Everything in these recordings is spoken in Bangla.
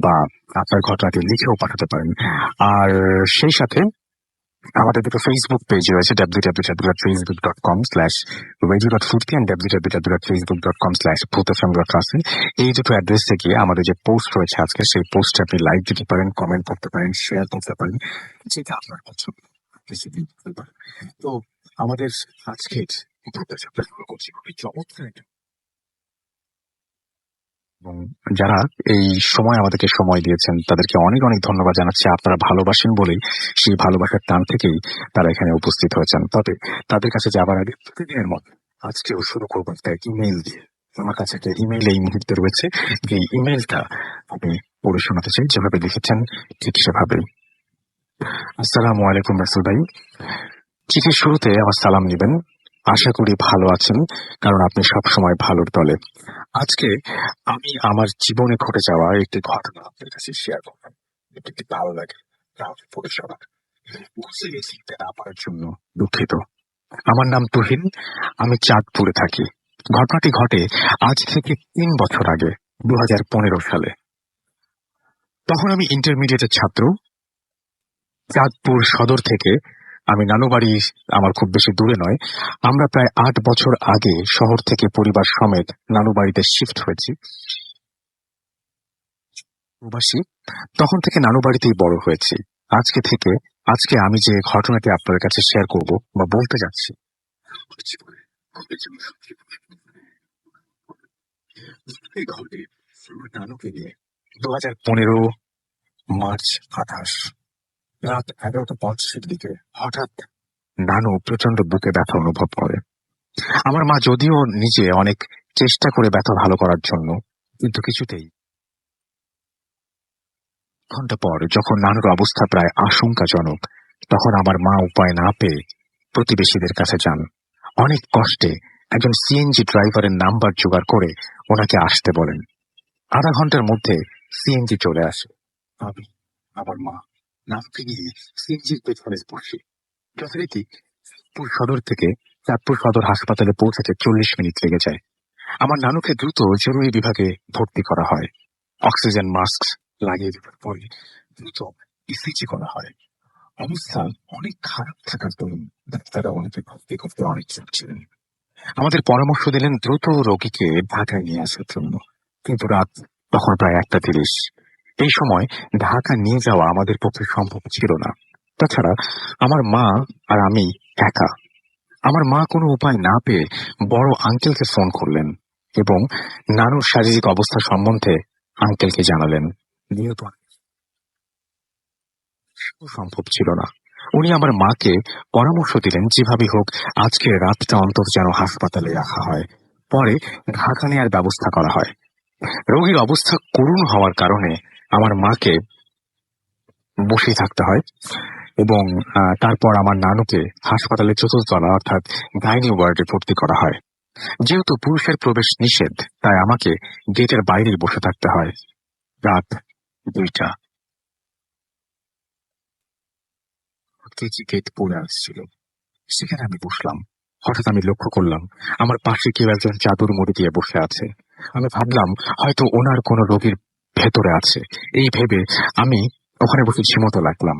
বা আপনার ঘটনাটি লিখেও পাঠাতে পারেন। আর সেই সাথে আমাদের দুটো ফেসবুক পেজ রয়েছে, www.facebook.com/radio.ফুর্তি and www.facebook.com/bhutfm.rasil। এই দুটো অ্যাড্রেসে গিয়ে আমাদের যে পোস্ট রয়েছে আজকে, সেই পোস্টে আপনি লাইক দিতে পারেন, কমেন্ট করতে পারেন, শেয়ার করতে পারেন, যেটা আপনার পছন্দ করতে পারেন। তো আমাদের আজকের শুরু করছি খুবই চমৎকার। এবং যারা এই সময় আমাদেরকে সময় দিয়েছেন তাদেরকে অনেক অনেক ধন্যবাদ জানাচ্ছি। আপনারা ভালোবাসেন বলেই সেই ভালোবাসার টান থেকেই তারা এখানে উপস্থিত হয়েছেন। তবে তাদের কাছে যাবার আগে প্রতিদিনের মতো আজকেও শুরু করবো একটা ইমেল দিয়ে। আমার কাছে একটা ইমেল এই মুহূর্তে রয়েছে, যে ইমেলটা আমি পড়ে শোনাতে চাই। যেভাবে লিখেছেন ঠিক সেভাবেই। আসসালামু আলাইকুম রাসেল ভাই, চিঠির শুরুতে আমার সালাম নেবেন। আশা করি ভালো আছেন, কারণ আপনি সবসময় ভালোর দলে। আজকে আমি আমার জীবনে ঘটে যাওয়া একটি ঘটনা আপনার কাছে শেয়ার করলাম। একটি ভালো লাগে পরিষেবার বুঝতে গেছি না পারার জন্য দুঃখিত। আমার নাম তুহিন, আমি চাঁদপুরে থাকি। ঘটনাটি ঘটে আজ থেকে 3 বছর আগে, 2015 সালে। তখন আমি ইন্টারমিডিয়েটের ছাত্র। চাঁদপুর সদর থেকে আমি নানুবাড়ি আমার খুব বেশি দূরে নয়। আমরা প্রায় 8 বছর আগে শহর থেকে পরিবার সমেত নানুবাড়িতে শিফট হয়েছি। প্রবাসী, তখন থেকে নানুবাড়িতেই বড় হয়েছি। আজকে আমি যে ঘটনাটি আপনার কাছে শেয়ার করব বা বলতে যাচ্ছি, ঘটে নানুকে নিয়ে 2015 মার্চ 28 রাত 11:50 দিকে হঠাৎ নানু প্রচন্ড বুকে ব্যথা অনুভব করে। আমার মা যদিও নিজে অনেক চেষ্টা করে ব্যথা ভালো করার জন্য, কিন্তু কিছুতেই। ঘন্টা পর যখন নানুর অবস্থা প্রায় আশঙ্কাজনক, তখন আমার মা উপায় না পেয়ে প্রতিবেশীদের কাছে যান। অনেক কষ্টে একজন সিএনজি ড্রাইভারের নাম্বার জোগাড় করে ওনাকে আসতে বলেন। আধা ঘন্টার মধ্যে সিএনজি চলে আসে। আমি আমার মা নানুকে গিয়ে সিএনজির পেছনে বসি। যথারীতি চাঁদপুর সদর হাসপাতালে পৌঁছাতে 40 মিনিট লেগে যায়। আমার নানুকে দ্রুত জরুরি বিভাগে ভর্তি করা হয়। অক্সিজেন মাস্ক লাগিয়ে দেওয়ার পরে দ্রুত ইসিজি করা হয়। অবস্থা অনেক খারাপ থাকার দরুন ডাক্তাররা অনেকে ভর্তি করতে অনেক চাপ ছিলেন। আমাদের পরামর্শ দিলেন দ্রুত রোগীকে ঢাকায় নিয়ে আসার জন্য, কিন্তু রাত তখন প্রায় 1:30। এই সময় ঢাকা নিয়ে যাওয়া আমাদের পক্ষে সম্ভব ছিল না। তাছাড়া আমার মা আর আমি একা। আমার মা কোনো উপায় না পেয়ে বড় আঙ্কেলকে ফোন করলেন এবং নানুর শারীরিক অবস্থা সম্বন্ধে আঙ্কেলকে জানালেন। নিহত সম্ভব ছিল না। উনি আমার মাকে পরামর্শ দিলেন যেভাবে হোক আজকে রাতটা অন্তত যেন হাসপাতালে রাখা হয়, পরে ঢাকা নেওয়ার ব্যবস্থা করা হয়। রোগীর অবস্থা করুণ হওয়ার কারণে আমার মাকে বসে থাকতে হয় এবং তারপর আমার নানুকে হাসপাতালে 4th তলা অর্থাৎ গাইনি ওয়ার্ডে ভর্তি করা হয়। যেহেতু পুরুষের প্রবেশ নিষেধ, তাই আমাকে গেটের বাইরেই বসে থাকতে হয়। রাত 2টা। গেট পড়ে আসছিল, সেখানে আমি বসলাম। হঠাৎ আমি লক্ষ্য করলাম আমার পাশে কেউ একজন চাদর মুড়ি দিয়ে বসে আছে। আমি ভাবলাম হয়তো ওনার কোনো রোগীর ভেতরে আছে। এই ভেবে আমি ওখানে বসে ঝিমোতে লাগলাম।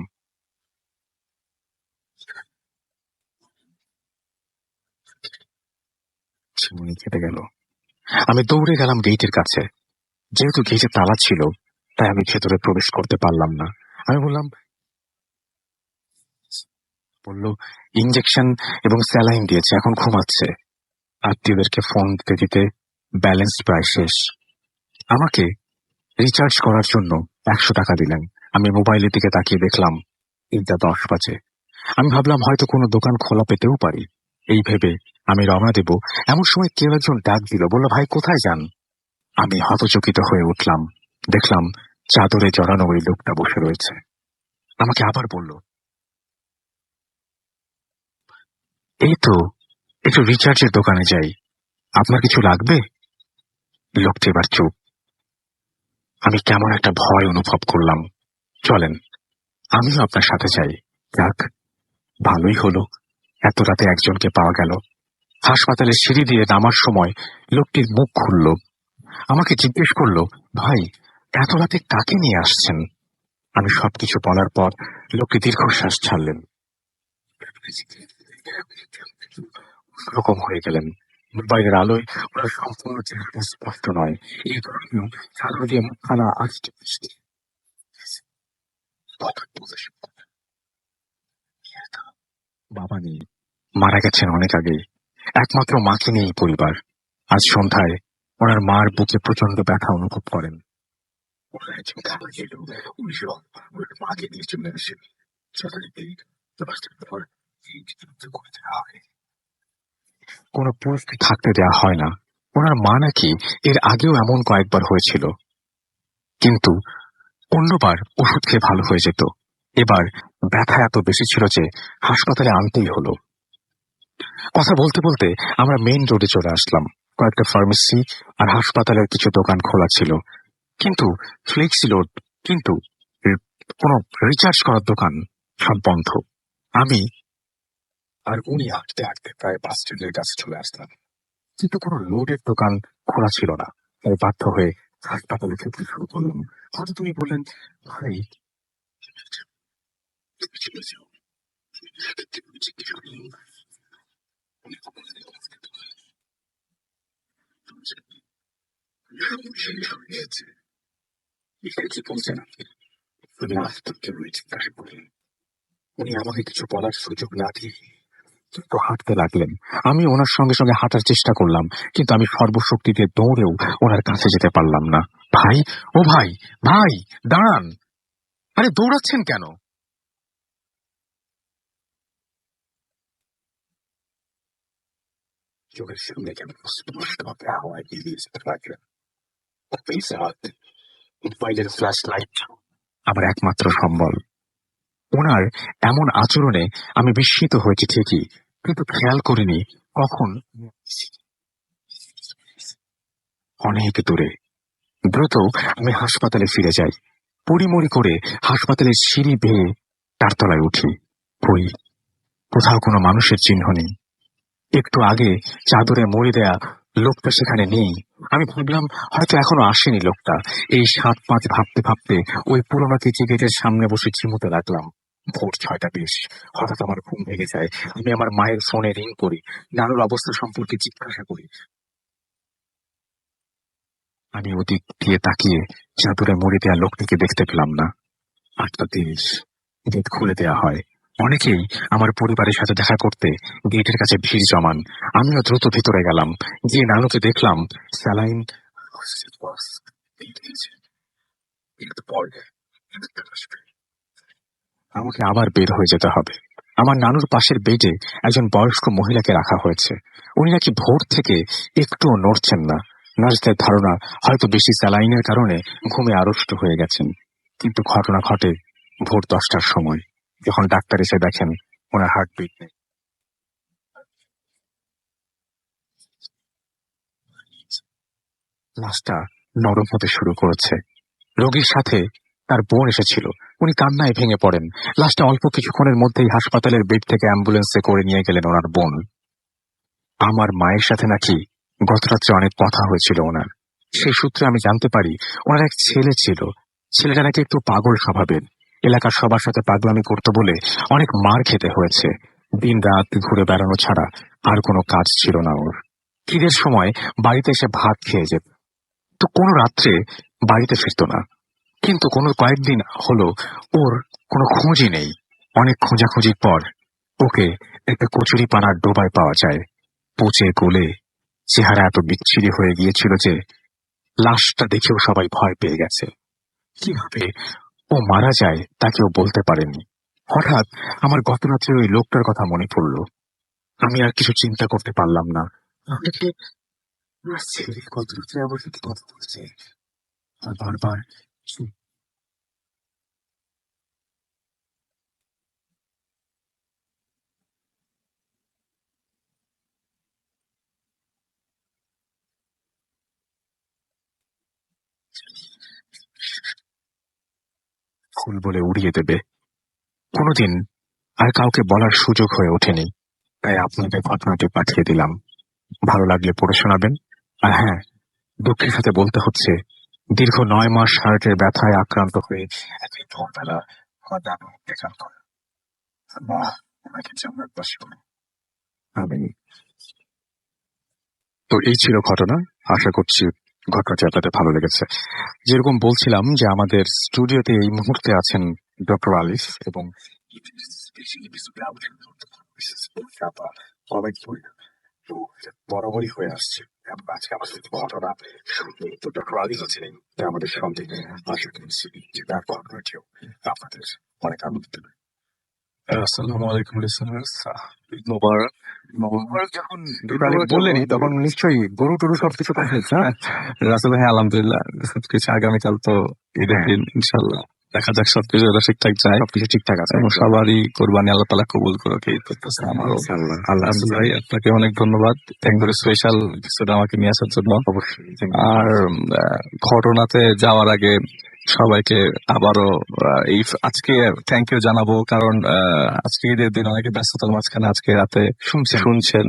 ঝিমুনি কেটে গেল। আমি দৌড়ে গেলাম গেটের কাছে। যেহেতু গেটে তালা ছিল, তাই আমি ভেতরে প্রবেশ করতে পারলাম না। আমি বলল ইঞ্জেকশন এবং স্যালাইন দিয়েছে, এখন ঘুমাচ্ছে। আত্মীয়দেরকে ফোন দিতে দিতে ব্যালেন্স প্রায় শেষ। আমাকে রিচার্জ করার জন্য 100 টাকা দিলেন। আমি মোবাইলের দিকে তাকিয়ে দেখলাম 3:10 বাজে। আমি ভাবলাম হয়তো কোনো দোকান খোলা পেতেও পারি। এই ভেবে আমি রওনা দেব, এমন সময় কেউ একজন ডাক দিল, বলল, ভাই কোথায় যান? আমি হতচকিত হয়ে উঠলাম। দেখলাম চাদরে জড়ানো ওই লোকটা বসে রয়েছে। আমাকে আবার বলল, এই তো একটু রিচার্জের দোকানে যাই, আপনার কিছু লাগবে? লোকটি এবার চুপ। আমি কেমন একটা ভয় অনুভব করলাম। চলেন, আমিও আপনার সাথে যাই। যাক, ভালোই হলো, এত রাতে একজনকে পাওয়া গেল। হাসপাতালের সিঁড়ি দিয়ে নামার সময় লোকটির মুখ খুলল। আমাকে জিজ্ঞেস করলো, ভাই এত রাতে কাকে নিয়ে আসছেন? আমি সবকিছু বলার পর লোকটি দীর্ঘশ্বাস ছাড়লেন, রকম হয়ে গেলেন। মোবাইলের আলোয় ওরা সম্পূর্ণ চেহারাটা স্পষ্ট নয়। এই কারণেও চাদর দিয়ে মুখখানা আঁচড়ে বৃষ্টি বাবা নেই, মারা গেছেন অনেক আগে। একমাত্র মাকে নিয়ে এই পরিবার। আজ সন্ধ্যায় ওনার মার বুকে প্রচন্ড ব্যথা অনুভব করেন। ওরা একজন খাবার খেল, উনি ওনার মাকে নিয়ে চলে আসেন। কোনো পোস্ট থাকতে দেওয়া হয় না। ওনার মা নাকি এর আগেও এমন কয়েকবার হয়েছিল, কিন্তু অন্যবার ওষুধ খেয়ে ভালো হয়ে যেত। এবার ব্যথা এত বেশি ছিল যে হাসপাতালে আনতেই হলো। কথা বলতে বলতে আমরা মেইন রোডে চলে আসলাম। কয়েকটা ফার্মেসি আর হাসপাতালের কিছু দোকান খোলা ছিল, কিন্তু ফ্লেক্সি লোড, কিন্তু কোনো রিচার্জ করার দোকান সব বন্ধ। আমি আর উনি হাঁটতে হাঁটতে প্রায় বাস স্ট্যান্ডের কাছে চলে আসলাম, কিন্তু কোনো লোডের দোকান খোলা ছিল না। তাই বাধ্য হয়ে হাসপাতালে ফিরতে শুরু করলাম। হয়তো তুমি বললেন, ভাই তুমি চলে যাও। উনি আমাকে কিছু বলার সুযোগ না দিয়ে একটু হাঁটতে লাগলেন। আমি ওনার সঙ্গে সঙ্গে হাঁটার চেষ্টা করলাম, কিন্তু আমি সর্বশক্তিতে দৌড়েও ওনার কাছে যেতে পারলাম না। ভাই, ও ভাই, ভাই দাঁড়ান, আরে দৌড়াচ্ছেন কেন? চোখের সামনে কেমন স্পষ্টভাবে হাওয়ায় মিলিয়ে যেতে লাগলেন। মোবাইলের ফ্ল্যাশ লাইট আমার একমাত্র সম্বল। ওনার এমন আচরণে আমি বিস্মিত হয়েছি ঠিকই, কিন্তু খেয়াল করিনি কখন অনেক দূরে। দ্রুত আমি হাসপাতালে ফিরে যাই। পড়িমড়ি করে হাসপাতালের সিঁড়ি বেয়ে চারতলায় উঠি। কই, কোথাও কোনো মানুষের চিহ্ন নেই। একটু আগে চাদরে মুড়ি দেয়া লোকটা সেখানে নেই। আমি ভাবলাম হয়তো এখনো আসেনি লোকটা। এই ৭-৫ ভাবতে ভাবতে ওই পুরোনো কিচি গেটের সামনে বসে ঝিমুতে লাগলাম। ভোর ৬টা ২০। হঠাৎ আমার ঘুম ভেঙে যায়। আমি আমার মায়ের ফোনে রিং করি, নানুর অবস্থা সম্পর্কে জিজ্ঞাসা করি। আমি ওদিক দিয়ে তাকিয়ে চাদরে মুড়ি দেয়া লোকটিকে দেখতে পেলাম না। ৮টা ৩০, গেট খুলে দেয়া হয়। অনেকেই আমার পরিবারের সাথে দেখা করতে গেটের কাছে ভিড় জমান। আমিও দ্রুত ভিতরে গেলাম। গিয়ে নানুকে দেখলাম স্যালাইন আমাকে আবার বের হয়ে যেতে হবে। আমার নানুর পাশের বেডে একজন বয়স্ক মহিলাকে রাখা হয়েছে। উনি নাকি ভোর থেকে একটুও নড়ছেন না। নার্সদের ধারণা হয়তো বেশি স্যালাইনের কারণে ঘুমে আড়ষ্ট হয়ে গেছেন। কিন্তু ঘটনা ঘটে ভোর 10টার সময়, যখন ডাক্তার এসে দেখেন ওনার হার্টবিট নেই। লাশটা নরম হতে শুরু করেছে। রোগীর সাথে তার বোন এসেছিল। উনি কান্নায় ভেঙে পড়েন। লাশটা অল্প কিছুক্ষণের মধ্যেই হাসপাতালের বেড থেকে অ্যাম্বুলেন্সে করে নিয়ে গেলেন ওনার বোন। আমার মায়ের সাথে নাকি গত রাত্রে অনেক কথা হয়েছিল ওনার। সেই সূত্রে আমি জানতে পারি ওনার এক ছেলে ছিল। ছেলেটা নাকি একটু পাগল স্বভাবের। এলাকার সবার সাথে পাগলামি করতো বলে অনেক মার খেতে হয়েছে। দিন রাত ঘুরে বেড়ানো ছাড়া আর কোনো কাজ ছিল না ওর। ঈদের সময় বাড়িতে এসে ভাত খেয়ে যেত, তো কোনো রাত্রে বাড়িতে ফিরত না। কিন্তু কোনো কয়েকদিন হলো ওর কোনো খোঁজই নেই। অনেক খোঁজাখুঁজির পর ওকে একটা কচুরিপানার ডোবায় পাওয়া যায়। পচে গলে চেহারা এত বিচ্ছিরি হয়ে গিয়েছিল যে লাশটা দেখেও সবাই ভয় পেয়ে গেছে। কিভাবে ও মারা যায় তা কেউ বলতে পারেনি। হঠাৎ আমার গত রাত্রে ওই লোকটার কথা মনে পড়ল। আমি আর কিছু চিন্তা করতে পারলাম না। আমাকে ছেলে গত রাত্রে আমার সাথে কথা বলছে আর বারবার ফুল বলে উড়িয়ে দেবে। কোনোদিন আর কাউকে বলার সুযোগ হয়ে ওঠেনি, তাই আপনাকে ঘটনাটি পাঠিয়ে দিলাম। ভালো লাগলে পড়ে শোনাবেন। আর হ্যাঁ, দুঃখের সাথে বলতে হচ্ছে দীর্ঘ 9 মাস হার্টের ব্যথায় আক্রান্ত হয়ে একদিন ভোরবেলা আমার নানু দেখান করে, মা ওনাকে জানার পাশে আমি। তো এই ছিল ঘটনা। আশা করছি ঘটনাটি আপনাদের ভালো লেগেছে। যেরকম বলছিলাম যে আমাদের স্টুডিওতে এই মুহূর্তে আছেন ডক্টর আলিফ এবং বরাবরই হয়ে আসছে। আজকে আমাদের ঘটনা শুনলে তো ডক্টর আলিফ আছেন আমাদের সঙ্গে। আশা করছি যে তার ঘটনাটিও আপনাদের অনেক আনন্দ দেবে। আসসালামু আলাইকুম লিসেনার্স, ঈদ মোবারক। মোবারক যখন বললেনি তখন নিশ্চয়ই গরু টরু সবকিছু রাসেল ভাই আলহামদুলিল্লাহ সবকিছু, আগামীকাল তো ঈদের দিন, ইনশাল্লাহ দেখা যাক সবকিছু ঠিকঠাক যায়, সবকিছু ঠিকঠাক আছে এবং সবারই কোরবানি আল্লাহ তাআলা কবুল করুক এই করতেছে। আমারও আল্লাহ ভাই আপনাকে অনেক ধন্যবাদ একবারে স্পেশাল এপিসোড আমাকে নিয়ে আসার জন্য। অবশ্যই। আর ঘটনাতে যাওয়ার আগে সবাইকে আবারও এই আজকে থ্যাংক ইউ জানাবো, কারণ আজকে ঈদের দিন অনেকে ব্যস্ততার মাঝখানে আজকে রাতে শুনছেন।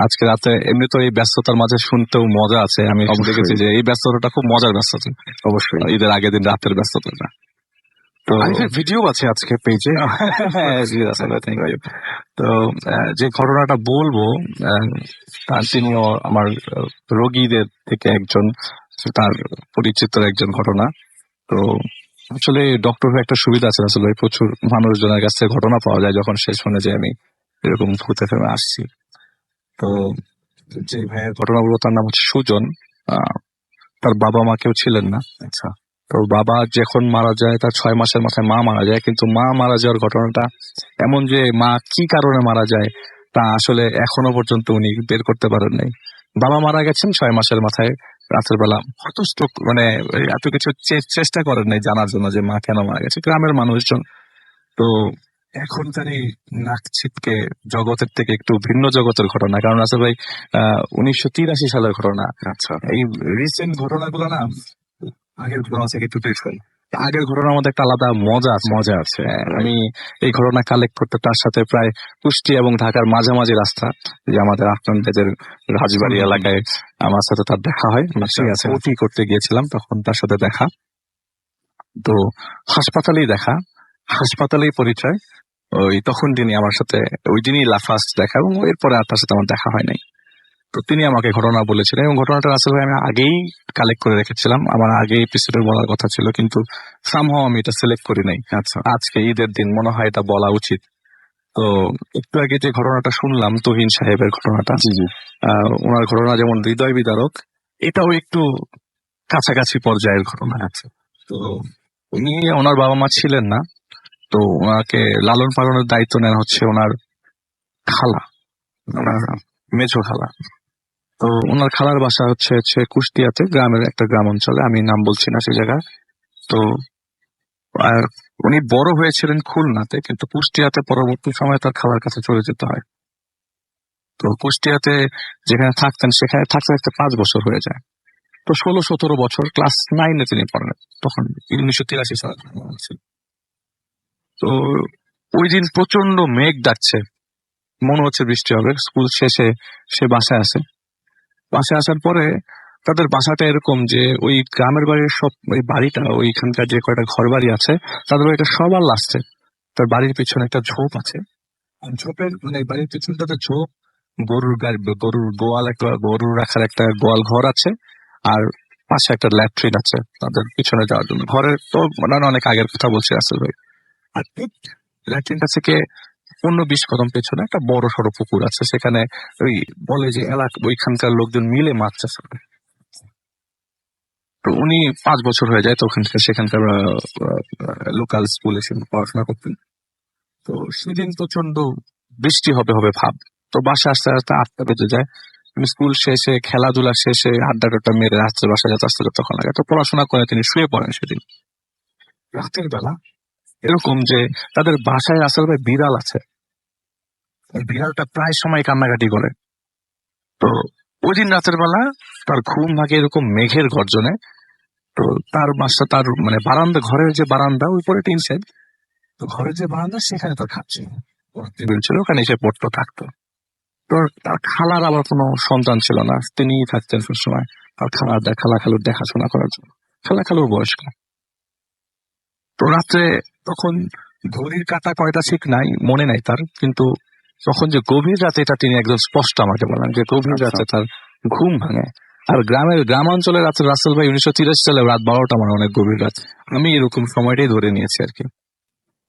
আজকে রাতে এমনি তো এই ব্যস্ততার মাঝে শুনতেও মজা আছে, আমি দেখেছি যে এই ব্যস্ততাটা খুব মজার ব্যস্ততা, অবশ্যই ঈদের আগের দিন রাতের ব্যস্ততাটা। তো ভিডিও আছে আজকে পেজে। তো যে ঘটনাটা বলবো তার তিনিও আমার রোগীদের থেকে একজন, তার পরিচিত একজন ঘটনা। তো আসলে ডক্টর হয়ে একটা সুবিধা আছে আসলে, প্রচুর মানুষজনের কাছ থেকে ঘটনা পাওয়া যায় যখন সে শুনে যে আমি এরকম ভূতে ফেমে আসছি। তো যে ভাইয়ের ঘটনাগুলো, তার নাম হচ্ছে সুজন। তার বাবা মা কেউ ছিলেন না। আচ্ছা। তো বাবা যখন মারা যায় তার 6 মাসের মাথায় মা মারা যায়, কিন্তু মা মারা যাওয়ার ঘটনাটা এমন যে মা কি কারণে মারা যায় তা আসলে এখনো পর্যন্ত উনি বের করতে পারেন নাই। বাবা মারা গেছেন 6 মাসের মাথায় রাতের বেলা, হতষ্ট, মানে এত কিছু চেষ্টা করেন নাই জানার জন্য যে মা কেন মারা গেছে, গ্রামের মানুষজন। তো এখন তার এই নাক ছিটকে জগতের থেকে একটু ভিন্ন জগতের ঘটনা, কারণ আছে ভাই 1983 সালের ঘটনা। আচ্ছা। এই রিসেন্ট ঘটনাগুলো না আগের ঘটনা থেকে একটু ডিফারেন্ট। আগের ঘটনার মধ্যে একটা আলাদা মজা আছে। আমি এই ঘটনা কালেক্ট করতে তার সাথে প্রায় কুষ্টিয়া এবং ঢাকার মাঝামাঝি রাস্তা, যে আমাদের আফনান ভাইদের রাজবাড়ি এলাকায় আমার সাথে তার দেখা হয়। ওটি করতে গিয়েছিলাম, তখন তার সাথে দেখা। তো হাসপাতালেই পরিচয়। ওই তখন তিনি আমার সাথে, ওই দিনই ফার্স্ট দেখা, এবং এরপরে আর তার সাথে আমার দেখা হয় নাই। তো তিনি আমাকে ঘটনা বলেছিলেন, এবং ঘটনাটা আসলে আমি আগেই কালেক্ট করে রেখেছিলাম, আমার আগে এপিসোডে বলার কথা ছিল, কিন্তু সামহাও আমি এটা সিলেক্ট করি নাই। আচ্ছা। আজকে ঈদের দিন মনে হয় এটা বলা উচিত। তো একটু আগে যে ঘটনাটা শুনলাম, তুহিন সাহেবের ঘটনাটা, ওনার ঘটনা যেমন হৃদয় বিদারক, এটাও একটু কাছাকাছি পর্যায়ের ঘটনা আছে। তো উনি, ওনার বাবা মা ছিলেন না, তো ওনাকে লালন পালনের দায়িত্ব নেন হচ্ছে ওনার খালা, ওনার মেজো খালা। তো ওনার খালার বাসা হচ্ছে কুষ্টিয়াতে, গ্রামের একটা গ্রাম অঞ্চলে, আমি নাম বলছি না সেই জায়গায়। তো আর উনি বড় হয়েছিলেন খুলনাতে, কিন্তু কুষ্টিয়াতে পরবর্তী সময় তার খালার কাছে চলে যেতে হয়। তো কুষ্টিয়াতে যেখানে থাকতেন সেখানে থাকতে থাকতে 5 বছর হয়ে যায়। তো 16-17 বছর, ক্লাস 9-এ তিনি পড়েন তখন, 1983 সালে। তো ওই দিন প্রচন্ড মেঘ ডাকছে, মনে হচ্ছে বৃষ্টি হবে। স্কুল শেষে সে বাসায় আসে। বাসায় আসার পরে তাদের বাসাটা এরকম যে ওই গ্রামের বাড়ির সব, ওই বাড়িটা, ওইখানকার যে কয়টা ঘর বাড়ি আছে তাদের বাড়িটা সবার লাস্টে। তার বাড়ির পিছনে একটা ঝোপ আছে, ঝোপের মানে বাড়ির পিছনটাতে ঝোপ, গরুর গোয়াল, একটা গরু রাখার একটা গোয়াল ঘর আছে, আর পাশে একটা ল্যাট্রিন আছে তাদের পিছনে যাওয়ার জন্য। ঘরের তো মানে অনেক আগের কথা বলছি আসলে ভাই। আর ঠিক ল্যাট্রিনটা থেকে 15-20 কদম পেছনে একটা বড় সড়ো পুকুর আছে, সেখানে ওই বলে যে ওইখানকার লোকজন মিলে মাছ চাষ করে। তো উনি 5 বছর হয়ে যায়, তো সেখানকার লোকাল স্কুলে পড়াশোনা করতেন। তো সেদিন প্রচন্ড বৃষ্টি হবে ভাব। তো বাসা আসতে আসতে 8টা বেজে যায়। স্কুল শেষে, খেলাধুলা শেষে, আড্ডা টাড্ডা মেরে আসতে বাসায় যেতে আসতে তখন লাগে। তো পড়াশোনা করে তিনি শুয়ে পড়েন সেদিন রাতের বেলা। এরকম যে তাদের বাসায় আসলে বিড়াল আছে, বিড়ালটা প্রায় সময় কান্নাকাটি করে। তো ওই দিন রাতের বেলা তার ঘুম ভাগে এরকম মেঘের গর্জনে। তো তার বাসা, তার মানে বারান্দা, ঘরের যে বারান্দা, ওই পরে টিন শেড, তো ঘরের যে বারান্দা সেখানে তার খাচ্ছে টেবিল ছিল, ওখানে এসে পড়তো থাকতো। তো তার খালার আবার কোনো সন্তান ছিল না, তিনিই থাকতেন সবসময় তার খালা খালুর দেখাশোনা করার জন্য। খালার বয়স কম। তো রাত্রে তখন ঘড়ির কাঁটা কয়টা ঠিক নাই, মনে নাই তার, কিন্তু তখন যে গভীর রাতে এটা তিনি একদম স্পষ্ট আমাকে বলেন যে গভীর রাতে তার ঘুম ভাঙে। আর গ্রামাঞ্চলে রাতে রাসেল ভাই 1983 সালে রাত 12টা মানে অনেক গভীর রাত। আমি এরকম সময়টাই ধরে নিয়েছি আর কি।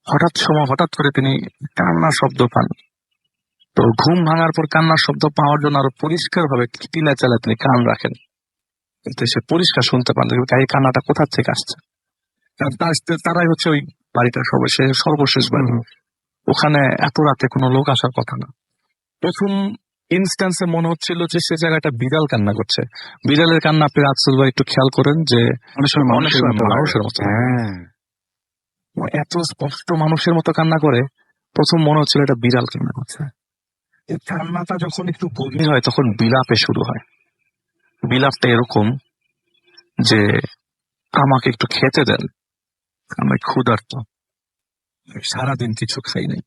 হঠাৎ করে তিনি কান্নার শব্দ পান। তো ঘুম ভাঙার পর কান্নার শব্দ পাওয়ার জন্য আরো পরিষ্কার ভাবে টিনের চালায় তিনি কান রাখেন, কিন্তু সে পরিষ্কার শুনতে পান এই কান্নাটা কোথা থেকে আসছে। তারাই হচ্ছে ওই বাড়িটা সর্বশেষ বাড়ি। ওখানে এত রাতে কোনো লোক আসার কথা না। প্রথম ইনস্ট্যান্সে মনে হচ্ছিল যে সে জায়গাটা বিড়াল কান্না করছে। বিড়ালের কান্না আপনি রাসেল ভাই একটু খেয়াল করেন যে অনেক সময় মানুষের মতো, এত স্পষ্ট মানুষের মতো কান্না করে। প্রথম মনে হচ্ছিল এটা বিড়াল কান্না করছে। এই কান্নাটা যখন একটু গভীর হয় তখন বিলাপে শুরু হয়। বিলাপটা এরকম যে আমাকে একটু খেতে দেন, আমি ক্ষুধার্ত, সারাদিন কিছু খাই নাই।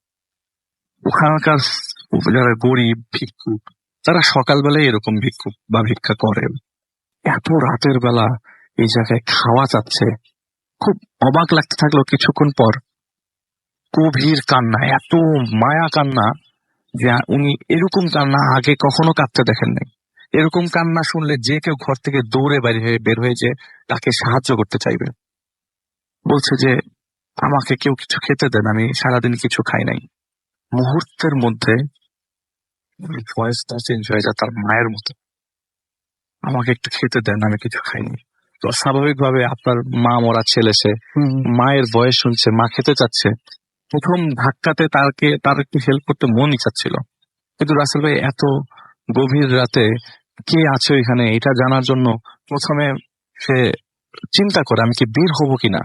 ওখানকার যারা গরিব ভিক্ষুক তারা সকালবেলায় এরকম ভিক্ষুক বা ভিক্ষা করে। এত রাতের বেলা এই জায়গায় খাওয়া যাচ্ছে, খুব অবাক লাগতে থাকলো। কিছুক্ষণ পর গভীর কান্না, এত মায়া কান্না যে উনি এরকম কান্না আগে কখনো কাঁদতে দেখেন নাই। এরকম কান্না শুনলে যে কেউ ঘর থেকে দৌড়ে বের হয়ে যে তাকে সাহায্য করতে চাইবে। বলছে যে আমাকে কেউ কিছু খেতে দেন, আমি সারাদিন কিছু খাই নাই। মুহূর্তের মধ্যে ভয়েসটা চেঞ্জ হয়ে যায় তার মায়ের মতো, আমাকে একটু খেতে দেন, আমি কিছু খাইনি। তো স্বাভাবিকভাবে আপনার মা মরা ছেলে, সে মায়ের ভয়েস শুনছে, মা খেতে চাচ্ছে। প্রথম ধাক্কাতে তার একটু হেল্প করতে মনই চাচ্ছিল, কিন্তু রাসেল ভাই এত গভীর রাতে কে আছে এখানে এটা জানার জন্য প্রথমে সে চিন্তা করে আমি কি বের হবো কিনা।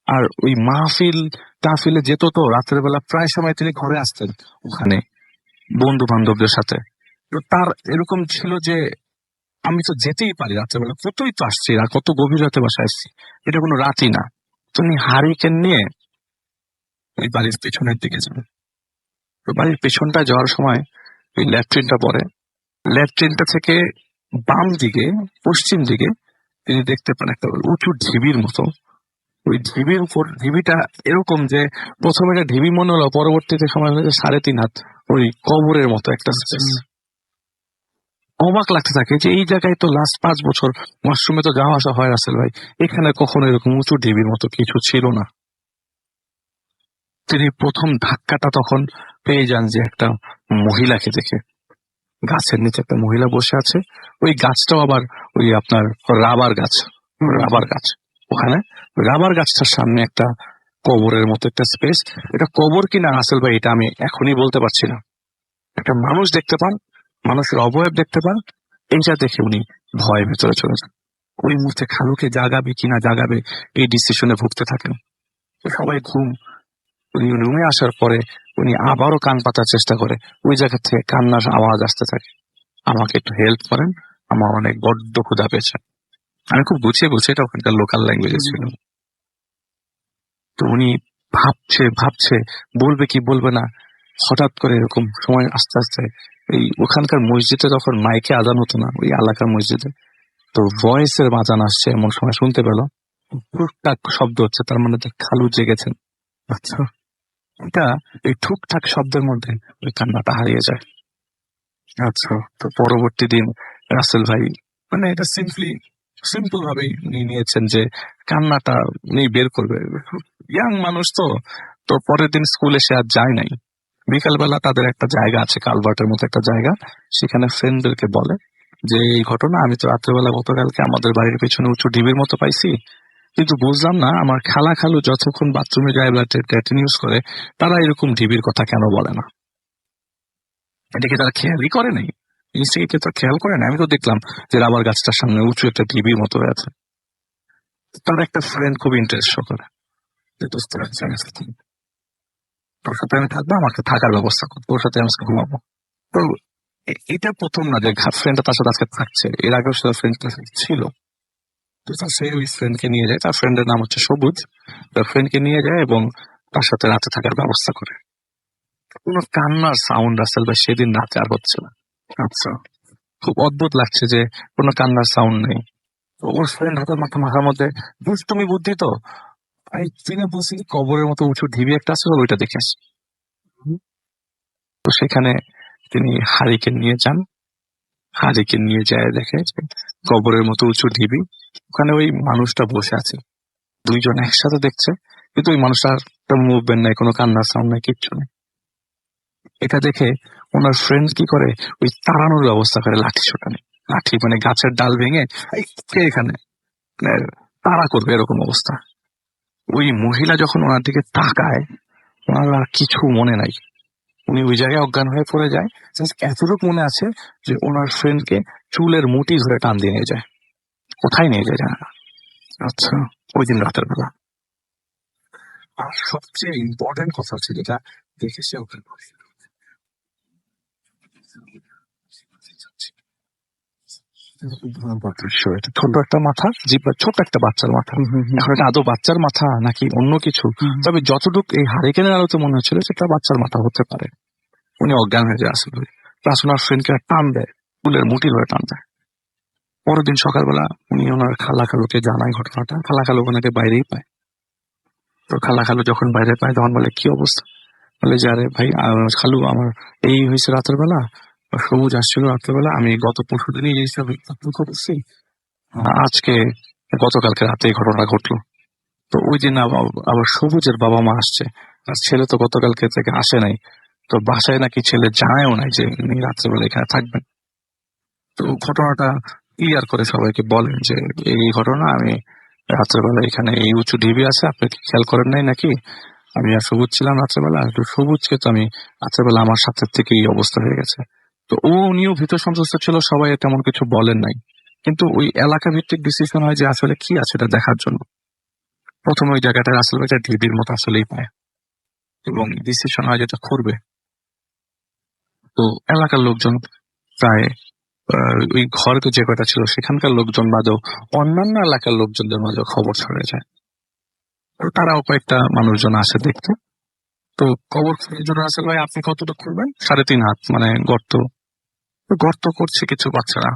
আর ওই টাফিলে যেত, তো রাতের বেলা প্রায় সময় তিনি ঘরে আসতেন ওখানে বন্ধু বান্ধবদের সাথে। তো তার এরকম ছিল যে আমি তো যেতেই পারি রাতের বেলা, কতই তো আসছি আর কত গভীর রাতে বাসায় আসছি, এটা কোনো রাতই না। তুমি হারিকেন নিয়ে ওই বাড়ির পেছনের দিকে যাবে। তো বাড়ির পেছনটা যাওয়ার সময় ওই ল্যাট্রিনটা পড়ে, ল্যাট্রিনটা থেকে বাম দিকে পশ্চিম দিকে তিনি দেখতে পান একটা উঁচু ঢিবির মতো। ওই ঢিবির উপর, ঢিবিটা এরকম যে প্রথমে একটা ঢিবি মনে হলো, পরবর্তীতে সময় হয়েছে 3.5 হাত, ওই কবরের মতো একটা স্পেস। অবাক লাগতে থাকে যে এই জায়গায় তো লাস্ট 5 বছর ওয়াশরুমে তো যাওয়া আসা হয় রাসেল ভাই, এখানে কখনো এরকম উঁচু ঢিবির মতো কিছু ছিল না। তিনি প্রথম ধাক্কাটা তখন পেয়ে যান যে একটা মহিলাকে দেখে। গাছের নিচে একটা মহিলা বসে আছে। ওই গাছটাও আবার ওই আপনার রাবার গাছ। ওখানে রাবার গাছটার সামনে একটা কবরের মতো একটা স্পেস। এটা কবর কিনা রাসেল ভাই এটা আমি এখনই বলতে পারছি না। একটা মানুষ দেখতে পান, মানুষের অবয়ব দেখতে পান। এইটা দেখে উনি ভয় ভেতরে চলে যান। ওই মুহূর্তে খালুকে জাগাবে কিনা জাগাবে এই ডিসিশনে ভুগতে থাকেন। সবাই ঘুম। উনি রুমে আসার পরে উনি আবারও কান পাতার চেষ্টা করে, ওই জায়গা থেকে কান্নার আওয়াজ আসতে থাকে, আমাকে একটু হেল্প করেন, আমার অনেক বড্ড ক্ষুধা পেয়েছে। আমি খুব গুছিয়ে বলছি, এটা ওখানকার লোকাল ল্যাঙ্গুয়েজে ছিল। তো উনি ভাবছে বলবে কি বলবে না। হঠাৎ করে এরকম সময় আস্তে আস্তে এই ওখানকার মসজিদে তখন মাইকে আজান হতো না, ওই এলাকার মসজিদে, তো ভয়েসের আজান আসছে এমন সময় শুনতে পেল। টুকটাক শব্দ হচ্ছে, তার মানে খালু জেগেছেন। আচ্ছা, এটা এই ঠুকঠাক শব্দের মধ্যে ওই কান্নাটা হারিয়ে যায়। আচ্ছা, তো পরবর্তী দিন রাসেল ভাই মানে এটা সিম্পল ভাবেই নিয়েছেন যে কান্নাটা উনি বের করবে। ইয়াং মানুষ তো পরের দিন স্কুলে সে আর যায় নাই। বিকালবেলা তাদের একটা জায়গা আছে, কালভার্টের মতো একটা জায়গা, সেখানে ফ্রেন্ডদেরকে বলে যে এই ঘটনা, আমি তো রাত্রেবেলা গতকালকে আমাদের বাড়ির পেছনে উঁচু ঢিবির মতো পাইছি, কিন্তু বুঝলাম না আমার খালু যতক্ষণ বাথরুমে যায় বা ট্যাটিন ইউজ করে, তারা এরকম ঢিবির কথা কেন বলে না। এটাকে তারা খেয়ালই করে নাই, জিনিসটাকে তো খেয়াল করে না। আমি তো দেখলাম যে রাবার গাছটার সামনে উঁচু একটা ঢিবির মতো হয়ে আছে। তার একটা ফ্রেন্ড খুব ইন্টারেস্ট শো করে যে তোর সাথে আমি থাকবো, আমাকে থাকার ব্যবস্থা কর, তোর সাথে আমি ঘুমাবো। তো এটা প্রথম না যে ফ্রেন্ডটা তার সাথে আজকে থাকছে, এর আগেও সে ফ্রেন্ড ছিল। তো সে ওই ফ্রেন্ডকে নিয়ে যায়, তার ফ্রেন্ডের নাম হচ্ছে সবুজ। তার ফ্রেন্ডকে নিয়ে যায় এবং তার সাথে রাতে থাকার ব্যবস্থা করে। কোনো কান্নার সাউন্ড রাসেল ভাই সেদিন রাতে আর হচ্ছে না। আচ্ছা, খুব অদ্ভুত লাগছে যে কোনো কান্নার সাউন্ড নেই। ওর ফ্রেন্ড হঠাৎ মাথার মধ্যে দুষ্টুমি বুদ্ধি তো এই তিনি বলছি কবরের মতো উঁচু ঢিবি একটা আছে ওইটা দেখে আসি। তো সেখানে তিনি হারিকেন নিয়ে যান। হারিকেন নিয়ে যায় দেখে যে কবরের মতো উঁচু ঢিবি, ওখানে ওই মানুষটা বসে আছে। দুইজন একসাথে দেখছে, কিন্তু ওই মানুষটার মুভমেন্ট নাই, কোনো কান্নার সাউন্ড নাই, কিচ্ছু নেই। এটা দেখে ওনার ফ্রেন্ড কি করে, ওই তাড়ানোর ব্যবস্থা করে, লাঠি ছোটানো। লাঠি মানে গাছের ডাল ভেঙে এই কে এখানে মানে তাড়া করবে, এরকম অবস্থা। ওই মহিলা যখন ওনার দিকে তাকায়, ওনার আর কিছু মনে নাই, উনি ওই জায়গায় অজ্ঞান হয়ে পড়ে যায়। Just এতটুকু মনে আছে যে ওনার ফ্রেন্ডকে চুলের মুঠি ধরে টান দিয়ে নিয়ে যায়। কোথায় নিয়ে যায় জানা না। আচ্ছা, ওই দিন রাতের বেলা। আর সবচেয়ে ইম্পর্টেন্ট কথা হচ্ছে যেটা দেখেছে ওখানে ছোট একটা মাথা, ছোট একটা বাচ্চার মাথা। এখন এটা আদৌ বাচ্চার মাথা নাকি অন্য কিছু, তবে যতটুকু এই হারিকেনের আলোতে মনে হচ্ছিল সেটা বাচ্চার মাথা হতে পারে। উনি অজ্ঞান হয়ে যায় আসলে, প্লাস ওনার ফ্রেন্ডকে টান দেয়, ফুলের মুঠি ধরে টান দেয়। পরের দিন সকালবেলা উনি ওনার খালা খালুকে জানায় ঘটনাটা। খালা খালু ওনাকে বাইরেই পায়। তো খালা খালু যখন বাইরে পায় তখন বলে কি অবস্থা, বলে যে আরে ভাই খালু আমার এই হয়েছে রাতের বেলা, সবুজ আসছিল রাতের বেলা, আমি গত পরশু দিনই এই হিসাবে করছি, আজকে গতকালকে রাতে এই ঘটনা ঘটলো। তো ওই দিন আবার সবুজের বাবা মা আসছে, আর ছেলে তো গতকালকে থেকে আসে নাই, তো বাসায় নাকি ছেলে জানায়ও নাই যে উনি রাত্রেবেলা এখানে থাকবেন। তো ঘটনাটা ক্লিয়ার করে সবাইকে বলেন যে এই ঘটনা, আমি রাত্রেবেলা এখানে এই উঁচু ঢিবি আছে, আপনি কি খেয়াল করেন নাই নাকি? আমি আর সবুজ ছিলাম রাত্রেবেলা, তো সবুজকে তো আমি রাত্রেবেলা আমার সাথে থেকে এই অবস্থা হয়ে গেছে। তো উনিও ভীত সন্ত্রস্ত ছিল, সবাই তেমন কিছু বলেন নাই। কিন্তু ওই এলাকা ভিত্তিক ডিসিশন হয় যে আসলে কি আছে এটা দেখার জন্য। প্রথমে ওই জায়গাটা আসলে একটা ঢিবির মতো আসলেই পায়, এবং ডিসিশন হয় যেটা করবে। তো এলাকার লোকজন প্রায় ওই ঘর যে কয়টা ছিল সেখানকার লোকজন বাদেও অন্যান্য এলাকার লোকজনদের মাঝে খবর ছড়ে যায়। তো তারাও কয়েকটা মানুষজন আসে দেখতে। তো কবর খোঁড়ার জন্য রাসেল ভাই আপনি কতটুকু করবেন? 3.5 হাত মানে গর্ত। তো গর্ত করছে কিছু বাচ্চারা,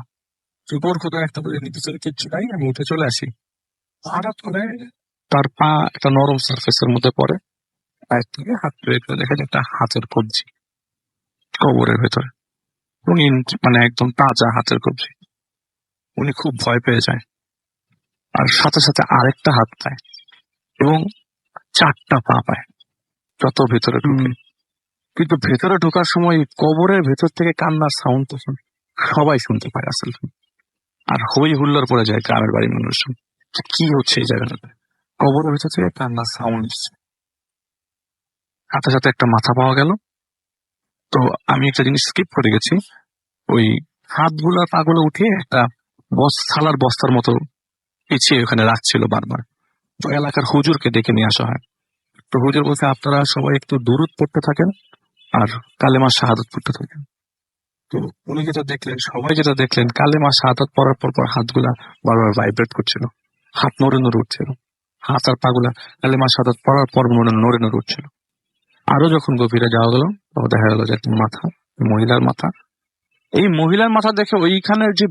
কবর খোঁড়ার একটা বলে নিচে কিচ্ছু নাই, আমি উঠে চলে আসি। হঠাৎ করে তার পা একটা নরম সারফেসের মধ্যে পড়ে, পায়ের থেকে হাত বের করে দেখা যায় একটা হাতের কবজি কবরের ভেতরে। উনি মানে একদম তাজা হাতের কবজি। উনি খুব ভয় পেয়ে যায়, আর সাথে সাথে আরেকটা হাত পায় এবং 4টা পা পায় যত ভেতরে ঢুকে। কিন্তু ভেতরে ঢোকার সময় কবরের ভেতর থেকে কান্নার সাউন্ড তখন সবাই শুনতে পায় আসলে, আর হই হুল্লোড় পড়ে যায় গ্রামের বাড়ির মানুষজন, কি হচ্ছে এই জায়গাটাতে। কবরের ভেতর থেকে কান্নার সাউন্ড এসছে, সাথে সাথে একটা মাথা পাওয়া গেল। তো আমি একটা জিনিস স্কিপ করে গেছি, ওই হাতগুলো পাগুলো উঠিয়ে একটা থালার বস্তার মতো পিছিয়ে ওখানে রাখছিল বারবার। তো এলাকার হুজুরকে ডেকে নিয়ে আসা হয়। তো হুজুর বলছে আপনারা সবাই একটু দুরূদ পড়তে থাকেন আর কালেমা শাহাদাত পড়তে থাকেন। তো উনি যেটা দেখলেন, সবাই যেটা দেখলেন, কালেমা শাহাদাত পড়ার পর হাতগুলা বারবার ভাইব্রেট করছিল, হাত নড়ে নড়ে উঠছিল, হাত আর পাগুলা কালেমা শাহাদাত পড়ার পর নড়ে নড়ে উঠছিল। আরো যখন গভীরে যাওয়া গেল তখন দেখা গেল যে একটা মাথা, মহিলার মাথা। এই মহিলার মাথা দেখে ওইখানের যে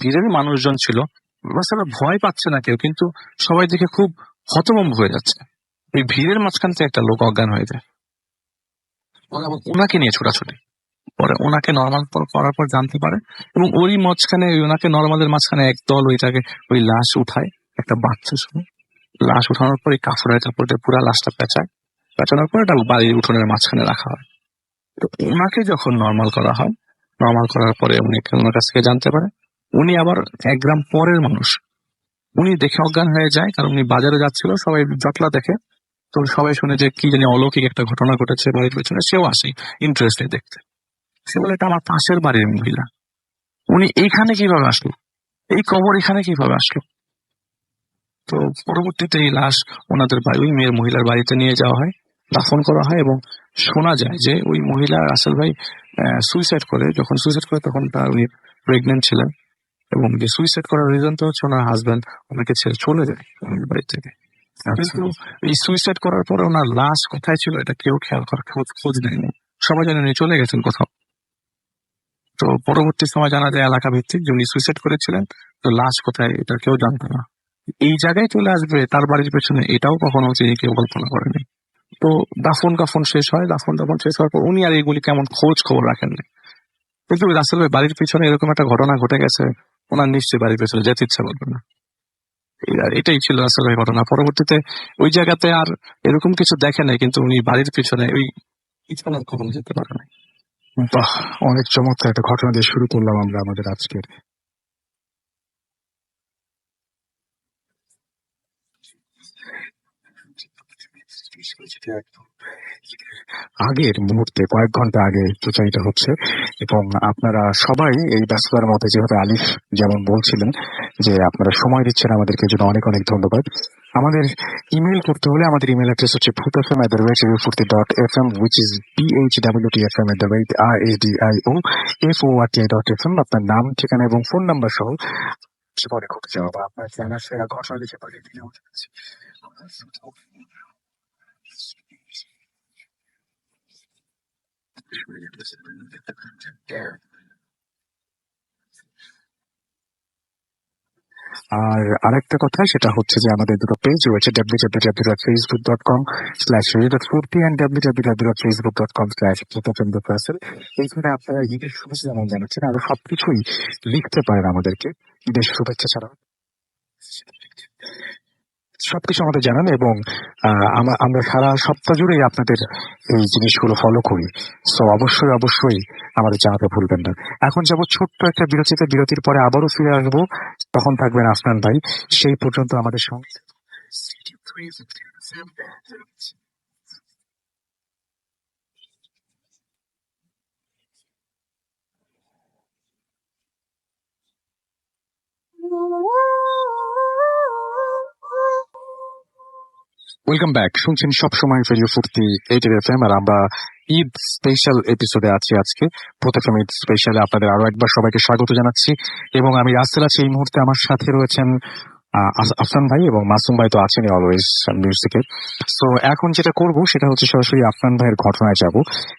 ভিড়ের মানুষজন ছিল আসলে ভয় পাচ্ছে না কেউ, কিন্তু সবাই দেখে খুব হতভম্ব হয়ে যাচ্ছে। এই ভিড়ের মাঝখান থেকে একটা লোক অজ্ঞান হয়ে যায়, ওনাকে নিয়ে ছোটাছুটি। পরে ওনাকে নর্মাল করার পর জানতে পারে, এবং ওই মাঝখানে ওনাকে নর্মালের মাঝখানে একদল ওইটাকে ওই লাশ উঠায়, একটা বাচ্চা শুনে লাশ উঠানোর পর এই কাপড়ের কাপড় দিয়ে পুরা লাশটা পেঁচানোর পর এটা বাড়ির উঠোনের মাঝখানে রাখা হয়। তো ওনাকে যখন নর্মাল করা হয়, নর্মাল করার পরে উনি ওনার কাছ থেকে জানতে পারে উনি আবার 1 গ্রাম পরের মানুষ। উনি দেখে অজ্ঞান হয়ে যায়, কারণ উনি বাজারে যাচ্ছিল, সবাই জটলা দেখে। তো সবাই শুনে যে কি জানি অলৌকিক একটা ঘটনা ঘটেছে বাড়ির পেছনে, সেও আসে ইন্টারেস্টে দেখতে। সে বলে এটা আমার পাশের বাড়ির মহিলা, উনি এইখানে কিভাবে আসলো, এই কবর এখানে কিভাবে আসলো। তো পরবর্তীতে এই লাশ ওনাদের বাড়ি, ওই মেয়ের মহিলার বাড়িতে নিয়ে যাওয়া হয়, দাফন করা হয়, এবং শোনা যায় যে ওই মহিলা রাসেল ভাই সুইসাইড করে। যখন সুইসাইড করে তখন উনি প্রেগনেন্ট ছিলেন, এবং যে সুইসাইড করার রিজন তো হচ্ছে ওনার হাজবেন্ড ওনাকে ছেড়ে চলে যায় ওনার বাড়ি থেকে। কিন্তু এই সুইসাইড করার পরে ওনার লাশ কোথায় ছিল এটা কেউ খেয়াল করার খোঁজ নেয়নি, সবাই জানে উনি চলে গেছেন কোথাও। তো পরবর্তী সময় জানা যায় এলাকা ভিত্তিক যে উনি সুইসাইড করেছিলেন, তো লাশ কোথায় এটা কেউ জানতো না। এই জায়গায় চলে আসবে তার বাড়ির পেছনে, এটাও কখনো তিনি কেউ কল্পনা করেনি। তো দাফন কাফন শেষ হয়, দাফন টাফন শেষ হওয়ার পর উনি আর এগুলি কেমন খোঁজ খবর রাখেন না। কিন্তু রাসেল ভাই বাড়ির পিছনে এরকম একটা ঘটনা ঘটে গেছে, ওনার নিশ্চয়ই বাড়ির পেছনে যেতে ইচ্ছা করবে না। এটাই ছিল রাসেল ভাই ঘটনা। পরবর্তীতে ওই জায়গাতে আর এরকম কিছু দেখে নাই, কিন্তু উনি বাড়ির পিছনে ওই পিছনে আর কখনো যেতে পারে না। বাহ! অনেক চমৎকার একটা ঘটনা দিয়ে শুরু করলাম আমরা আমাদের আজকের আগের মুহূর্তে কয়েক ঘন্টা আগে প্রচারিত হচ্ছে এবং আপনারা সবাই এই ব্যস্ততার মধ্যে যেভাবে আলিফ যেমন বলছিলেন যে আপনারা সময় দিচ্ছেন আমাদেরকে, জন্য অনেক অনেক ধন্যবাদ। আমাদের ইমেল করতে হলে আমাদের ইমেল অ্যাড্রেস হচ্ছে bhutfm@radiofurti.fm, which is bhwtfm@radiofurti.fm। আপনার নাম, ঠিকানা এবং ফোন নাম্বার সহ জীবনে ঘটে যাওয়া বা আপনার জানার সেরা ঘটনা লিখে পাঠিয়ে দিলে আমাদের কাছে আর আরেকটা কথা, সেটা হচ্ছে যে আমাদের দুটো পেজ রয়েছে, www.facebook.com/radio.furti and www.facebook.com/bhutfm. এইখানে আপনারা ঈদের শুভেচ্ছা যেমন জানাচ্ছেন, আরো সবকিছুই লিখতে পারেন আমাদেরকে। ঈদের শুভেচ্ছা ছাড়াও সবকিছু আমাদের জানান এবং আমরা সারা সপ্তাহ জুড়েই আপনাদের এই জিনিসগুলো ফলো করি। সো অবশ্যই অবশ্যই আমাদের জানাতে ভুলবেন না। এখন যাব ছোট্ট একটা বিরতিতে, বিরতির পরে আবারও ফিরে আসবো, তখন থাকবেন আফনান ভাই। সেই পর্যন্ত আমাদের সঙ্গে ওয়েলকাম ব্যাক। শুনছেন সবসময় রেডিও ফুর্তি 88FM, আর আমরা ঈদ স্পেশাল এপিসোডে আছি আজকে। প্রথম ঈদ স্পেশালে আপনাদের আরো একবার সবাইকে স্বাগত জানাচ্ছি এবং আমি রাসেল আছি এই মুহূর্তে। আমার সাথে রয়েছেন আফনান ভাই এবং মাসুম ভাই তো আছেনই অলওয়েজ মিউজিকে। সো এখন যেটা করব সেটা হচ্ছে সরাসরি আফনান ভাইয়ের ঘটনায় যাব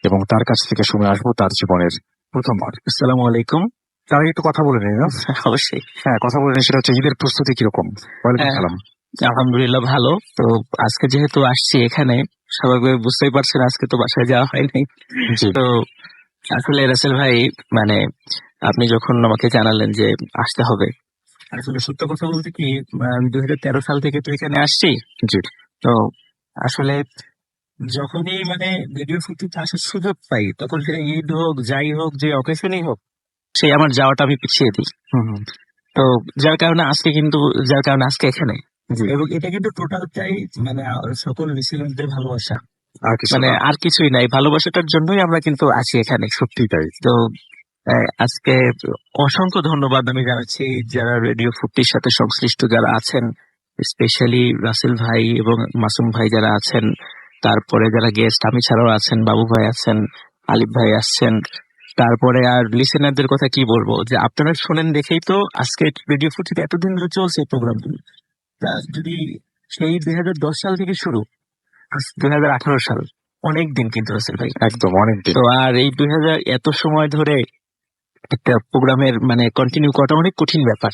এবং তার কাছ থেকে শুনে আসবো তার জীবনের প্রথম। আসসালামু আলাইকুম। তার একটু কথা বলে নিন না? অবশ্যই। হ্যাঁ, কথা বলে নিন। সেটা হচ্ছে ঈদের প্রস্তুতি কিরকম? ওয়ালাইকুম সালাম। আলহামদুলিল্লাহ ভালো। তো আজকে যেহেতু আসছি এখানে, স্বাভাবিকভাবে বুঝতেই পারছেন আজকে তো বাসায় যাওয়া হয় নাই। তো আসলে রাসেল ভাই, মানে আপনি যখন আমাকে জানালেন যে আসতে হবে, আসলে সত্য কথা বলতে কি, 2013 সাল থেকে তো এখানে আসছি। জি। তো আসলে যখনই মানে রেডিও ফুর্তিতে আসার সুযোগ পাই, তখন সেটা ঈদ হোক, যাই হোক, যে অকেশনই হোক, সেই আমার যাওয়াটা আমি পিছিয়ে দিই। তো যার কারণে আজকে এখানে, এবং এটা কিন্তু টোটালটাই মানে সকল লিসেনারদের ভালোবাসা, মানে আর কিছুই নাই, ভালোবাসাটার জন্যই আমরা কিন্তু আছি এখানে। সত্যি তাই। তো আজকে অসংখ্য ধন্যবাদ আমি জানাচ্ছি যারা রেডিও ফুর্তির সাথে সংশ্লিষ্ট যারা আছেন, স্পেশালি রাসেল ভাই এবং মাসুম ভাই যারা আছেন, তারপরে যারা গেস্ট আমি ছাড়াও আছেন, বাবু ভাই আছেন, আলিফ ভাই আসছেন, তারপরে আর লিসেনারদের কথা কি বলবো, যে আপনারা শোনেন দেখেই তো আজকে রেডিও ফুর্তিতে এতদিন ধরে চলছে এই প্রোগ্রামগুলো। যদি সেই 2010 সাল থেকে শুরু, 2018 সাল, অনেক দিন কিন্তু রাসেল ভাই, একদম অনেক দিন। তো আর এই 2000 এত সময় ধরে একটা প্রোগ্রামের মানে কন্টিনিউ করাটা অনেক কঠিন ব্যাপার।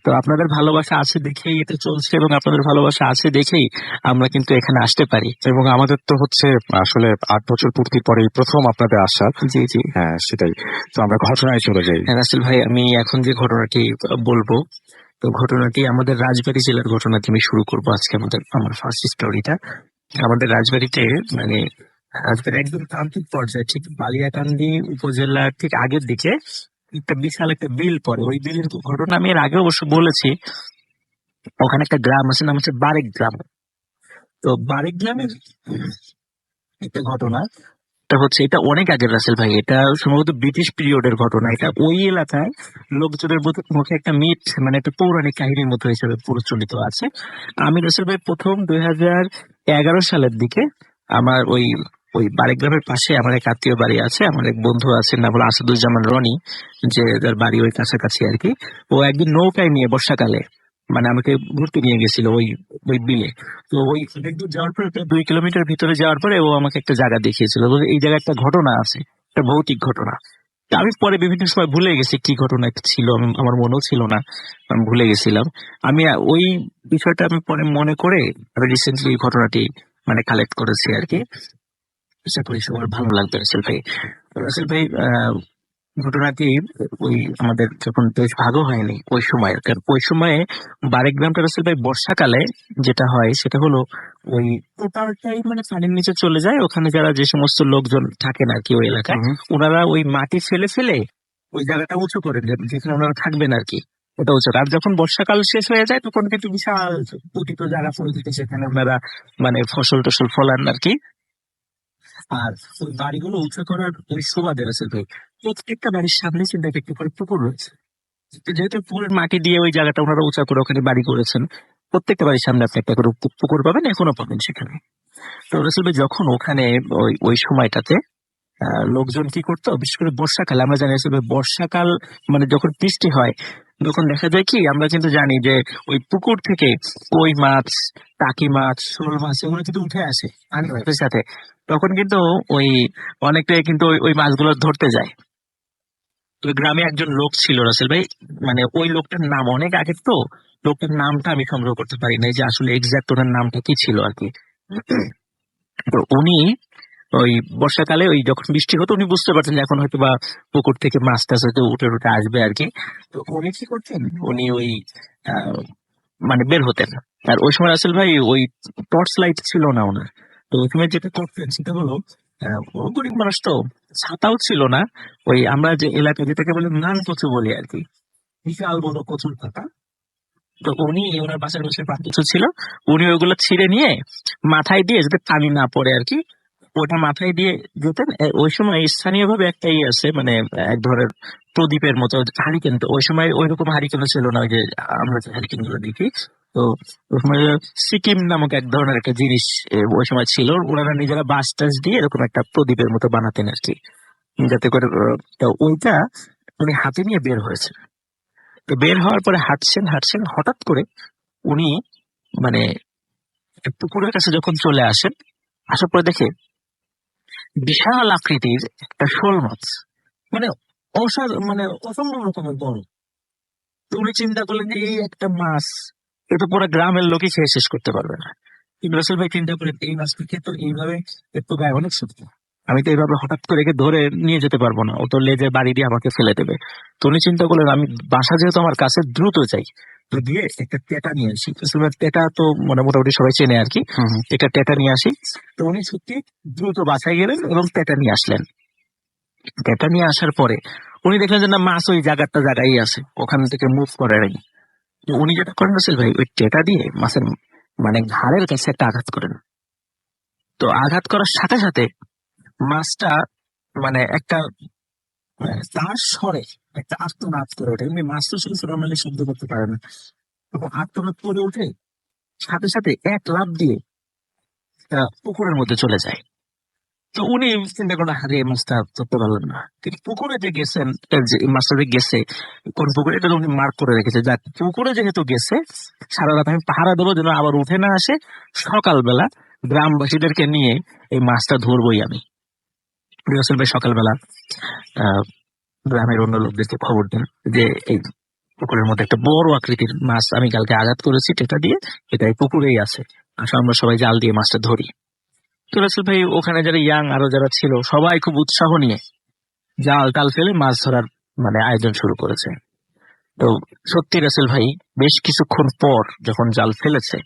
তো আপনাদের ভালোবাসা আছে দেখেই এটা চলছে, এবং আপনাদের ভালোবাসা আছে দেখেই আমরা কিন্তু এখানে আসতে পারি। এবং আমাদের তো হচ্ছে আসলে 8 বছর পূর্তির পরে প্রথম আপনাদের আসা। জি জি, হ্যাঁ সেটাই। তো আমরা ঘটনায় চলে যাই। রাসেল ভাই, আমি এখন যে ঘটনাটি বলবো, তো ঘটনাটি আমাদের রাজবাড়ী জেলার ঘটনাটি আমি শুরু করবো আজকে। আমার ফার্স্ট স্টোরিটা আমাদের রাজবাড়িতে, মানে রাজবাড়ির একদম প্রান্তিক পর্যায়ে, ঠিক বালিয়াকান্দি উপজেলার ঠিক আগের দিকে একটা বিশাল একটা বিল পড়ে। ওই বিলের ঘটনা আমি এর আগে অবশ্য বলেছি। ওখানে একটা গ্রাম আছে, নাম হচ্ছে বারেক গ্রাম। তো বারেক গ্রামের একটা ঘটনা, এটা অনেক আগের রাসেল ভাই, এটা সম্ভবত ব্রিটিশ পিরিয়ডের ঘটনা। এটা ওই এলাকায় লোকজনের মুখে একটা মিথ, মানে একটা পৌরাণিক কাহিনীর মতো হিসেবে প্রচলিত আছে। আমি রাসেল ভাই প্রথম 2011 সালের দিকে আমার ওই ওই বাড়িগ্রামের পাশে আমার এক আত্মীয় বাড়ি আছে, আমার এক বন্ধু আছে নাম হলো আসাদুজ্জামান রনি, যে যার বাড়ি ওই কাছাকাছি আর কি। ও একদিন নৌকায় নিয়ে বর্ষাকালে মানে আমাকে ঘুরতে নিয়ে গেছিল ওই ওই বিলে। তো ওই অনেক দূর যাওয়ার পরে, 2 কিলোমিটার ভিতরে যাওয়ার পরে ও আমাকে একটা জায়গা দেখিয়েছিল, এই জায়গায় একটা ঘটনা আছে, একটা ভৌতিক ঘটনা। তা আমি পরে বিভিন্ন সময় ভুলে গেছি কি ঘটনা ছিল, আমার মনেও ছিল না, আমি ভুলে গেছিলাম। আমি ওই বিষয়টা আমি পরে মনে করে আমি রিসেন্টলি ঘটনাটি মানে কালেক্ট করেছি আর কি। আশা করি সবার ভালো লাগবে রাসেল ভাই। রাসেল ভাই, ঘটনাটি ওই আমাদের যখন দেশ ভাগও হয়নি ওই সময়, কারণ ওই সময়ে বারেগ্রামটা রাসেল ভাই বর্ষাকালে যেটা হয় সেটা হলো ওই টোটালটাই মানে পানির নিচে চলে যায়। ওখানে যারা যে সমস্ত লোকজন থাকেন আর কি ওই এলাকায়, ওনারা ওই মাটি ফেলে ফেলে ওই জায়গাটা উঁচু করে দেন যেখানে ওনারা থাকবেন আর কি, ওটা উঁচু। আর যখন বর্ষাকাল শেষ হয়ে যায় তখন কিন্তু বিশাল পতিত জায়গা পড়ে যেতে, সেখানে ওনারা মানে ফসল টসল ফলান আর কি। আর ওই বাড়িগুলো উঁচু করার ওই সুবাদে রাসেল ভাই প্রত্যেকটা বাড়ির সামনে চিন্তা একটু করে পুকুর রয়েছে। তো যেহেতু পুকুরের মাটি দিয়ে ওই জায়গাটা ওনারা উঁচা করে ওখানে বাড়ি করেছেন, প্রত্যেকটা বাড়ির সামনে আপনি একটা করে পুকুর পাবেন, এখনো পাবেন সেখানে। তো রাসেল ভাই যখন ওখানে ওই ওই সময়টাতে লোকজন কি করতো, বিশেষ করে বর্ষাকালে, আমরা জানি আসলে বর্ষাকাল মানে যখন বৃষ্টি হয় তখন দেখা যায় কি, আমরা কিন্তু জানি যে ওই পুকুর থেকে কই মাছ, টাকি মাছ, শোল মাছ এগুলো কিন্তু উঠে আসে পানির সাথে। তখন কিন্তু ওই অনেকটাই কিন্তু ওই মাছগুলো ধরতে যায়। তো ওই গ্রামে একজন লোক ছিল রাসেল ভাই, মানে ওই লোকটার নাম অনেক আগে, তো লোকটার নামটা আমি সংগ্রহ করতে পারি না যে আসলে এক্সাক্ট ওনার নামটা কি ছিল আর কি। তো উনি ওই বর্ষাকালে ওই যখন বৃষ্টি হতো উনি বুঝতে পারতেন যে এখন হয়তো বা পুকুর থেকে মাছ টাছ হয়তো উঠে উঠে আসবে আর কি। তো উনি কি করতেন, উনি ওই আহ, মানে বের হতেন। আর ওই সময় আসল ভাই ওই টর্চ লাইট ছিল না ওনার। তো ওই সময় যেটা করতেন সেটা হলো, গরিব মানুষ তো, ছাতাও ছিল না। ওই আমরা যে এলাকা যেটাকে বলে নান কচু বলি আর কি, বিশাল বড় কচুর পাতা। তো উনি ওনার বাসার পাশে পাঁচ কিছু ছিল, উনি ওইগুলো ছিঁড়ে নিয়ে মাথায় দিয়ে যাতে পানি না পড়ে আর কি, ওটা মাথায় দিয়ে যেতেন। ওই সময় স্থানীয় ভাবে একটা ইয়ে আছে, মানে এক ধরনের প্রদীপের মতো হারিকেন। তো ওই সময় ওই রকম হারিকেন ছিল না, ওই যে আমরা যে হারিকেন গুলো দেখি। তো ওই সময় সিকিম নামক এক ধরনের একটা জিনিস ওই সময় ছিল, ওনারা নিজেরা বাঁশ টাস দিয়ে এরকম একটা প্রদীপের মতো বানাতেন আর কি, যাতে করে তো ওইটা উনি হাতে নিয়ে বের হয়েছে। তো বের হওয়ার পরে হাঁটছেন হাঁটছেন, হঠাৎ করে উনি মানে পুকুরের কাছে যখন চলে আসেন, আসার পরে দেখে বিশাল আকৃতির একটা শোল মাছ, মানে মানে অসম্ভব রকমের বড়। তো উনি চিন্তা করলেন যে এই একটা মাছ, এটা পুরো গ্রামের লোকই খেয়ে শেষ করতে পারবে না। কিন্তু রাসেল ভাই চিন্তা করেন এই মাছটাকে তো এইভাবে, একটু গায়ে অনেক শক্ত, আমি তো এইভাবে হঠাৎ করে একে ধরে নিয়ে যেতে পারবো না, ও তো লেজে বাড়ি দিয়ে আমাকে ফেলে দেবে। তো উনি চিন্তা করলেন আমি বাসা যেহেতু আমার কাছে, দ্রুত যাই, তো গিয়ে একটা টেটা নিয়ে আসি। রাসেল ভাই টেটা তো মানে মোটামুটি সবাই চেনে আর কি, একটা টেটা নিয়ে আসি। তো উনি সত্যি দ্রুত বাসায় গেলেন এবং টেটা নিয়ে আসলেন। টেটা নিয়ে আসার পরে উনি দেখলেন যে না, মাছ ওই জায়গায় আছে, ওখান থেকে মুভ করে নাই। তো উনি যেটা করেন রাসেল ভাই, ওই টেটা দিয়ে মাছের মানে ঘাড়ের কাছে একটা আঘাত করেন। তো আঘাত করার সাথে সাথে মাছটা মানে একটা তার স্বরে একটা আর্তনাদ করে ওঠে। এমনি মাছ তো শুধু নর্মালি শব্দ করতে পারে না, তখন আর্তনাদ করে ওঠে, সাথে সাথে এক লাফ দিয়ে পুকুরের মধ্যে চলে যায়। তো উনি চিন্তা করেন হারে এই মাছটা ধরতে পারলেন না, কিন্তু পুকুরে যে গেছেন, যে মাছটা যে গেছে কোন পুকুরে, এটা তো উনি মার্ক করে রেখেছে, যাক পুকুরে যেহেতু গেছে, সারা রাত আমি পাহারা দেবো যেন আবার উঠে না আসে, সকালবেলা গ্রামবাসীদেরকে নিয়ে এই মাছটা ধরবোই আমি। রাসেল ভাই সকালবেলা আহ গ্রামের অন্য লোকদেরকে খবর দেন যে এই পুকুরের মধ্যে একটা বড় আকৃতির মাছ আমি কালকে আঘাত করেছি টেটা দিয়ে, এটা এই পুকুরেই আছে, আসলে আমরা সবাই জাল দিয়ে মাছটা ধরি। তো রাসেল ভাই ওখানে যারা ইয়াং আরো যারা ছিল সবাই খুব উৎসাহ নিয়ে জাল টাল ফেলে মাছ ধরার মানে আয়োজন শুরু করেছে। তো সত্যি রাসেল ভাই বেশ কিছুক্ষণ পর যখন জাল ফেলেছে,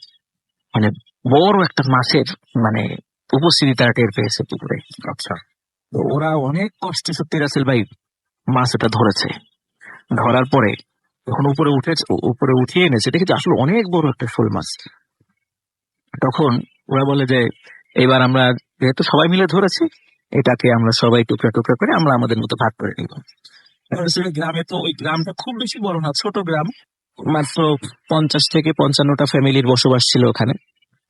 মানে বড় একটা মাছের মানে উপস্থিতি তারা টের পেয়েছে পুকুরে। আচ্ছা, তো ওরা অনেক কষ্টে সত্যি রাসেল ভাই মাছ ওটা ধরেছে। ধরার পরে যখন উপরে উঠিয়ে এনেছে, দেখেছে আসলে অনেক বড় একটা শোল মাছ। তখন ওরা বলে যে এবার আমরা যেহেতু সবাই মিলে ধরেছি, এটাকে আমরা সবাই টুকরা টুকরা করে আমরা আমাদের মতো ভাগ করে নিব। আসলে গ্রামে তো ওই গ্রামটা খুব বেশি বড় না, ছোট গ্রাম, মাত্র 50 থেকে 55টা ফ্যামিলির বসবাস ছিল ওখানে।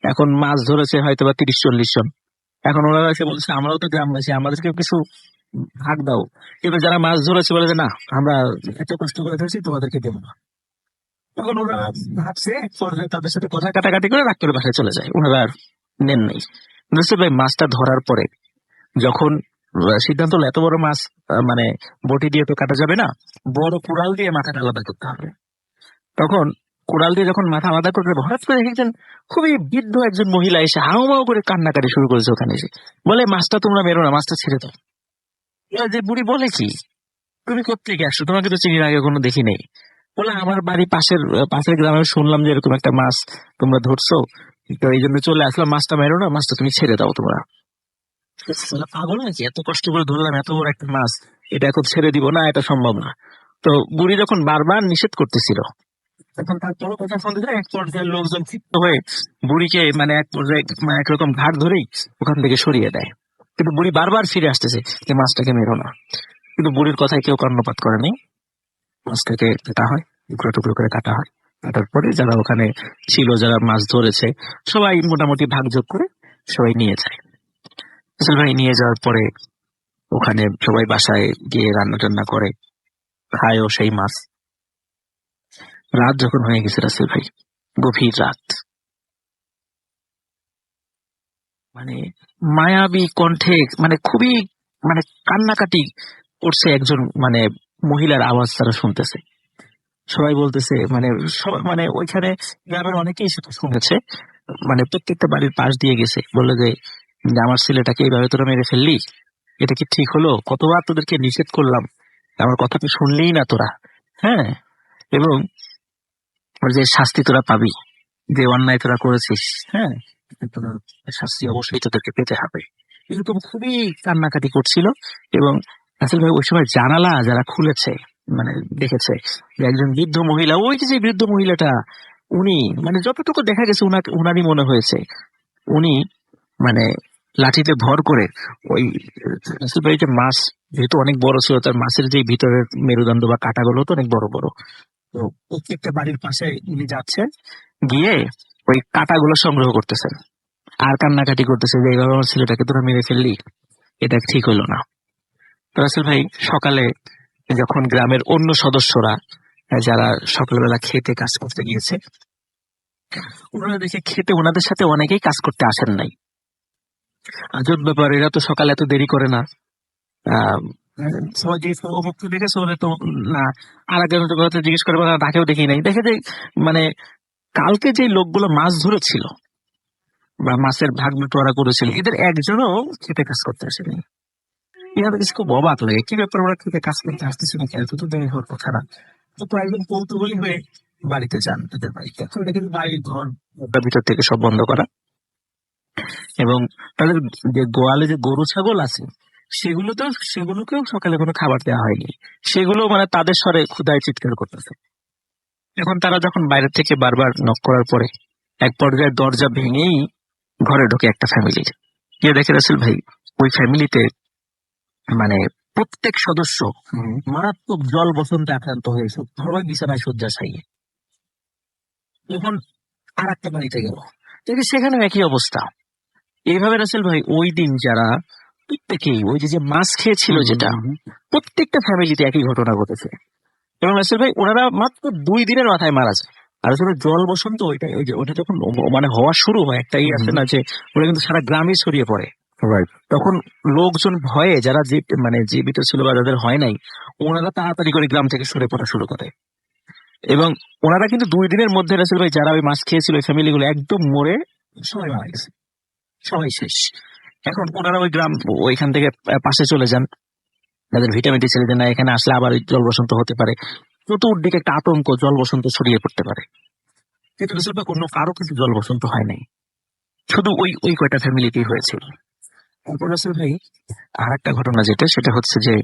এখন মাছ ধরেছে হয়তো বা 30-40 জন। এখন ওনারা এসে বলছে আমরাও তো গ্রামবাসী, আমাদেরকে কিছু ভাগ দাও। কিন্তু যারা মাছ ধরেছে বলে যে না, আমরা এত কষ্ট করে ধরেছি, তোমাদেরকে দেবো না। তখন ওরা ভাবছে, পরে তাদের সাথে কথা কাটাকাটি করে রাগ করে বাসায় চলে যায়, ওনারা আর নেন নাই। বুঝতে ভাই মাছটা ধরার পরে যখন সিদ্ধান্ত হলো এত বড় মাছ মানে বটি দিয়ে তো কাটা যাবে না, বড় কুড়াল দিয়ে মাথাটা আলাদা করতে হবে। তখন কুড়াল দিয়ে যখন মাথা আলাদা করতে হবে, হঠাৎ করে দেখছেন খুবই বৃদ্ধ একজন মহিলা এসে হাউমাউ করে কান্নাকাটি শুরু করেছে ওখানে এসে, বলে মাছটা তোমরা মেরো না, মাছটা ছেড়ে দাও। এবার যে বুড়ি বলে কি, তুমি কোত্থেকে আসছো, তোমাকে তো চিনির আগে কোনো দেখি নেই। বলে আমার বাড়ি পাশের গ্রামে, শুনলাম যে এরকম একটা মাছ তোমরা ধরছো, তো এই জন্য চলে আসলাম, মাছটা মেরো না, মাছটা তুমি ছেড়ে দাও তোমরা। বলে, পাগল নাকি, এত কষ্ট করে ধরলাম এত বড় একটা মাছ, এটা এখন ছেড়ে দিব না, এটা সম্ভব না। তো বুড়ি যখন বারবার নিষেধ করতেছিল, তখন তার কোনো কথা শুনতে যায়, এক পর্যায়ে লোকজন ক্ষিপ্ত হয়ে বুড়িকে মানে এক পর্যায়ে মানে একরকম ঘাট ধরেই ওখান থেকে সরিয়ে দেয়। কিন্তু বুড়ি বারবার ফিরে আসতেছে যে মাছটাকে মেরো না, কিন্তু বুড়ির কথায় কেউ কর্ণপাত করেনি। মাছটাকে কাটা হয়, টুকরো টুকরো করে কাটা হয়। কাটার পরে যারা ওখানে ছিল, যারা মাছ ধরেছে, সবাই মোটামুটি ভাগযোগ করে সবাই নিয়ে যায়। রাসেল ভাই নিয়ে যাওয়ার পরে ওখানে সবাই বাসায় গিয়ে রান্না টান্না করে, খায়ও সেই মাছ। রাত যখন হয়ে গেছে রাসেল ভাই, গভীর রাত, মানে মায়াবী কণ্ঠে মানে খুবই মানে কান্নাকাটি করছে একজন মানে মহিলার আওয়াজ তারা শুনতেছে। সবাই বলতেছে মানে সবাই মানে ওইখানে গ্রামের অনেকেই সেটা শুনেছে, মানে প্রত্যেকটা বাড়ির পাশ দিয়ে গেছে, বললো যে যে আমার ছেলেটাকে এইভাবে তোরা মেরে ফেললি, এটা কি ঠিক হলো? কতবার তোদেরকে নিষেধ করলাম, আমার কথা তো শুনলেই না তোরা। হ্যাঁ, এবং ওর যে শাস্তি তোরা পাবি, যে অন্যায় তোরা করেছিস, হ্যাঁ, তোরা শাস্তি অবশ্যই তোদেরকে পেতে হবে। এরকম খুবই কান্নাকাটি করছিল। এবং আসলে ভাই ওই সময় জানালা যারা খুলেছে, মানে দেখেছে যে একজন বৃদ্ধ মহিলা, ওই যে বৃদ্ধ মহিলাটা, উনি মানে যতটুকু দেখা গেছে উনারই মনে হয়েছে, উনি মানে লাঠিতে ভর করে ওই রাসেল ভাই যে মাছ যেহেতু অনেক বড় ছিল, তার মাছের যে ভিতরের মেরুদণ্ড বা কাঁটাগুলো তো অনেক বড় বড়, তো প্রত্যেকটা বাড়ির পাশে উনি যাচ্ছেন, গিয়ে ওই কাঁটাগুলো সংগ্রহ করতেছেন আর কান্নাকাটি করতেছে যে এইভাবে আমার ছেলেটাকে তোরা মেরে ফেললি, এটা ঠিক হলো না। তো রাসেল ভাই সকালে যখন গ্রামের অন্য সদস্যরা যারা সকালবেলা খেতে কাজ করতে গিয়েছে, ওনারা দেখে খেতে ওনাদের সাথে অনেকেই কাজ করতে আসেন নাই। আজব ব্যাপার, এরা তো সকালে এত দেরি করে না। আহ সবাই জিজ্ঞেস করে, অমুক তো দেখেছো? বলে তো না। আর একজন কথা জিজ্ঞেস করে, বলে, তাকেও দেখি নাই। দেখে যে মানে কালকে যে লোকগুলো মাছ ধরেছিল বা মাছের ভাগ বাটোয়ারা করেছিল, এদের একজনও খেতে কাজ করতে আসেনি। ইনাদের কাছে খুব অবাক লাগে, কি ব্যাপার, ওরা খেতে কাজ করতে আসতেছে না, খেতে তো দেরি হওয়ার কথা না। তো কয়েকজন কৌতূহলী হয়ে বাড়িতে যান, তাদের বাড়িতে। এখন এটা কিন্তু বাড়ির ঘর, ওটার ভিতর থেকে সব বন্ধ করা, এবং তাদের যে গোয়ালে যে গরু ছাগল আছে সেগুলোকেও সকালে কোনো খাবার দেওয়া হয়নি। সেগুলো মানে তাদের স্বরে ক্ষুধায় চিৎকার করতেছে। এখন তারা যখন বাইরে থেকে বারবার নক করার পরে এক পর্যায়ে দরজা ভেঙেই ঘরে ঢোকে একটা ফ্যামিলি। গিয়ে দেখে রাসেল ভাই ওই ফ্যামিলিতে মানে প্রত্যেক সদস্য মারাত্মক জল বসন্তে আক্রান্ত হয়েছে, সবাই বিছানায় শয্যাশায়ী। এখন আর একটা বাড়িতে গেল, দেখি সেখানে একই অবস্থা। এইভাবে রাসেল ভাই ওই দিন যারা প্রত্যেকেই ওই যে মাছ খেয়েছিল, যেটা প্রত্যেকটা ফ্যামিলিতে একই ঘটনা ঘটেছে। এবং রাসেল ভাই ওনারা মাত্র 2 দিনের মাথায় মারা যায়। আর আসলে জল বসন্ত ওটা যখন মানে হওয়া শুরু হয়, একটা আছে না যে ওটা কিন্তু সারা গ্রামে ছড়িয়ে পড়ে। তখন লোকজন ভয়ে, যারা মানে জীবিত ছিল বা যাদের হয় নাই, ওনারা তাড়াতাড়ি করে গ্রাম থেকে সরে পড়া শুরু করে। এবং ওনারা কিন্তু 2 দিনের মধ্যে রাসেল ভাই যারা ওই মাছ খেয়েছিল ওই ফ্যামিলিগুলো একদম মরে সবাই মারা গেছে, সবাই শেষ। এখন ওনারা ওই গ্রাম ওইখান থেকে পাশে চলে যান, তাদের ভিটামিন ছেড়ে দেন না, এখানে আসলে আবার ওই জল বসন্ত হতে পারে। চতুর্দিকে একটা আতঙ্ক, জল বসন্ত ছড়িয়ে পড়তে পারে। কিন্তু রাসেল ভাই কোনো কারো কিন্তু জল বসন্ত হয় নাই, শুধু ওই কয়টা ফ্যামিলিতেই হয়েছিল। তারপর রাসেল ভাই আর একটা ঘটনা যেটা, সেটা হচ্ছে যে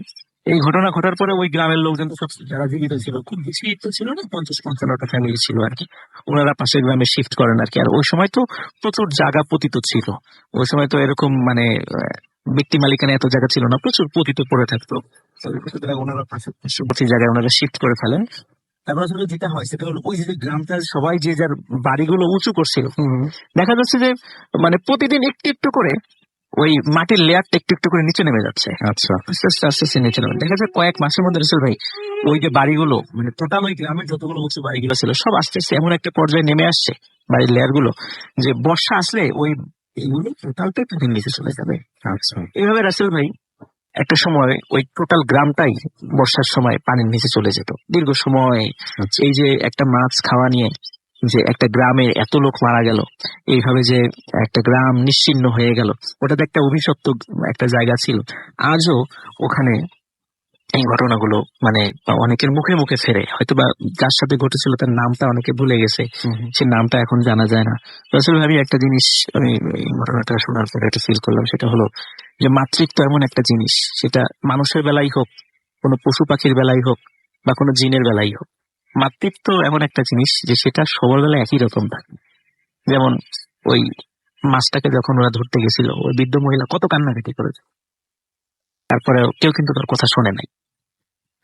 এই ঘটনা ঘটার পরে ওই গ্রামের লোকজন তো সব যারা জীবিত ছিল, খুব বেশি তো ছিল না, 50-55টা ফ্যামিলি ছিল আর কি, ওনারা পাশের গ্রামে শিফট করেন আর কি। আর ওই সময় তো প্রচুর জায়গা পতিত ছিল, ওই সময় তো এরকম মানে ব্যক্তি মালিকানা এত জায়গা ছিল না, প্রচুর পতিত পড়ে থাকতো। সুতরাং ওনারা পার্শ্ববর্তী জায়গায় ওনারা শিফট করে ফেলেন। তারপর আসলে যেটা হয় সেটা হলো, ওই যে গ্রামটা সবাই যে যার বাড়িগুলো উঁচু করছিল, দেখা যাচ্ছে যে মানে প্রতিদিন একটু একটু করে ওই মাটির লেয়ারটা একটু একটু করে নিচে নেমে যাচ্ছে। আচ্ছা, আস্তে আস্তে আস্তে আস্তে নিচে নেমে দেখা যায় কয়েক মাসের মধ্যে রাসেল ভাই ওই যে বাড়িগুলো মানে টোটাল ওই গ্রামের যতগুলো উঁচু বাড়িগুলো ছিল সব আস্তে আস্তে এমন একটা পর্যায়ে নেমে আসছে বাড়ির লেয়ার গুলো, যে বর্ষা আসলে ওই এগুলো টোটালটাই পানির নিচে চলে যাবে। আচ্ছা, এইভাবে রাসেল ভাই একটা সময় ওই টোটাল গ্রামটাই বর্ষার সময় পানির নিচে চলে যেত দীর্ঘ সময়। এই যে একটা মাছ খাওয়া নিয়ে যে একটা গ্রামে এত লোক মারা গেল, এইভাবে যে একটা গ্রাম নিশ্চিহ্ন হয়ে গেল, ওটা তো একটা অভিশপ্ত একটা জায়গা ছিল। আজও ওখানে এই ঘটনাগুলো মানে অনেকের মুখে মুখে ফেরে, হয়তো বা যার সাথে ঘটেছিল তার নামটা অনেকে ভুলে গেছে, সে নামটা এখন জানা যায় না। আসলে আমি একটা জিনিস, আমি এই ঘটনাটা শোনার পরে একটা ফিল করলাম, সেটা হলো যে মাতৃত্ব এমন একটা জিনিস, সেটা মানুষের বেলাই হোক, কোনো পশু পাখির বেলাই হোক, বা কোনো জিনের বেলাই হোক, মাতৃত্ব এমন একটা জিনিস যে সেটা সবার বেলায় একই রকম থাকে। যেমন ওই মাছটাকে যখন ওরা ধরতে গেছিল, ওই বৃদ্ধ মহিলা কত কান্নাকাটি করেছে, তারপরে কেউ কিন্তু তার কথা শোনে নাই।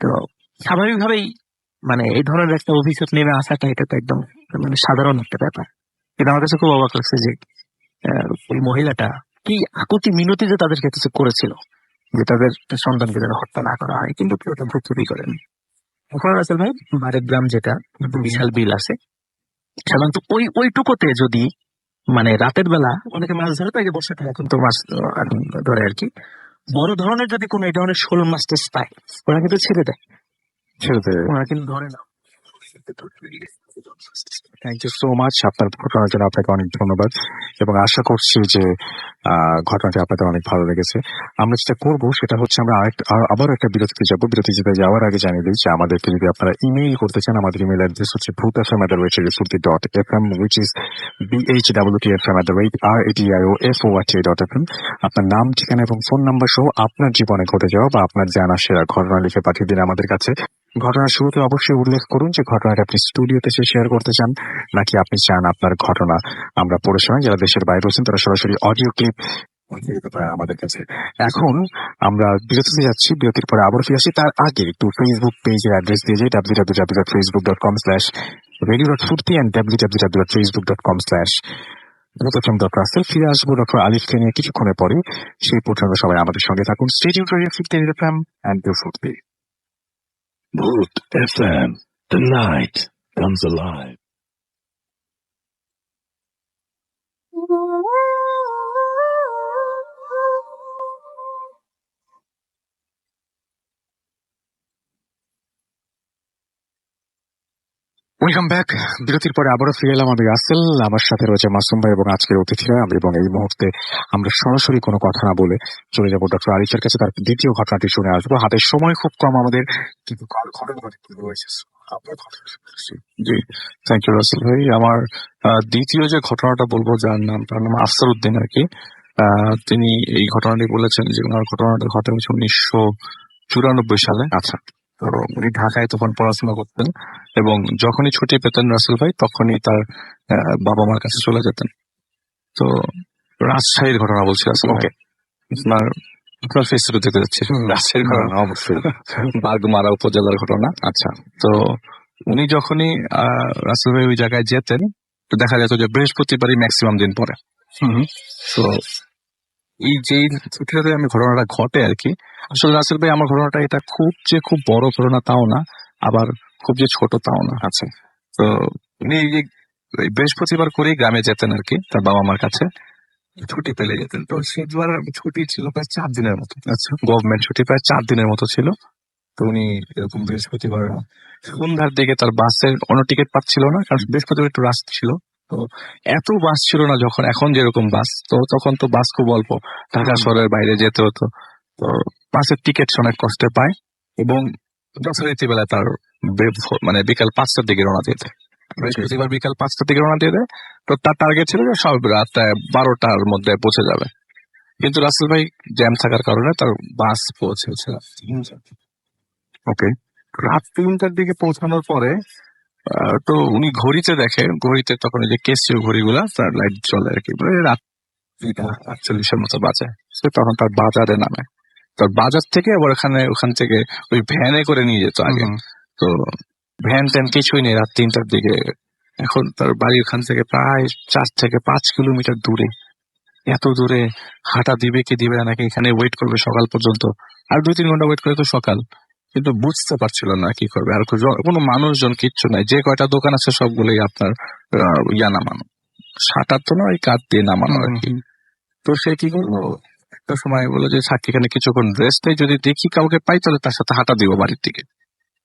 তো স্বাভাবিকভাবেই মানে এই ধরনের একটা অভিযোগ নেমে আসাটা, এটা তো একদম মানে সাধারণ একটা ব্যাপার। কিন্তু আমার কাছে খুব অবাক লাগছে যে ওই মহিলাটা কি আকুতি মিনতি যে তাদের ক্ষেত্রে করেছিল, যে তাদের সন্তানকে যেন হত্যা না করা হয়, কিন্তু কেউ ওটা ভর্তুকি করেন। এখন রাসেল ভাই, বারের গ্রাম যেটা বিশাল বিল আছে, সাধারণত ওইটুকুতে যদি মানে রাতের বেলা অনেকে মাছ ধরে, তো এই যে বর্ষাটা এখন তো মাছ এখন ধরে আর কি, বড় ধরনের যদি কোনো এই ধরনের শোল মাছ টাছ পায়, ওরা কিন্তু ছেড়ে দেয়, ওরা কিন্তু ধরে না। থ্যাংক ইউ সো মাচ আপনার ঘটনার জন্য, আপনাকে অনেক ধন্যবাদ, এবং আশা করছি যে ঘটনাটি আপনাদের অনেক ভালো লেগেছে। আমরা যেটা করবো সেটা হচ্ছে আমরা আবারও একটা বিরতিতে যাবো। বিরতিতে যাওয়ার আগে জানিয়ে দিই যে আমাদেরকে যদি আপনারা ইমেইল করতে চান, আমাদের ইমেইল অ্যাড্রেস হচ্ছে bhutfm@radiofuርቲ.fm, which is bhwtfm@radiofuort.fm। আপনার নাম, ঠিকানা এবং ফোন নাম্বার সহ আপনার জীবনে ঘটে যাওয়া বা আপনার জানা সেরা ঘটনা লিখে পাঠিয়ে দিন আমাদের কাছে। ঘটনার শুরুতে অবশ্যই উল্লেখ করুন যে ঘটনাটা আপনি স্টুডিওতে এসে শেয়ার করতে চান, নাকি আপনি চান আপনার ঘটনা আমরা পড়ে শোনাই। যারা দেশের বাইরে রয়েছেন তারা সরাসরি অডিও ক্লিপ আমাদের কাছে। এখন আমরা বিরতিতে যাচ্ছি, বিরতির পরে আবার ফিরে আসি। তার আগে একটু ফেসবুক পেজের অ্যাড্রেস দিয়ে যাই, www.facebook.com/radio.furti and www.facebook.com/Russell। ফিরে আসবো ডক্টর আলিফকে নিয়ে কিছুক্ষণের পরে। সেই পর্যন্ত সবাই আমাদের সঙ্গে থাকুন। স্টে টিউনড টু রেডিও ফুর্তি and Radio Furti. Bhoot FM, the night comes alive. Welcome back. বিরতির পরে আবারও ফিরে এলাম আমি রাসেল, আমার সাথে রয়েছে মাসুম ভাই এবং আজকের অতিথিরা, এবং এই মুহূর্তে আমরা সরাসরি কোনো কথা না বলে চলে যাবো ডক্টর আরিফের কাছে, তার দ্বিতীয় ঘটনাটি শুনে আসবো। হাতের সময় খুব কম আমাদের, কিন্তু জি, থ্যাংক ইউ রাসেল ভাই। আমার দ্বিতীয় যে ঘটনাটা বলবো, যার নাম, তার নাম আফসার উদ্দিন আর কি। তিনি এই ঘটনাটি বলেছেন যে ওনার ঘটনাটা ঘটে হচ্ছে 1994 সালে। আচ্ছা। তো উনি ঢাকায় তখন পড়াশোনা করতেন, এবং যখনই ছুটি পেতেন রাসেল ভাই, তখনই তার বাবা মার কাছে চলে যেতেন। তো রাজশাহীর ঘটনা বলছি রাসেল ভাই, আপনার ফেসবুক দেখতে যাচ্ছি, রাজশাহীর ঘটনা অবশ্যই বাগমারা উপজেলার ঘটনা। আচ্ছা। তো উনি যখনই রাসেল ভাই ওই জায়গায় যেতেন, তো দেখা যেত যে বৃহস্পতিবারই ম্যাক্সিমাম দিন পরে। তো এই যে ছুটিতে আমি ঘটনাটা ঘটে আর কি, আসলে রাসেল ভাই আমার ঘটনাটা এটা খুব বড় ঘটনা তাও না, আবার খুব যে ছোট তাও না। আচ্ছা। তো উনি বৃহস্পতিবার করেই গ্রামে যেতেন আর কি, তার বাবা মার কাছে ছুটি পেলে যেতেন। তো সেবার ছুটি ছিল প্রায় 4 দিনের মতো। আচ্ছা। গভর্নমেন্ট ছুটি প্রায় 4 দিনের মতো ছিল। তো উনি এরকম বৃহস্পতিবার সন্ধ্যার দিকে তার বাসের অন্য টিকিট পাচ্ছিল না, কারণ বৃহস্পতিবার একটু রাশ ছিল। তো এত বাস ছিল না যখন এখন যেরকম বাস, তো তখন তো বাস খুব অল্প, ঢাকা শহরের বাইরে যেতে হতো। তো বাসের টিকিট অনেক কষ্টে পায়, এবং যথারীতি বেলায় তার মানে বিকাল 5টার দিকে রওনা দিয়ে দেয়। বৃহস্পতিবার বিকাল 5টার দিকে রওনা দিয়ে দেয়। তো তার টার্গেট ছিল যে সব রাত 12টার মধ্যে পৌঁছে যাবে, কিন্তু রাসেল ভাই জ্যাম থাকার কারণে তার বাস পৌঁছেছে ওকে রাত 3টার দিকে পৌঁছানোর পরে। তো উনি ঘড়িতে দেখে, ঘড়িতে তখন যে কেসিও ঘড়িগুলা তার লাইট জ্বলে আর কি, রাত 2:48 মতো বাজে। সে তখন তার বাজারে নামে, তার বাজার থেকে আবার ওখান থেকে ওই ভ্যানে করে নিয়ে যেত আগে। তো ভ্যান ট্যান কিছুই নেই রাত 3টার দিকে। এখন তার বাড়ি ওখান থেকে প্রায় 4 থেকে 5 কিলোমিটার দূরে। এত দূরে হাঁটা দিবে কি দিবে না, নাকি এখানে ওয়েট করবে সকাল পর্যন্ত, আর 2-3 ঘন্টা ওয়েট করে তো সকাল, কিন্তু বুঝতে পারছিল না কি করবে। আর কোনো মানুষজন কিচ্ছু নাই, যে কয়টা দোকান আছে সবগুলোই আপনার নামানো, সাঁটার তো না, ওই কাঠ দিয়ে নামানো আর কি। তো সে কি করলো, একটা সময় বলে যে থাক এখানে কিছুক্ষণ রেস্ট নেই, যদি দেখি কাউকে পাই তাহলে তার সাথে হাঁটা দিব বাড়ির দিকে।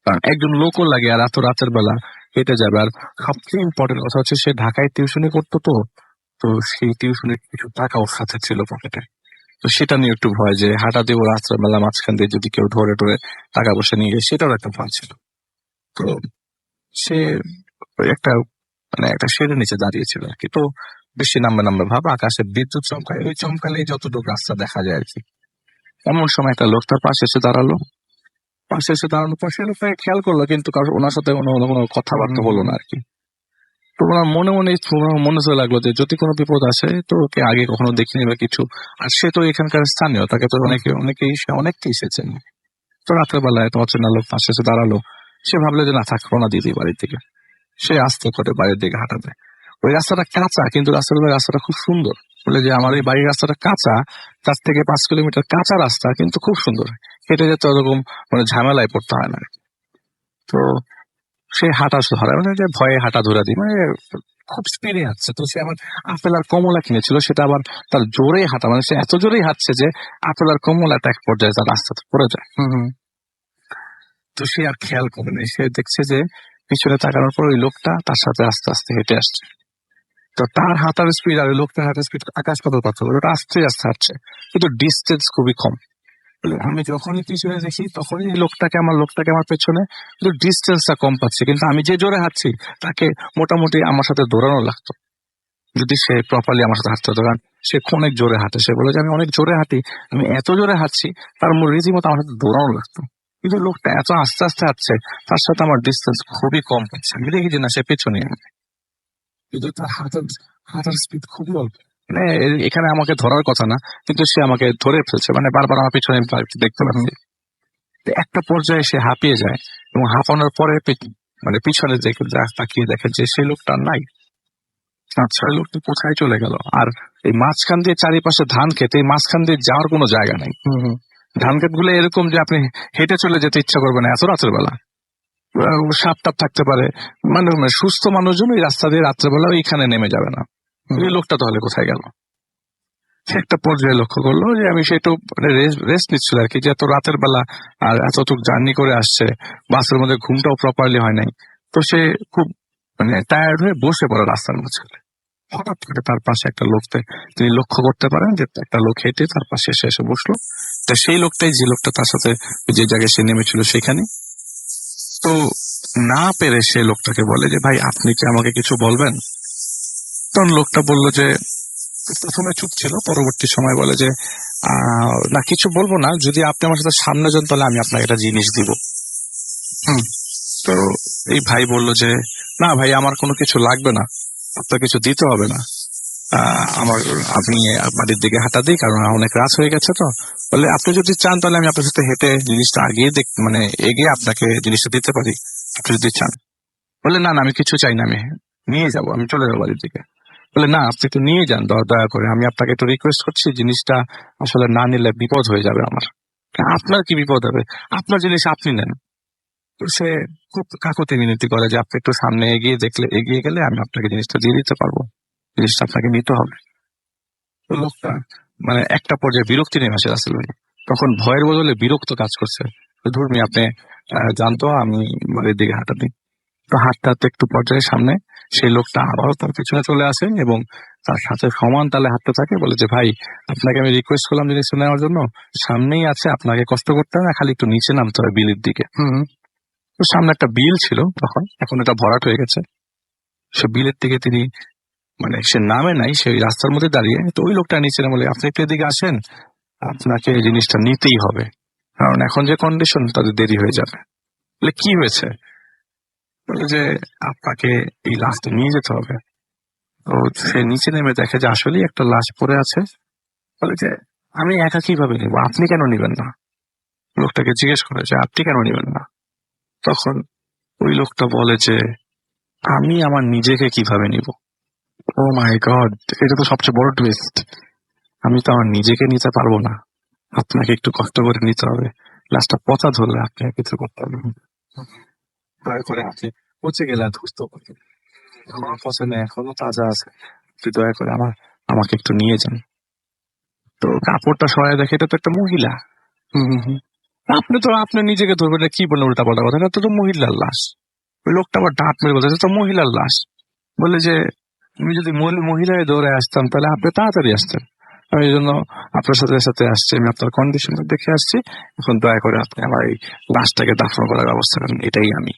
কারণ একজন লোকও লাগে, আর এত রাতের বেলা হেঁটে যাবে। আর সবচেয়ে ইম্পর্টেন্ট কথা হচ্ছে সে ঢাকায় টিউশনি করতো, তো তো সেই টিউশনের কিছু টাকা ওর সাথে ছিল পকেটে। তো সেটা নিয়ে একটু ভয় যে হাঁটা দিব রাত্রের বেলা মাঝখান দিয়ে যদি কেউ ধরে টরে টাকা পয়সা নিয়ে যায়, সেটাও একটা ভয় ছিল। তো সে ওই একটা মানে একটা শেডের নিচে দাঁড়িয়েছিল আর কি। তো বৃষ্টি নামবে নামবে ভাব, আকাশে বিদ্যুৎ চমকায়, ওই চমকালেই যতটুকু রাস্তা দেখা যায় আর কি। এমন সময় একটা লোক তার পাশে এসে দাঁড়ালো। পাশে এসে দাঁড়ানোর পর সে লোকটাকে খেয়াল করলো, কিন্তু ওনার সাথে কোনো কথাবার্তা হলো না আর কি। তো ওনার মনে মনে ওনার মনে হতে লাগলো যে যদি কোনো বিপদ আসে তো ওকে আগে কখনো দেখিনি বা কিছু। আর সে তো এখানকার স্থানীয়, তাকে তো অনেককেই এসেছেন। তো রাতের বেলায় তো অচেনা লোক পাশে এসে দাঁড়ালো। সে ভাবলো যে না থাক, রওনা দিয়ে দিই বাড়ির দিকে। সে আস্তে করে বাড়ির দিকে হাঁটা দেয়। ওই রাস্তাটা কাঁচা, কিন্তু রাস্তাটা খুব সুন্দর। বলে যে আমার এই বাড়ির রাস্তাটা কাঁচা, 4 থেকে 5 কিলোমিটার কাঁচা রাস্তা, কিন্তু খুব সুন্দর। হেঁটে যেতে ওরকম মানে ঝামেলায় পড়তে হয় না। তো সে হাঁটা ধরে, মানে যে ভয়ে হাঁটা ধরে দিই, মানে খুব স্পিডে হাঁটছে। তো সে আবার আপেল আর কমলা কিনেছিল, সেটা আবার তার জোরে হাঁটা, মানে সে এত জোরেই হাঁটছে যে আপেল আর কমলাটা এক পর্যায়ে তার রাস্তাতে পড়ে যায়। তো সে আর খেয়াল করে নেই, সে দেখছে যে পিছনে তাকানোর পর ওই লোকটা তার সাথে আস্তে আস্তে হেঁটে আসছে। তো তার হাঁটার স্পিড আর ওই লোকটার হাঁটার স্পিড আকাশ পাতাল পার্থক্য। ওটা আস্তে আস্তে হাঁটছে, কিন্তু ডিস্টেন্স খুবই কম। আমি যখনই পিছনে দেখি তখনই লোকটাকে আমার পেছনে, কিন্তু ডিস্টেন্সটা কম পাচ্ছি। কিন্তু আমি যে জোরে হাঁটছি তাকে মোটামুটি আমার সাথে দৌড়ানো লাগতো, যদি সে প্রপারলি আমার সাথে হাঁটতে হতো। কারণ সে অনেক জোরে হাঁটে। সে বলে যে আমি অনেক জোরে হাঁটি, আমি এত জোরে হাঁটছি তার রীতিমতো আমার সাথে দৌড়ানো লাগতো। কিন্তু লোকটা এত আস্তে আস্তে হাঁটছে, তার সাথে আমার ডিস্টেন্স খুবই কম পাচ্ছে। আমি দেখি যে না, সে পেছনে আছে, কিন্তু তার হাঁটার স্পিড খুবই অল্প। মানে এখানে আমাকে ধরার কথা না, কিন্তু সে আমাকে ধরে ফেলছে, মানে বারবার আমার পিছনে দেখতে পাচ্ছি। একটা পর্যায়ে সে হাঁপিয়ে যায়, এবং হাঁপানোর পরে মানে পিছনে তাকিয়ে দেখে যে সেই লোকটা নাই। আচ্ছা, ওই লোকটা কোথায় চলে গেল? আর এই মাঝখান দিয়ে চারিপাশে ধান খেতে, এই মাঝখান দিয়ে যাওয়ার কোনো জায়গা নাই। ধান ক্ষেত গুলো এরকম যে আপনি হেঁটে চলে যেতে ইচ্ছা করবে না এত রাতের বেলা। সাপ টাপ থাকতে পারে, মানে সুস্থ মানুষজন এই রাস্তা দিয়ে রাত্রেবেলা এইখানে নেমে যাবে না। এই লোকটা তাহলে কোথায় গেল? সে একটা পর্যায়ে লক্ষ্য করলো যে আমি সেটা রেস্ট নিচ্ছিল আর কি, যে এত রাতের বেলা আর এতটুকু জার্নি করে আসছে, বাসের মধ্যে ঘুমটাও প্রপারলি হয় নাই। তো সে খুব মানে টায়ার্ড হয়ে বসে পড়ে রাস্তার মাঝখানে। হঠাৎ করে তার পাশে একটা লোককে তিনি লক্ষ্য করতে পারেন যে একটা লোক হেঁটে তার পাশে এসে বসলো। তা সেই লোকটাই যে লোকটা তার সাথে যে জায়গায় সে নেমেছিল সেখানে। তো না পেরে সে লোকটাকে বলে যে ভাই আপনি কি আমাকে কিছু বলবেন? তখন লোকটা বলল যে, প্রথমে চুপ ছিল, পরবর্তী সময় বলে যে না কিছু বলবো না, যদি আপনি আমার সাথে সামনে যান তাহলে আমি আপনাকে একটা জিনিস দিব। তো এই ভাই বলল যে না ভাই, আমার কোনো কিছু লাগবে না, আপনার কিছু দিতে হবে না। আপনি বাড়ির দিকে হাঁটা দিই, কারণ অনেক রাত হয়ে গেছে। তো বলে আপনি যদি চান তাহলে আমি আপনার সাথে হেঁটে জিনিসটা মানে এগিয়ে আপনাকে জিনিসটা দিতে পারি, আপনি যদি চান। বলে না না, আমি কিছু চাই না, আমি নিয়ে যাবো, আমি চলে যাবো বাড়ির দিকে। বলে না, আপনি একটু নিয়ে যান দয়া করে, আমি আপনাকে একটু রিকোয়েস্ট করছি, জিনিসটা আসলে না নিলে বিপদ হয়ে যাবে আমার। আপনার কি বিপদ হবে? আপনার জিনিস আপনি নেন। তো সে খুব কাকুতি মিনতি করে যে আপনি একটু সামনে এগিয়ে গেলে আমি আপনাকে জিনিসটা দিয়ে দিতে পারবো, জিনিসটা আপনাকে নিতে হবে। তো লোকটা মানে একটা পর্যায়ে বিরক্তি নেমে আসে রাসেল ভাই। তখন ভয়ের বদলে বিরক্ত কাজ করছে। ধর্মী আপনি জানতো আমি বাড়ির দিকে হাঁটা দিই। তো হাঁটতে হাঁটতে একটু পর্যায়ে সামনে সেই লোকটা আবারও তার পিছনে চলে আসে এবং তার সাথে সমান তালে হাঁটতে থাকে। বলে যে ভাই, আপনাকে আমি রিকোয়েস্ট করলাম জিনিসটা নেওয়ার জন্য, সামনেই আছে, আপনাকে কষ্ট করতে হবে না, খালি একটু নিচে নামতে হবে বিলের দিকে। তো সামনে একটা বিল ছিল তখন, এখন এটা ভরাট হয়ে গেছে। সে বিলের দিকে তিনি মানে সে নামে নাই, সে রাস্তার মধ্যে দাঁড়িয়ে। তো ওই লোকটা নিচে না বলে আপনি একটু এদিকে আসেন, আপনাকে এই জিনিসটা নিতেই হবে, কারণ এখন যে কন্ডিশন তাদের দেরি হয়ে যাবে। বলে কি হয়েছে? বলে যে আপনাকে এই লাশটা নিয়ে যেতে হবে। তো সে নিচে নেমে দেখে যে আসলেই একটা লাশ পড়ে আছে। বলে যে আমি একা কিভাবে নেবো, আপনি কেন নিবেন না? লোকটাকে জিজ্ঞেস করে যে আপনি কেন নিবেন না? তখন ওই লোকটা বলে যে আমি আমার নিজেকে কিভাবে নিব। ও মাই গড, এটা তো সবচেয়ে বড় টুইস্ট। আমি তো আমার নিজেকে নিতে পারবো না, আপনাকে একটু কষ্ট করে নিতে হবে, লাশটা পচা ধরলে আপনি কিছু করতে পারবেন। দয়া করে আপনি পচে গেলে আর ধুস্ত করবেন, আমার পছন্দ এখনো তাজা আছে, তুই দয়া করে আমাকে একটু নিয়ে যান। তো কাপড়টা সরাই দেখে এটা তো একটা মহিলা। আপনি নিজেকে ধরবেন, এটা কি বললেন উল্টা পাল্টা কথা, এটা তো মহিলার লাশ। ওই লোকটা আবার ডাক মেরে বলছে এটা তো মহিলার লাশ। বলে যে আমি যদি মহিলায় দৌড়ে আসতাম তাহলে আপনি তাড়াতাড়ি আসতেন, আমি এই জন্য আপনার সাথে সাথে আসছি, আমি আপনার কন্ডিশনটা দেখে আসছি, এখন দয়া করে আপনি আমার এই লাশটাকে দাফন করার ব্যবস্থা করেন, এটাই আমি।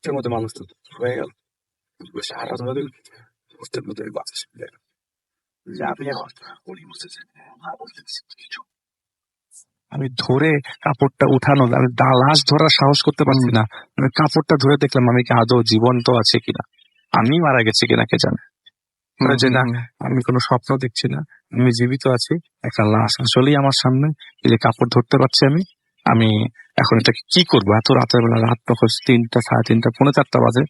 এর মধ্যে মানুষ তো হয়ে গেল, সারা বুঝতে বুঝতে বাঁচা যে আপনি এখন উনি বুঝতেছেন কিছু। আমি ধরে কাপড়টা উঠানো, আমি লাশ ধরার সাহস করতে পারছি না। আমি কাপড়টা ধরে দেখলাম আমি কি আদৌ জীবন্ত আছে কিনা, আমি মারা গেছি কিনা কে জানে। যে না, আমি কোনো স্বপ্ন দেখছি না, আমি জীবিত আছি, একটা লাশ আসলেই আমার সামনে, এই যে কাপড় ধরতে পারছি আমি। আমি এখন এটাকে কি করবো, এত রাতের বেলা, রাত তখন 3টা, 3:30, 4:30 বাজে।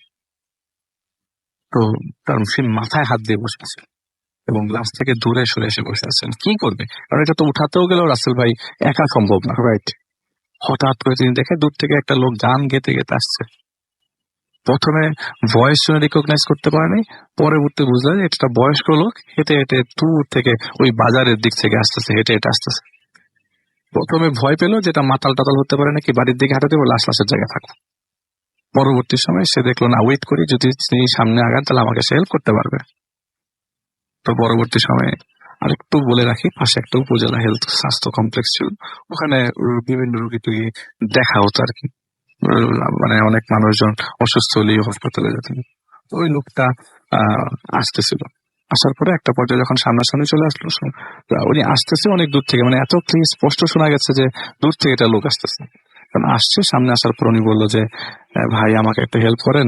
তো তার সে মাথায় হাত দিয়ে বসে আছে এবং লাশ থেকে দূরে সরে এসে বসে আছেন। কি করবে, কারণ এটা তো উঠাতেও গেলেও রাসেল ভাই একা সম্ভব না, রাইট? হঠাৎ করে তিনি দেখে দূর থেকে একটা লোক গান গেতে গেতে আসছে। প্রথমে ভয়েস শুনে রিকগনাইজ করতে পারেনি, পরবর্তী বুঝলেন এটা বয়স্ক লোক, হেঁটে হেঁটে দূর থেকে ওই বাজারের দিক থেকে আসতেছে, হেঁটে হেঁটে আসতেছে। প্রথমে ভয় পেল যেটা মাতাল টাতাল হতে পারে নাকি, বাড়ির দিকে হাঁটাতে লাশ লাশের জায়গায় থাকো। পরবর্তী সময় সে দেখলো না, ওয়েট করি, যদি তিনি সামনে আগান তাহলে আমাকে সে হেল্প করতে পারবে। তো পরবর্তী সময়ে আরেকটু বলে রাখি, পাশে একটা উপজেলা হেলথ স্বাস্থ্য কমপ্লেক্স ছিল, ওখানে বিভিন্ন রোগী টুগী দেখা হতো আর কি। মানে অনেক মানুষজন অসুস্থ হলেই হাসপাতালে যেতেন। তো ওই লোকটা আসতেছিল, আসার পরে একটা পর্যায়ে যখন সামনাসামনি চলে আসলো, উনি আসতেছে অনেক দূর থেকে, মানে এত ক্লিয়ার স্পষ্ট শোনা গেছে যে দূর থেকে এটা লোক আসতেছে। কারণ আসছে, সামনে আসার পর উনি বললো যে ভাই আমাকে একটা হেল্প করেন,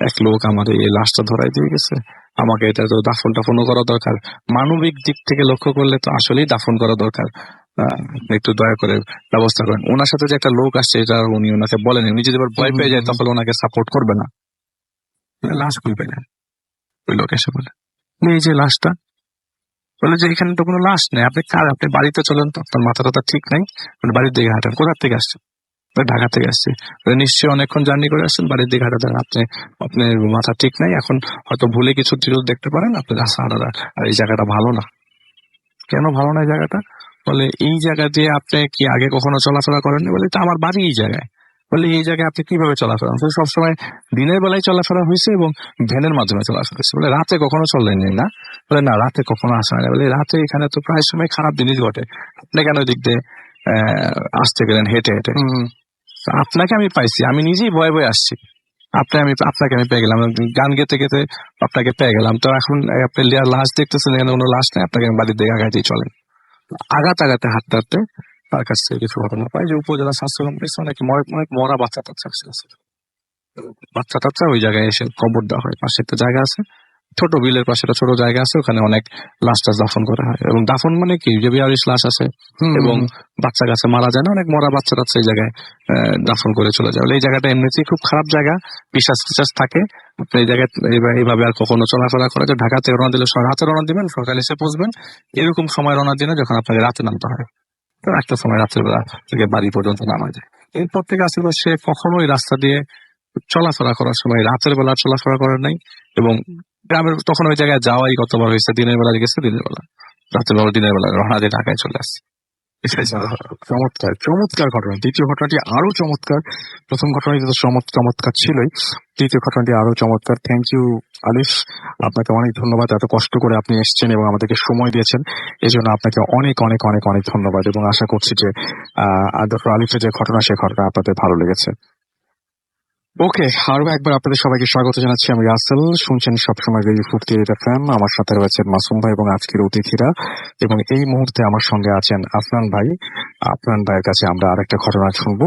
এক লোক আমার এই লাশটা ধরাই দিয়ে গেছে, আমাকে এটা তো দাফন টাফনও করা দরকার, মানবিক দিক থেকে লক্ষ্য করলে তো আসলেই দাফন করা দরকার, একটু দয়া করে ব্যবস্থা করেন। ওনার সাথে যে একটা লোক আসছে এটা উনি ওনাকে বলেন, উনি যদি এবার ভয় পেয়ে যায় তাহলে ওনাকে সাপোর্ট করবে না। লাশ খুলবে না, ওই লোক এসে বলে এই যে লাশটা, বলে যে এখানে তো কোনো লাশ নেই, আপনি কার, আপনি বাড়িতে চলেন তো, আপনার মাথা টাথা ঠিক নাই, বাড়ির দিকে হাঁটেন। কোথার থেকে আসছেন? ঢাকা থেকে আসছে। নিশ্চয়ই অনেকক্ষণ জার্নি করে আসছেন, বাড়ির দিকে হাঁটাতেন, আপনার মাথা ঠিক নাই, এখন হয়তো ভুলে কিছু টিরুল দেখতে পারেন, আপনি রাস্তা হাঁটা, আর এই জায়গাটা ভালো না। কেন ভালো না এই জায়গাটা? বলে এই জায়গা দিয়ে আপনি কি আগে কখনো চলাফেরা করেননি? বলে এটা আমার বাড়ি এই জায়গায়। বলে এই জায়গায় আপনি কিভাবে চলাফেরা? সবসময় দিনের বেলায় চলাফেরা হয়েছে এবং ভ্যানের মাধ্যমে চলাফেরা হয়েছে। বলে রাতে কখনো চললেন না? বলে না, রাতে কখনো আসা হয় না। বলে রাতে এখানে তো প্রায় সময় খারাপ জিনিস ঘটে, আপনি কেন ওই দিক দিয়ে আসতে গেলেন হেঁটে হেঁটে? আপনাকে আমি পাইছি, আমি নিজেই ভয়ে ভয়ে আসছি, আপনাকে আমি পেয়ে গেলাম, গান গেতে গেতে আপনাকে পেয়ে গেলাম। তো এখন আপনি লাশ দেখতেছেন, এখানে কোনো লাশ নেই, আপনাকে আমি বাড়ির দিকে আগাতেই চলেন। আগাতে হাঁটতে হাঁটতে তার কাছ থেকে কিছু ঘটনা পাই যে উপজেলা স্বাস্থ্য কমপ্লেক্সে অনেক মরা বাচ্চা টাচ্চা আছে। বাচ্চা টাচ্চা ওই জায়গায় এসে কবর দেওয়া হয়, পাশে একটা জায়গা আছে, ছোট বিলের পাশে একটা ছোট জায়গা আছে, ওখানে অনেক লাশ টাশ দাফন করা হয়। এবং দাফন মানে কি, যে বিয়ারিশ লাশ আছে এবং বাচ্চা কাছে মারা যায় না, অনেক মরা বাচ্চা টাচ্চা এই জায়গায় দাফন করে চলে যায়। এই জায়গাটা এমনিতেই খুব খারাপ জায়গা, পিশাচ টিশাচ থাকে। আপনি এই জায়গায় এইভাবে আর কখনো চলাফেরা করে, যে ঢাকা থেকে রওনা দিলে রাতে রওনা দিবেন, সকালে এসে পৌঁছবেন, এরকম সময় রওনা দিনে যখন আপনাকে রাতে নামতে হয়। তো একটা সময় রাত্রের বেলা থেকে বাড়ি পর্যন্ত নামা যায়। এরপর থেকে আশেপাশে কখনোই রাস্তা দিয়ে চলাফেরা করার সময় রাতের বেলা চলাফেরা করার নাই, এবং গ্রামের তখন ওই জায়গায় যাওয়াই কতবার হয়েছে, দিনের বেলা গেছে, দিনের বেলা, রাতের বেলা, দিনের বেলা রওনা দিয়ে ঢাকায় চলে আসছে। চমৎকার চমৎকার ঘটনা। দ্বিতীয় ঘটনাটি আরো চমৎকার। প্রথম ঘটনাটি তো চমৎকার ছিলই, দ্বিতীয় ঘটনাটি আরো চমৎকার। থ্যাংক ইউ আলিফ, আপনাকে অনেক ধন্যবাদ। এত কষ্ট করে আপনি এসেছেন এবং আমাদেরকে সময় দিয়েছেন, এই জন্য আপনাকে অনেক অনেক অনেক অনেক ধন্যবাদ। এবং আশা করছি যে ডক্টর আলিফের যে ঘটনা, সে ঘটনা আপনাদের ভালো লেগেছে। ওকে, আরো একবার আপনাদের সবাইকে স্বাগত জানাচ্ছি। আমি রাসেল, শুনছেন সবসময় রেডিও 48 FM। আমার সাথে রয়েছেন মাসুম ভাই এবং আজকের অতিথিরা, এবং এই মুহূর্তে আমার সঙ্গে আছেন আফনান ভাই। আফনান ভাইয়ের কাছে আমরা আরেকটা ঘটনা শুনবো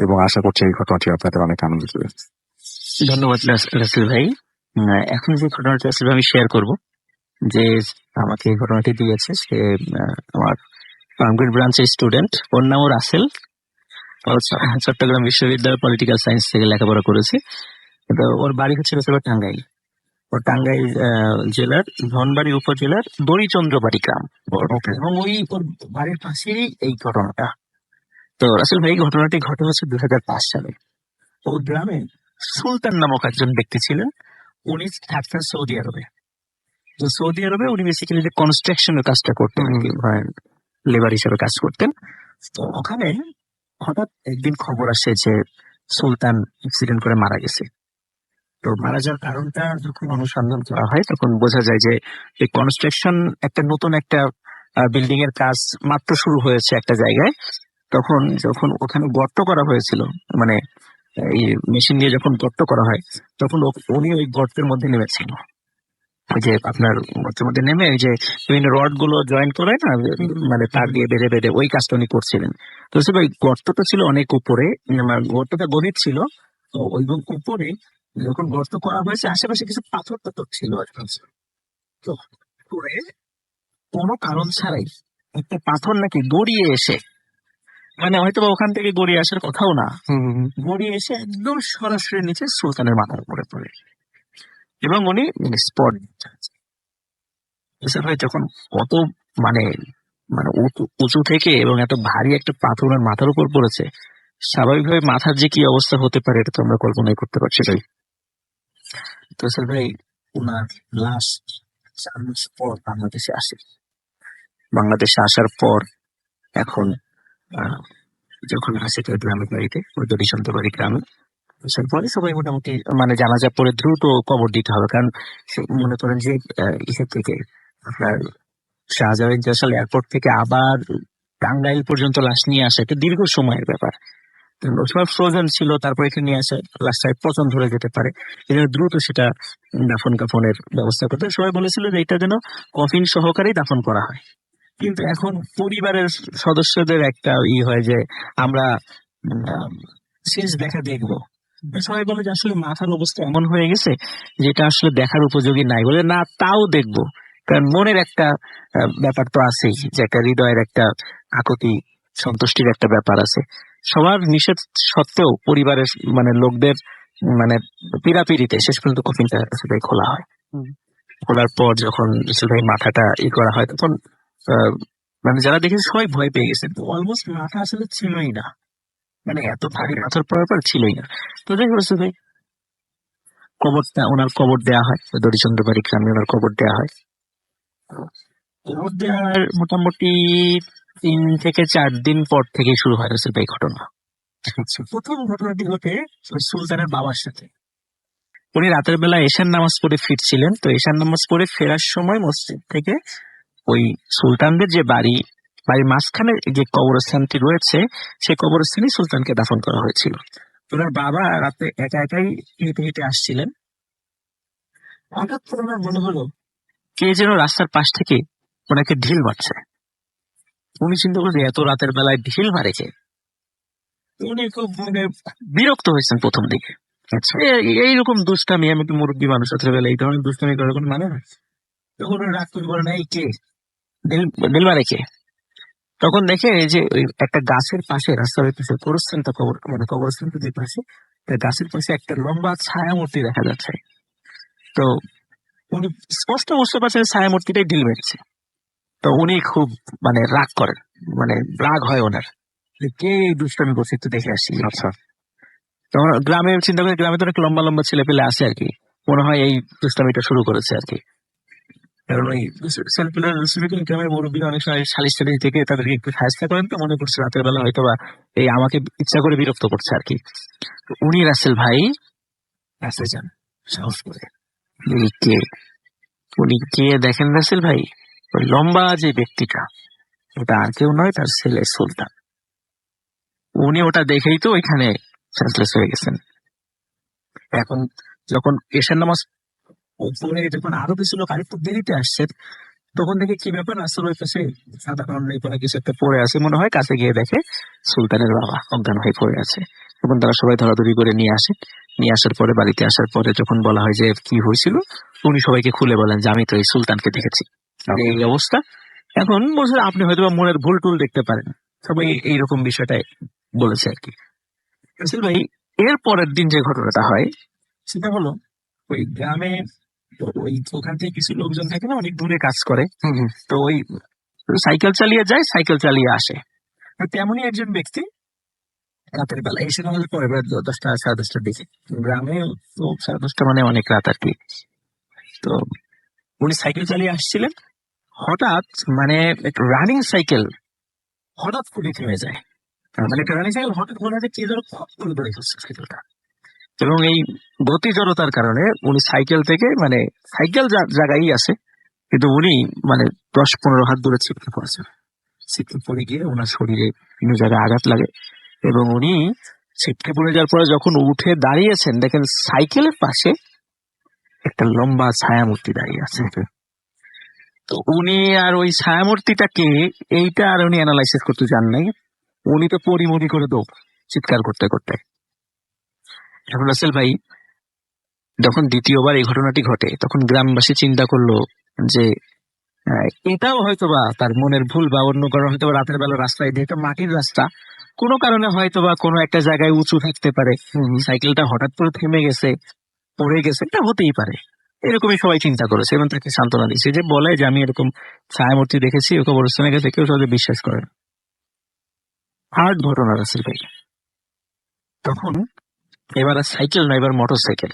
এবং আশা করছি এই ঘটনাটি আপনাদের অনেক আনন্দ দেবে। ধন্যবাদ রাসেল ভাই। এখন যে ঘটনাটা আসলে আমি শেয়ার করব, যে আমাকে এই ঘটনাটি দিয়েছে, সে আমার ফার্মগেট ব্রাঞ্চের স্টুডেন্ট, ওর নামও রাসেল, চট্টগ্রাম বিশ্ববিদ্যালয় পলিটিক্যাল সায়েন্স থেকে লেখাপড়া করেছে। ওর বাড়ি হচ্ছে টাঙ্গাইল। ওর টাঙ্গাইল জেলার ধনবাড়ি উপজেলার দড়িচন্দ্রবাড়ি গ্রাম, এবং ওই ওর বাড়ির পাশেই এই ঘটনাটা। তো রাসেল ভাই, ঘটনাটি ঘটে হচ্ছে 2005 সালে। ও গ্রামে সুলতান নামক একজন ব্যক্তি ছিলেন, উনি থাকতেন সৌদি আরবে। তো সৌদি আরবে উনি বেসিক্যালি যে কনস্ট্রাকশনের কাজটা করতেন আর কি, লেবার হিসেবে কাজ করতেন। তো ওখানে হঠাৎ একদিন খবর আসে যে সুলতান অ্যাক্সিডেন্ট করে মারা গেছে। তো মারা যাওয়ার কারণটা যখন অনুসন্ধান করা হয় তখন বোঝা যায় যে এই কনস্ট্রাকশন একটা নতুন একটা বিল্ডিং এর কাজ মাত্র শুরু হয়েছে একটা জায়গায়। তখন যখন ওখানে গর্ত করা হয়েছিল, মানে এই মেশিন দিয়ে যখন গর্ত করা হয়, তখন উনি ওই গর্তের মধ্যে নেমেছিল। ওই যে আপনার গর্তের মধ্যে নেমে ওই যে বিভিন্ন রড গুলো জয়েন করে না, মানে তার দিয়ে বেঁধে বেঁধে ওই কাজটা উনি করছিলেন। তো ওই গর্তটা ছিল অনেক উপরে, গর্তটা গভীর ছিল। তো ওই উপরে যখন গর্ত করা হয়েছে আশেপাশে কিছু পাথর টাথর ছিল আর কি। তো করে কোনো কারণ ছাড়াই একটা পাথর নাকি গড়িয়ে এসে, মানে হয়তো বা ওখান থেকে গড়িয়ে আসার কথাও না, গড়িয়ে এসে একদম সরাসরি নিচে সুলতানের মাথার উপরে পড়ে এবং উনি স্পট। ভাই যখন কত মানে মানে উঁচু থেকে এবং এত ভারী একটা পাথর ওনার মাথার উপর পড়েছে, স্বাভাবিকভাবে মাথার যে কি অবস্থা হতে পারে এটা তো আমরা কল্পনাই করতে পারছি ভাই। তো স্যার ভাই ওনার লাস্ট 4 মাস পর বাংলাদেশে আসে। বাংলাদেশে আসার পর এখন যখন আসে তার গ্রামের বাড়িতে, ওই দরিচন্দ্র বাড়ি গ্রামে, আসার পরে সবাই মোটামুটি মানে জানাজা পরে দ্রুত কবর দিতে হবে, কারণ মনে করেন যে ইসের থেকে আপনার শাহজালাল ইন্টারন্যাশনাল এয়ারপোর্ট থেকে আবার টাঙ্গাইল পর্যন্ত লাশ নিয়ে আসা একটা দীর্ঘ সময়ের ব্যাপার। ওই সময় ফ্রোজেন ছিল, তারপর এখানে নিয়ে আসা লাশটায় পচন ধরে যেতে পারে, এই জন্য দ্রুত সেটা দাফন কাফনের ব্যবস্থা করতে সবাই বলেছিল যে এটা যেন কফিন সহকারেই দাফন করা হয়। কিন্তু এখন পরিবারের সদস্যদের একটা হয় যে আমরা শেষ দেখা দেখবো। সবাই বলে যে আসলে মাথার অবস্থা এমন হয়ে গেছে যেটা আসলে দেখার উপযোগী নাই, বলে না তাও দেখবো, কারণ মনের একটা ব্যাপার তো আছেই, যে একটা হৃদয়ের একটা আকুতি সন্তুষ্টির একটা ব্যাপার আছে। সবার নিষেধ সত্ত্বেও পরিবারের মানে লোকদের মানে পীড়াপিড়িতে শেষ পর্যন্ত কফিনটা সেটাই খোলা হয়। খোলার পর যখন ভাই মাথাটা করা হয় তখন মানে যারা দেখেছে সবাই ভয় পেয়ে গেছে, অলমোস্ট মাথা আসলে ছিলই না, মানে এত ভারী পাথর পড়ার পর ছিলই না। তো যাই হোক ভাই কবরটা ওনার কবর দেয়া হয়, দরিচন্দ্র বাড়ি গ্রামে ওনার কবর দেয়া হয়। কবর দেওয়ার মোটামুটি 3 থেকে 4 দিন পর থেকে শুরু হয় রসুল ভাই ঘটনা। প্রথম ঘটনাটি ঘটে সুলতানের বাবার সাথে। উনি রাতের বেলা এশার নামাজ পড়ে ফিরছিলেন। তো এশার নামাজ পড়ে ফেরার সময় মসজিদ থেকে ওই সুলতানদের যে বাড়ির মাঝখানে যে কবরস্থানটি রয়েছে সেই কবরস্থানে সুলতানকে দাফন করা হয়েছিল। ওনার বাবা রাতে একা একাই হেঁটে হেঁটে আসছিলেন। হঠাৎ করে ওনার মনে হলো কে যেন রাস্তার পাশ থেকে ওনাকে ঢিল মারছে। উনি চিন্তা করলেন এত রাতের বেলায় ঢিল মারে কে। উনি খুব মানে বিরক্ত হয়েছেন প্রথম দিকে। এইরকম দুষ্টামি, আমি তো মুরব্বী মানুষ, রাতের বেলা এই ধরনের দুষ্টামি করার কোনো মানে না। তখন রাগ করে বলেন এই কে ঢিল মারে কে। তখন দেখে এই যে ওই একটা গাছের পাশে, রাস্তার পাশে কবরস্থানটা মানে কবরস্থানটা যে পাশে, গাছের পাশে একটা লম্বা ছায়া মূর্তি দেখা যাচ্ছে। তো উনি স্পষ্ট বুঝতে পারছেন ছায়া মূর্তিটাই ঢিল মেরেছে। তো উনি খুব মানে রাগ করেন, মানে রাগ হয় ওনার, কে এই দুষ্টামি করছে একটু দেখে আসি। আচ্ছা, তখন গ্রামে চিন্তা করে, গ্রামে তো অনেক লম্বা লম্বা ছেলে পেলে আসে আর কি, মনে হয় এই দুষ্টামিটা শুরু করেছে আর কি। কারণ ওই গ্রামের মুরব্বীরা অনেক সময় সালিশ টালিশ থেকে তাদেরকে একটু সাহায্য করেন, তো মনে করছে রাতের বেলা হয়তো বা এই আমাকে ইচ্ছা করে বিরক্ত করছে আর কি। উনি রাসেল ভাই কাছে যান সাহস করে, কে উনি কে দেখেন রাসেল ভাই, ওই লম্বা যে ব্যক্তিটা ওটা আর কেউ নয়, তার ছেলে সুলতান। উনি ওটা দেখেই তো ওইখানে সেন্সলেস হয়ে গেছেন। এখন যখন এশার নামাজ পড়ে যখন আরো কিছু লোক আরেকটু দেরিতে আসছে, তখন দেখে কি ব্যাপার, আসলে ওই পাশে সাদা কারণে কিছু একটা পড়ে আছে মনে হয়, কাছে গিয়ে দেখে সুলতানের বাবা অজ্ঞান হয়ে পড়ে আছে। তখন তারা সবাই ধরাধরি করে নিয়ে আসে। নিয়ে আসার পরে বাড়িতে আসার পরে যখন বলা হয় যে কি হয়েছিল, উনি সবাইকে খুলে বলেন যে আমি তো এই সুলতানকে দেখেছি, এই অবস্থা। এখন বলছে আপনি হয়তো মনের ভুল টুল দেখতে পারেন, সবাই এইরকম বিষয়টাই বলেছে আর কি। রাসেল ভাই এর পরের দিন যে ঘটনাটা হয় সেটা হলো ওই গ্রামে ওই ওখান থেকে কিছু লোকজন থাকে না, অনেক দূরে কাজ করে, তো ওই সাইকেল চালিয়ে যায়, সাইকেল চালিয়ে আসে। তেমনই একজন ব্যক্তি রাতের বেলা এসে আমাদের পরে বেলা 10টা 10:30টার দিকে। গ্রামে তো 10:30 মানে অনেক রাত আর কি। তো উনি সাইকেল চালিয়ে আসছিলেন, হঠাৎ মানে রানিং সাইকেল হঠাৎ করে থেমে যায়। মানে একটা রানিং সাইকেল হঠাৎ মনে হয় কে যেন খপ করে ধরে ফেলছে সাইকেলটা, এবং এই গতি জড়তার কারণে উনি সাইকেল থেকে মানে সাইকেল জায়গায় আছে, কিন্তু উনি মানে 10-15 হাত দূরে ছিটকে পড়েছেন। ছিটকে পড়ে গিয়ে ওনার শরীরে বিভিন্ন জায়গায় আঘাত লাগে, এবং উনি ছিটকে পড়ে যাওয়ার পরে যখন উঠে দাঁড়িয়েছেন দেখেন সাইকেলের পাশে একটা লম্বা ছায়ামূর্তি দাঁড়িয়ে আছে। তো উনি আর ওই ছায়ামূর্তিটাকে এইটা আর উনি অ্যানালাইসিস করতে চান নাই, উনি তো পরিমরি করে দৌড় চিৎকার করতে করতে। এখন রাসেল ভাই যখন দ্বিতীয়বার এই ঘটনাটি ঘটে তখন গ্রামবাসী চিন্তা করলো যে এটাও হয়তোবা তার মনের ভুল, বা অন্য কারণ হয়তো রাতের বেলা রাস্তায় যেহেতু মাটির রাস্তা, কোনো কারণে হয়তোবা কোনো একটা জায়গায় উঁচু থাকতে পারে, সাইকেলটা হঠাৎ করে থেমে গেছে, পড়ে গেছে, এটা হতেই পারে, এরকমই সবাই চিন্তা করেছে এবং তাকে সান্ত্বনা দিচ্ছে। যে বলে যে আমি এরকম ছায়ামূর্তি দেখেছি, ওকে কবরস্থানে গেছে, কেউ সহজে বিশ্বাস করে না। হার্ড ঘটনা রাসেল ভাই। তখন এবার আর সাইকেল না, এবার মোটর সাইকেল।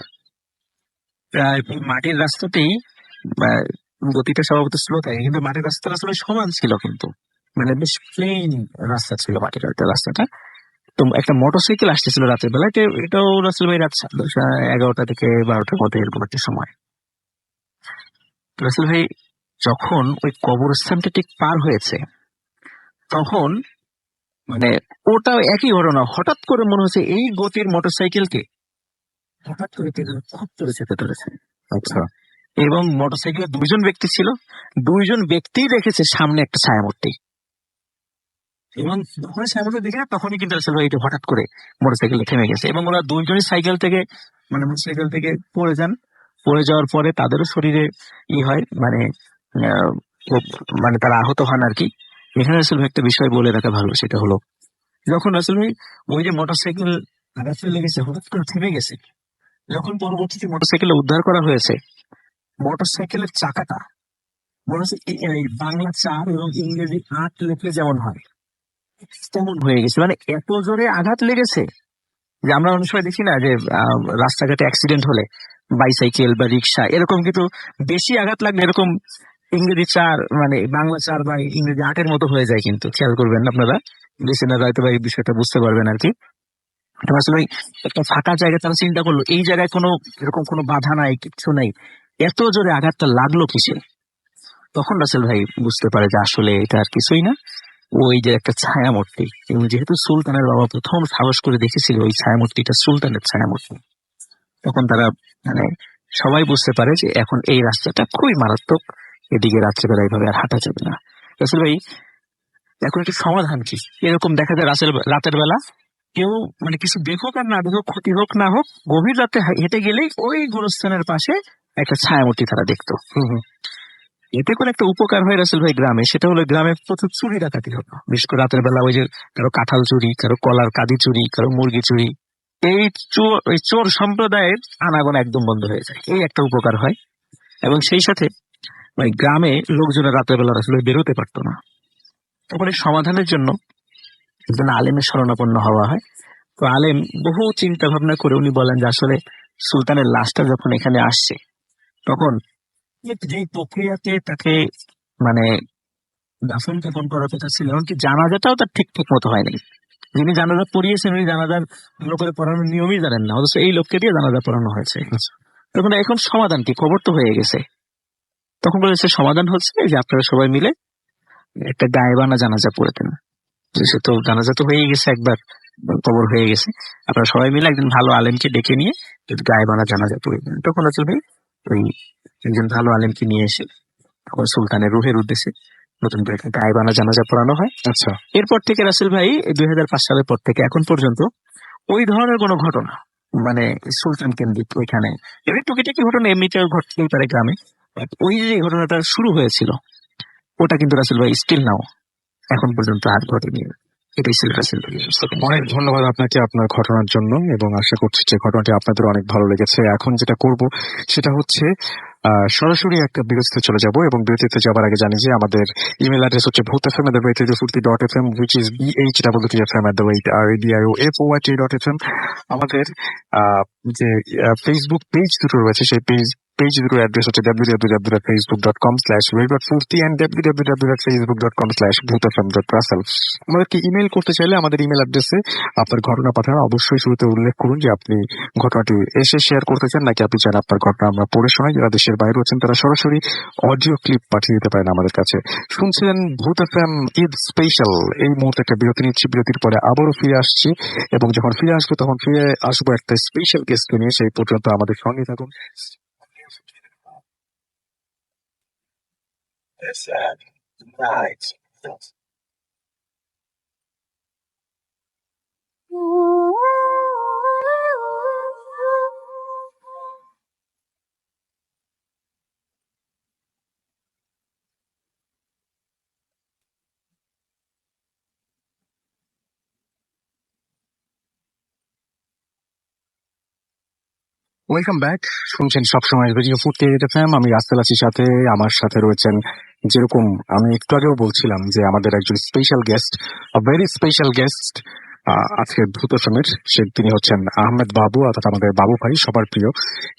প্রায় মাটির রাস্তাতেই গতিটা স্বভাবত স্লো থাকে, কিন্তু মাটির রাস্তা আসলে সমান ছিল, কিন্তু মানে বেশ প্লেন রাস্তা ছিল মাটির রাস্তাটা। তো একটা মোটরসাইকেল আসতেছিল রাতের বেলা, এটাও রাসেল ভাই রাত 11টা থেকে 12টার মধ্যে এরকম একটা সময়। রাসেল ভাই যখন ওই কবরস্থানটা ঠিক পার হয়েছে তখন মানে ওটাও একই ঘটনা, হঠাৎ করে মনে হচ্ছে এই গতির মোটরসাইকেলকে হঠাৎ করে খুব চলে যেতে ধরেছে। আচ্ছা, এবং মোটরসাইকেলে 2জন ব্যক্তি ছিল, 2জন ব্যক্তি দেখেছে সামনে একটা ছায়ামূর্তি, এবং যখন ছায়ামূর্তি দেখে তখনই কিন্তু আসলে এটা হঠাৎ করে মোটরসাইকেলটা থেমে গেছে, এবং ওরা 2জনই সাইকেল থেকে মানে মোটরসাইকেল থেকে পড়ে যান। পড়ে যাওয়ার পরে তাদেরও শরীরে হয় মানে খুব মানে তারা আহত হন আর কি। এখানে আসলে একটা বিষয় বলে রাখা ভালো, সেটা হলো যখন আসলে ওই যে মোটরসাইকেল আঘাত লেগেছে হঠাৎ করে থেমে গেছে, যখন পরবর্তীতে মোটরসাইকেল উদ্ধার করা হয়েছে, মোটরসাইকেলের চাকাটা মনে হচ্ছে এই বাংলা 4 এবং ইংরেজি 8 লিখলে যেমন হয় তেমন হয়ে গেছে। মানে এত জোরে আঘাত লেগেছে যে আমরা অনেক সময় দেখি না যে রাস্তাঘাটে অ্যাক্সিডেন্ট হলে বাইসাইকেল বা রিক্সা এরকম কিন্তু বেশি আঘাত লাগলে এরকম ইংরেজি 4 মানে বাংলা 4 বা ইংরেজি 8-এর মতো হয়ে যায়, কিন্তু খেয়াল করবেন আপনারা, লিসেনার হয়তো এই বিষয়টা বুঝতে পারবেন আর কি। আসলে একটা ফাঁকা জায়গায় তারা চিন্তা করলো এই জায়গায় কোনো এরকম কোনো বাধা নাই, কিছু নাই, এত জোরে আঘাতটা লাগলো কিসে? তখন রাসেল ভাই বুঝতে পারে যে আসলে এটা আর কিছুই না, ওই যে একটা ছায়ামূর্তি, এবং যেহেতু সুলতানের বাবা প্রথম সাহস করে দেখেছিল ওই ছায়ামূর্তিটা সুলতানের ছায়ামূর্তি, তখন তারা মানে সবাই বুঝতে পারে যে এখন এই রাস্তাটা খুবই মারাত্মক, এদিকে রাত্রেবেলা এইভাবে আর হাঁটা যাবে না। রাসেল ভাই এখন একটা সমাধান কি? এরকম দেখা যায় রাতের বেলা কেউ মানে কিছু দেখুক আর না দেখুক, ক্ষতি হোক না হোক, গভীর রাতে হেঁটে গেলেই ওই গোরস্থানের পাশে একটা ছায়ামূর্তি তারা দেখতো। এতে করে একটা উপকার হয় রাসেল ভাই গ্রামে, সেটা হলো গ্রামে প্রচুর চুরি ডাকাতি হতো, বিশেষ করে রাতের বেলা। ওই যে কারো কাঁঠাল চুরি, কারো কলার কাঁদি চুরি, কারো মুরগি চুরি, এই চোর সম্প্রদায়ের আনাগোনা একদম বন্ধ হয়ে যায়, এই একটা উপকার হয়। এবং সেই সাথে মানে গ্রামে লোকজনের রাতের বেলা আসলে বেরোতে পারতো না। তখন এই সমাধানের জন্য একজন আলেমের শরণাপন্ন হওয়া হয়। তো আলেম বহু চিন্তা ভাবনা করে উনি বলেন যে আসলে সুলতানের লাশটা যখন এখানে আসছে তখন যে প্রক্রিয়াতে তাকে মানে দাফন কাফন করার কথা ছিল, এমনকি জানাজাটাও তার ঠিক মতো হয়নি। যিনি জানাজা পড়িয়েছেন উনি জানাজার ভালো করে পড়ানোর নিয়মই জানেন না, অথচ এই লোককে দিয়ে জানাজা পড়ানো হয়েছে। তখন এখন সমাধান কি? খবর তো হয়ে গেছে। তখন বলেছে সমাধান হচ্ছে যে আপনারা সবাই মিলে একটা গায়েবানা জানাজা পড়ে দেন। সে তো জানাজা তো হয়ে গেছে, একবার কবর হয়ে গেছে, আপনারা সবাই মিলে একজন ভালো আলেমকে ডেকে নিয়ে গায়েবানা জানাজা পড়ে দেন। তখন আসলে ওই একজন ভালো আলেমকে নিয়ে এসে তখন সুলতানের রুহের উদ্দেশ্যে নতুন করে গায়েবানা জানাজা পড়ানো হয়। আচ্ছা, এরপর থেকে রাসেল ভাই 2005 সালের পর থেকে এখন পর্যন্ত ওই ধরনের কোনো ঘটনা মানে সুলতান কেন্দ্রিক ওইখানে এবার টুকিটাকি ঘটনা এমনিতেও ঘটতেই পারে গ্রামে, ওই যে ঘটনাটা শুরু হয়েছিল ওটা কিন্তু রাসেল ভাই স্টিল নাও এখন পর্যন্ত আর ঘটেনি। এটাই ছিল রাসেল ভাই। অনেক ধন্যবাদ আপনাকে আপনার ঘটনার জন্য, এবং আশা করছি যে ঘটনাটি আপনাদের অনেক ভালো লেগেছে। এখন যেটা করব সেটা হচ্ছে সরাসরি একটা বিরতিতে চলে যাব এবং বিরতিতে যাবার আগে জানি যে আমাদের ইমেল অ্যাড্রেস হচ্ছে bhutfm@radio40.fm which is bhwtfm@radio4.fm। আমাদের যে ফেসবুক পেজ দুটো রয়েছে সেই পেজ দুটোর অ্যাড্রেস হচ্ছে www.facebook.com/radio40 and www.facebook.com/bhutfm.russell। আমাদেরকে ইমেল করতে চাইলে আমাদের ইমেল অ্যাড্রেসে আপনার ঘটনা পাঠান। অবশ্যই শুরুতে উল্লেখ করুন যে আপনি ঘটনাটি এসে শেয়ার করতে চান নাকি আপনি চান আপনার ঘটনা আমরা পড়ে শোনাই। যারা দেশের বাইরে আছেন তারা সরাসরি অডিও ক্লিপ পাঠিয়ে দিতে পারেন আমাদের কাছে। শুনছিলেন ভূত এফএম ঈদ স্পেশাল। এই মুহূর্তে একটা বিরতি নিচ্ছি, বিরতির পরে আবারও ফিরে আসছি এবং যখন ফিরে আসবো তখন ফিরে আসবো একটা স্পেশাল গেস্টকে নিয়ে। সেই পর্যন্ত আমাদের সঙ্গে থাকুন। Welcome back. শুনছেন সবসময় রেডিও 48 এফএম। আমি রাসেল আছি সাথে। আমার সাথে রয়েছেন, যেরকম আমি একটু আগেও বলছিলাম যে আমাদের একজন special guest, very special guest আজকে ভূত এফএমের। তিনি হচ্ছেন আহমেদ বাবু, অর্থাৎ আমাদের বাবু ভাই, সবার প্রিয়।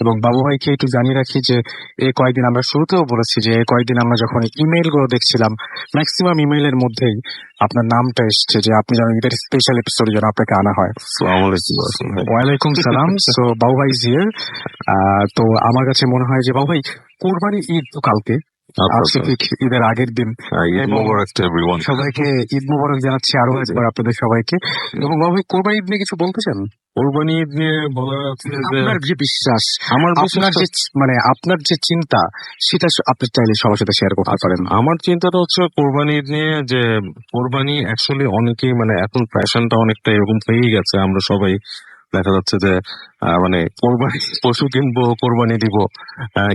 এবং বাবু ভাইকে একটু জানিয়ে রাখি যে এই কয়েকদিন আমরা শুরুতেও বলেছি যে এই কয়েকদিন আমরা যখন ইমেল গুলো দেখছিলাম ম্যাক্সিমাম ইমেলের মধ্যেই আপনার নামটা এসছে যে আপনি যেন ঈদের স্পেশাল এপিসোডে যেন আপনাকে আনা হয়। ওয়ালাইকুম সালাম। সো বাবু ভাই ইজ হিয়ার। তো আমার কাছে মনে হয় যে বাবু ভাই, কোরবানি ঈদ তো কালকে, আজকে ঠিক ঈদের আগের দিন। সবাইকে ঈদ মোবারক জানাচ্ছি আরো একবার আপনাদের সবাইকে। এবং বাবু ভাই, কোরবানি ঈদ নিয়ে কিছু বলতে চান? কোরবানি ঈদ নিয়ে বলা যাচ্ছে যে আপনার যে বিশ্বাস, আপনার যে মানে আপনার যে চিন্তা, সেটা আপনি চাইলে সবার সাথে শেয়ার করতে পারেন। আমার চিন্তাটা হচ্ছে কোরবানি ঈদ নিয়ে, যে কোরবানি অ্যাকচুয়ালি অনেকেই মানে এখন ফ্যাশনটা অনেকটা এরকম হয়েই গেছে। আমরা সবাই দেখা যাচ্ছে যে মানে কোরবানি পশু কিনবো, কোরবানি দিব,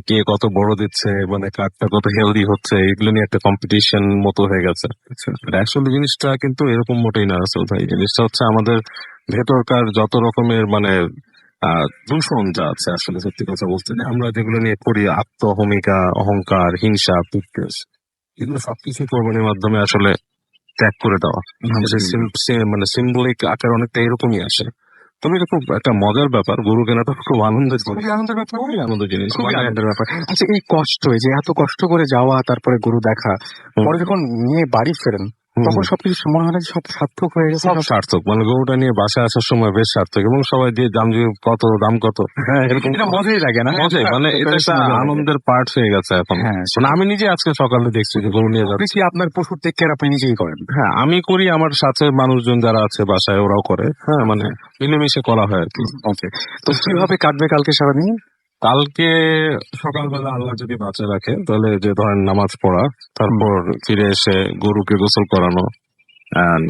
কে কত বড় দিচ্ছে, মানে কাঠটা কত হেলদি হচ্ছে, এগুলো নিয়ে একটা কম্পিটিশন মতো হয়ে গেছে। অ্যাকচুয়ালি জিনিসটা কিন্তু এরকম মোটেই না আসল ভাই। জিনিসটা হচ্ছে আমাদের ভেতরকার যত রকমের মানে দূষণ যা আছে, আসলে সত্যি কথা বলতে আমরা যেগুলো নিয়ে করি, আত্মহমিকা, অহংকার, হিংসা, বিদ্বেষ, এগুলো সবকিছু কোরবানির মাধ্যমে আসলে ত্যাগ করে দেওয়া। মানে সিম্বলিক আকার অনেকটা এরকমই আসে। তবে এটা খুব একটা মজার ব্যাপার। গরু কেনাটা খুব আনন্দের ব্যাপার, খুবই আনন্দের জিনিস, খুবই আনন্দের ব্যাপার। আচ্ছা, এই কষ্ট, এই যে এত কষ্ট করে যাওয়া, তারপরে গরু দেখা, পরে যখন নিয়ে বাড়ি ফেরেন তখন সবকিছু মনে হয় সব সার্থক হয়ে গেছে। সব সার্থক, মানে গরুটা নিয়ে বাসায় আসার সময় বেশ সার্থক। এবং সবাই দিয়ে দাম কত এরকম মজাই লাগে না? মজাই, মানে এটা একটা আনন্দের পার্ট হয়ে গেছে এখন। মানে আমি নিজে আজকে সকালে দেখছি যে গরু নিয়ে যাচ্ছি। আপনার পশুর টেক কেয়ার আপনি নিজেই করেন? হ্যাঁ, আমি করি, আমার সাথে মানুষজন যারা আছে বাসায় ওরাও করে। হ্যাঁ, মানে মিলেমিশে করা হয় আর কি। ওকে, তো কিভাবে কাটবে কালকে সারাদিন? কালকে সকালবেলা আল্লাহ যদি বাঁচে রাখে তাহলে যে ধরেন নামাজ পড়া, তারপর ফিরে এসে গরুকে গোসল করানো,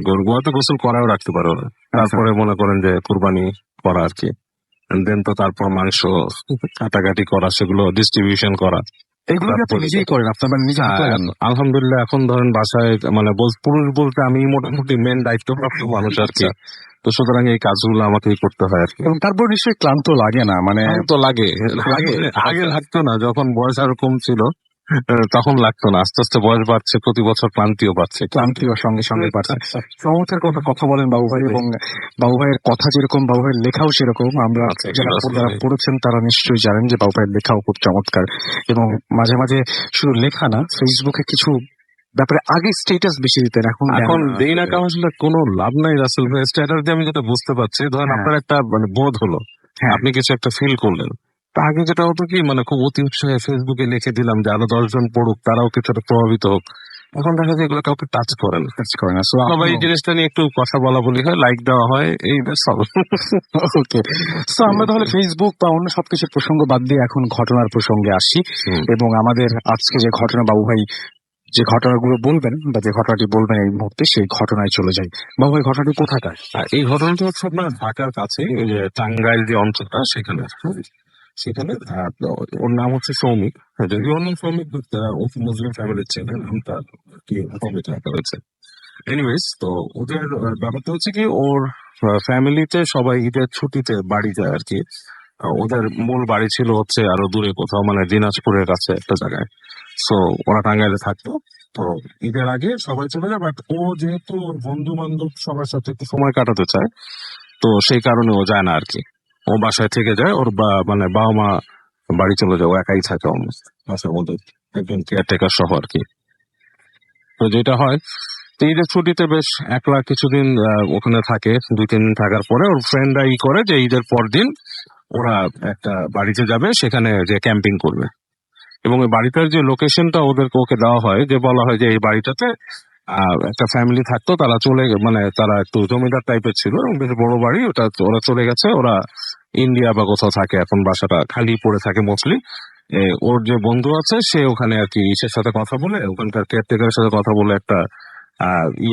গরু তো গোসল করাও রাখতে পারো। তারপরে মনে করেন যে কুরবানি করা আর কি। দেন তো তারপর মাংস কাটাকাটি করা, সেগুলো ডিস্ট্রিবিউশন করা, এগুলো আপনি নিজেই করেন? আপনার নিজে আলহামদুলিল্লাহ এখন ধরেন বাসায় মানে পুরুষ বলতে আমি মোটামুটি মেন দায়িত্বপ্রাপ্ত মানুষ আর কি। তো সুতরাং এই কাজগুলো আমাকেই করতে হয় আর কি। এবং তারপর নিশ্চয়ই ক্লান্ত লাগে না? মানে তো লাগে, আগে লাগতো না, যখন বয়স আরো কম ছিল তখন লাগতো না। আস্তে আস্তে বয়স বাড়ছে, প্রতি বছর ক্লান্তিও বাড়ছে, ক্লান্তিও সঙ্গে সঙ্গে বাড়ছে। চমৎকার কথা বলেন বাবু ভাই। এবং বাবু ভাইয়ের কথা যেরকম, বাবু ভাইয়ের লেখাও সেরকম। আমরা যারা পড়েছেন তারা নিশ্চয়ই জানেন যে বাবু ভাইয়ের লেখাও খুব চমৎকার। এবং মাঝে মাঝে শুধু লেখা না, ফেসবুকে কিছু ব্যাপারে আগে স্ট্যাটাস বেশি দিতেন, এখন দেই না। কারণ আসলে কোনো লাভ নাই রাসেল ভাই। স্ট্যাটাস দিয়ে আমি যেটা বুঝতে পারছি, ধরেন আপনার একটা মানে বোধ হলো, আপনি কিছু একটা ফিল করলেন, আগে যেটা হতো কি মানে খুব অতি উৎসাহে ফেসবুকে লিখে দিলাম যে আরো 10 জন পড়ুক, তারাও কিছুটা প্রভাবিত হোক। এখন দেখা যায় এগুলো কাউকে টাচ করে না। সবাই এই জিনিসটা নিয়ে একটু কথা বলা বলি হয়, লাইক দেওয়া হয়, এই ব্যাস। ওকে, সো আমরা তাহলে ফেসবুক বা অন্য সবকিছুর প্রসঙ্গ বাদ দিয়ে এখন ঘটনার প্রসঙ্গে আসি। এবং আমাদের আজকে যে ঘটনা, বাবু ভাই যে ঘটনাগুলো বলবেন বা যে ঘটনাটি বলবেন এই মুহূর্তে, সেই ঘটনায় চলে যাই। বাবু ভাই, ঘটনাটি কোথাকার? এই ঘটনাটা হচ্ছে আপনার ঢাকার কাছে, ওই যে টাঙ্গাইল যে অঞ্চলটা, সেখানে ওর নাম হচ্ছে সৌমিক। যদি ওর নাম সৌমিক, মুসলিম ফ্যামিলির ছেলে, নামটা কি সৌমিক রাখা হয়েছে। এনিওয়েজ, তো ওদের ব্যাপারটা হচ্ছে কি, ওর ফ্যামিলিতে সবাই ঈদের ছুটিতে বাড়ি যায় আর কি। ওদের মূল বাড়ি ছিল হচ্ছে আরো দূরে কোথাও, মানে দিনাজপুরের কাছে একটা জায়গায়। সো ওরা টাঙ্গাইলে থাকতো। তো ঈদের আগে সবাই চলে যায়, বাট ও যেহেতু বন্ধু বান্ধব সবার সাথে একটু সময় কাটাতে চায়, তো সেই কারণে ও যায় না আর কি। ও বাসায় থেকে যায়, ওর মানে বাবা মা বাড়ি চলে যায়, ও একাই থাকে অলমোস্ট বাসার মধ্যে, একজন কেয়ারটেকার সহ আর কি। তো যেটা হয়, তো ঈদের ছুটিতে বেশ একলা কিছুদিন ওখানে থাকে, 2-3 দিন থাকার পরে ওর ফ্রেন্ডরা করে যে ঈদের পর দিন ওরা একটা বাড়িতে যাবে, সেখানে যে ক্যাম্পিং করবে। এবং ওই বাড়িটার যে লোকেশনটা ওকে দেওয়া হয়, যে বলা হয় যে এই বাড়িটাতে একটা ফ্যামিলি থাকতো, তারা মানে তারা একটু জমিদার টাইপের ছিল এবং বেশ বড় বাড়ি, ওটা ওরা চলে গেছে, ওরা ইন্ডিয়া বা কোথাও থাকে, এখন বাসাটা খালি পড়ে থাকে মোস্টলি। ওর যে বন্ধু আছে সে ওখানে আর কি ইসের সাথে কথা বলে, ওখানকার কেয়ারটেকারের সাথে কথা বলে একটা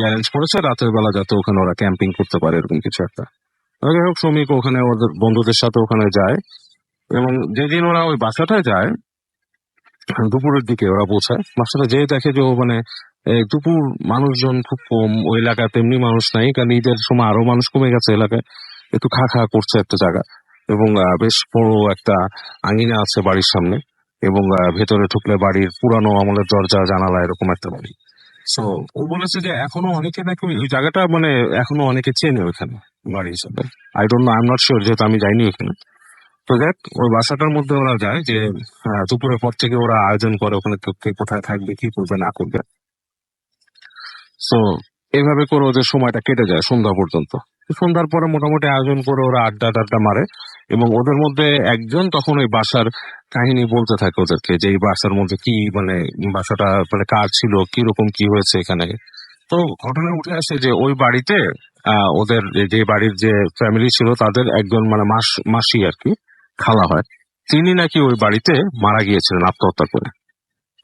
অ্যারেঞ্জ করেছে রাতের বেলা, যাতে ওখানে ওরা ক্যাম্পিং করতে পারে, এরকম কিছু একটা। যাই হোক, শ্রমিক ওখানে ওদের বন্ধুদের সাথে ওখানে যায়, এবং যেদিন ওরা ওই বাসাটায় যায় দুপুরের দিকে ওরা পৌঁছায়, বাসাটা যেয়ে দেখে যে ও মানে দুপুর মানুষজন খুব কম ওই এলাকায়, তেমনি মানুষ নাই, কারণ ঈদের সময় আরো মানুষ কমে গেছে এলাকায়, একটু খা খা করছে একটা জায়গা। এবং বেশ বড় একটা আঙিনা আছে বাড়ির সামনে, এবং ভেতরে ঢুকলে বাড়ির পুরানো আমলের দরজা জানালা এরকম একটা বাড়ি। সো ও বলেছে যে এখনো অনেকে নাকি ওই জায়গাটা মানে এখনো অনেকে চেনে ওইখানে বাড়ি হিসাবে। I don't know, I am not sure, যেহেতু আমি যাইনি ওখানে। তো দেখ, ওই বাসাটার মধ্যে ওরা যায় যে দুপুরের পর থেকে ওরা আয়োজন করে ওখানে কে কোথায় থাকবে, কি করবে না করবে। সো এইভাবে করে ওদের সময়টা কেটে যায় সন্ধ্যা পর্যন্ত। সন্ধ্যার পরে মোটামুটি আয়োজন করে ওরা আড্ডা টাড্ডা মারে, এবং ওদের মধ্যে একজন তখন ওই বাসার কাহিনী বলতে থাকে ওদেরকে, যে এই বাসার মধ্যে কি মানে বাসাটা মানে কার ছিল, কিরকম কি হয়েছে এখানে। তো ঘটনা উঠে আসে যে ওই বাড়িতে ওদের যে বাড়ির যে ফ্যামিলি ছিল তাদের একজন মানে মাসি আর কি, খালা হয়, তিনি নাকি ওই বাড়িতে মারা গিয়েছিলেন আত্মহত্যা করে।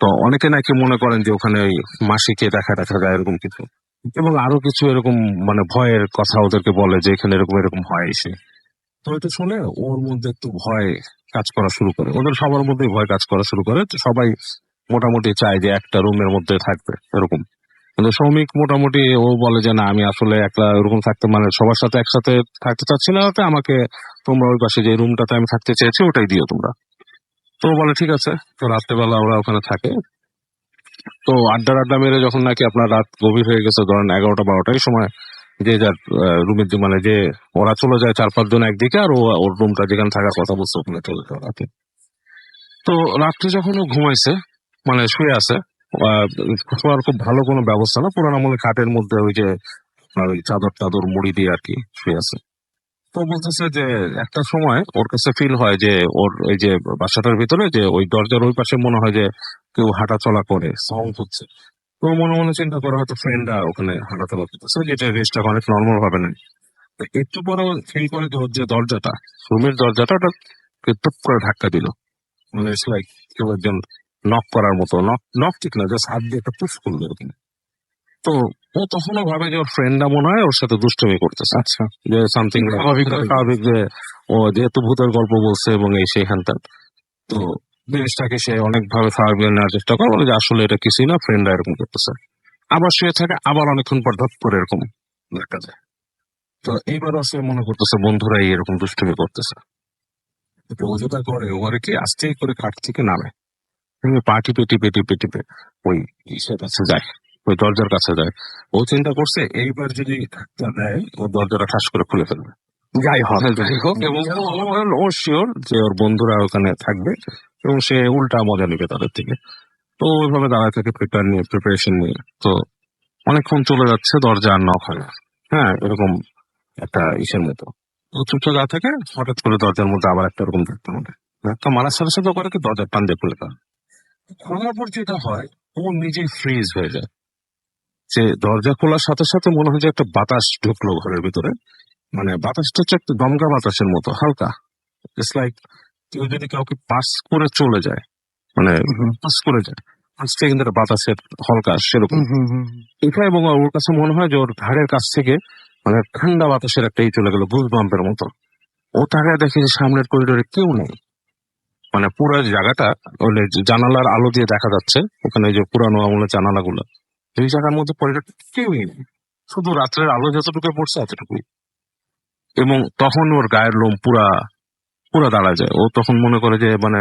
তো অনেকে নাকি মনে করেন যে ওখানে ওই মাসিকে দেখা যায় এরকম কিছু, এবং আরো কিছু এরকম মানে ভয়ের কথা ওদেরকে বলে যে এখানে এরকম এরকম হয় এসে। তো এটা শুনে ওর মধ্যে একটু ভয় কাজ করা শুরু করে, ওদের সবার মধ্যে ভয় কাজ করা শুরু করে। তো সবাই মোটামুটি চায় যে একটা রুমের মধ্যে থাকবে এরকম। কিন্তু শ্রমিক মোটামুটি ও বলে যে না, আমি আসলে একলা ওরকম থাকতে মানে সবার সাথে একসাথে থাকতে চাচ্ছি না, তাতে আমাকে তোমরা ওই পাশে যে রুমটাতে আমি থাকতে চেয়েছি ওটাই দিও তোমরা। তো ও বলে ঠিক আছে। তো রাত্রেবেলা ওরা ওখানে থাকে। তো আড্ডা মেরে যখন নাকি আপনার রাত গভীর হয়ে গেছে, ধরেন 11টা-12টার সময়, যে যার রুমের মানে যে ওরা চলে যায় 4-5 জন একদিকে, আর ওর রুমটা যেখানে থাকার কথা বলছে ওখানে চলে যায় রাতে। তো রাত্রে যখন ও ঘুমাইছে মানে শুয়ে আছে, শোয়ার খুব ভালো কোনো ব্যবস্থা না, পুরানো আমলের খাটের মধ্যে ওই যে আপনার ওই চাদর মুড়ি দিয়ে আর কি শুয়ে আছে। তো বলতেছে যে একটা সময় ওর কাছে ফিল হয় যে ওর এই যে বাসাটার ভিতরে যে ওই দরজার ওই পাশে মনে হয় যে কেউ হাঁটা চলা করে, সাউন্ড হচ্ছে। তো মনে মনে চিন্তা করে হয়তো ফ্রেন্ডরা ওখানে হাঁটা চলা করতেছে, যেটা রেস্টটা অনেক নর্মাল ভাবে না। তো একটু পরে ফিল করে যে ওর যে দরজাটা, রুমের দরজাটা, ওটা টুপ করে ধাক্কা দিল, মানে ইটস লাইক কেউ একজন নক করার মতো, নক ঠিক না, জাস্ট হাত দিয়ে একটা পুশ করলো এরকম। তো ও তখনও ভাবে যে ওর ফ্রেন্ডরা মনে হয় ওর সাথে দুষ্টুমি করতেছে, আচ্ছা, যে সামথিং স্বাভাবিক, যে ও যেহেতু ভূতের গল্প বলছে এবং এই সেইখানটা। তো জিনিসটাকে সে অনেক ভাবে স্বাভাবিক নেওয়ার চেষ্টা করে, বলে যে আসলে এটা কিছুই না, ফ্রেন্ডরা এরকম করতেছে। আবার শুয়ে থাকে, আবার অনেকক্ষণ পর ধপ করে এরকম দেখা যায়। তো এইবারও সে মনে করতেছে বন্ধুরাই এরকম দুষ্টুমি করতেছে। তো ও যেটা করে, ওরে কি আস্তে করে খাট থেকে নামে, পা টিপে ওই ইসের কাছে যায়, ওই দরজার কাছে যায়। ও চিন্তা করছে এইবার যদি ধাক্কা দেয় ও দরজাটা ঠাস করে খুলে ফেলবে, যাই হোক। এবং ও শিওর যে ওর বন্ধুরা ওখানে থাকবে এবং সে উল্টা মজা নিবে তাদের থেকে। তো ওইভাবে দাঁড়ায় থাকে প্রিপারেশন নিয়ে। তো অনেকক্ষণ চলে যাচ্ছে, দরজা আর নক হয় না। হ্যাঁ, এরকম একটা ইসের মতো ও চুপচাপ দাঁড়া থাকে। হঠাৎ করে দরজার মধ্যে আবার একটা এরকম ধাক্কা মারার সাথে সাথে করে কি দরজার টান দিয়ে খুলে ফেলে। খোলার পর যেটা হয়, ও নিজেই ফ্রিজ হয়ে যায়, যে দরজা খোলার সাথে সাথে মনে হয় যে একটা বাতাস ঢুকলো ঘরের ভিতরে। মানে বাতাসটা হচ্ছে একটা দমকা বাতাসের মতো হালকা, ইটস লাইক কেউ যদি কাউকে পাস করে চলে যায়, মানে পাস করে যায়, পাশ থেকে কিন্তু একটা বাতাসের হালকা সেরকম এটা। এবং ওর কাছে মনে হয় যে ওর ঘাড়ের কাছ থেকে মানে ঠান্ডা বাতাসের একটা চলে গেল, গুজ বাম্পের মতো। ও তাকায় দেখে যে সামনের করিডোরে কেউ নেই, মানে পুরো জায়গাটা ওই জানালার আলো দিয়ে দেখা যাচ্ছে, ওখানে যে পুরানো আমলের জানালাগুলো, এই জায়গার মধ্যে পরিডোর কেউই নেই, শুধু রাত্রের আলো যতটুকু পড়ছে এতটুকুই। এবং তখন ওর গায়ের লোম পুরা পুরো দাঁড়ায় যায়। ও তখন মনে করে যে মানে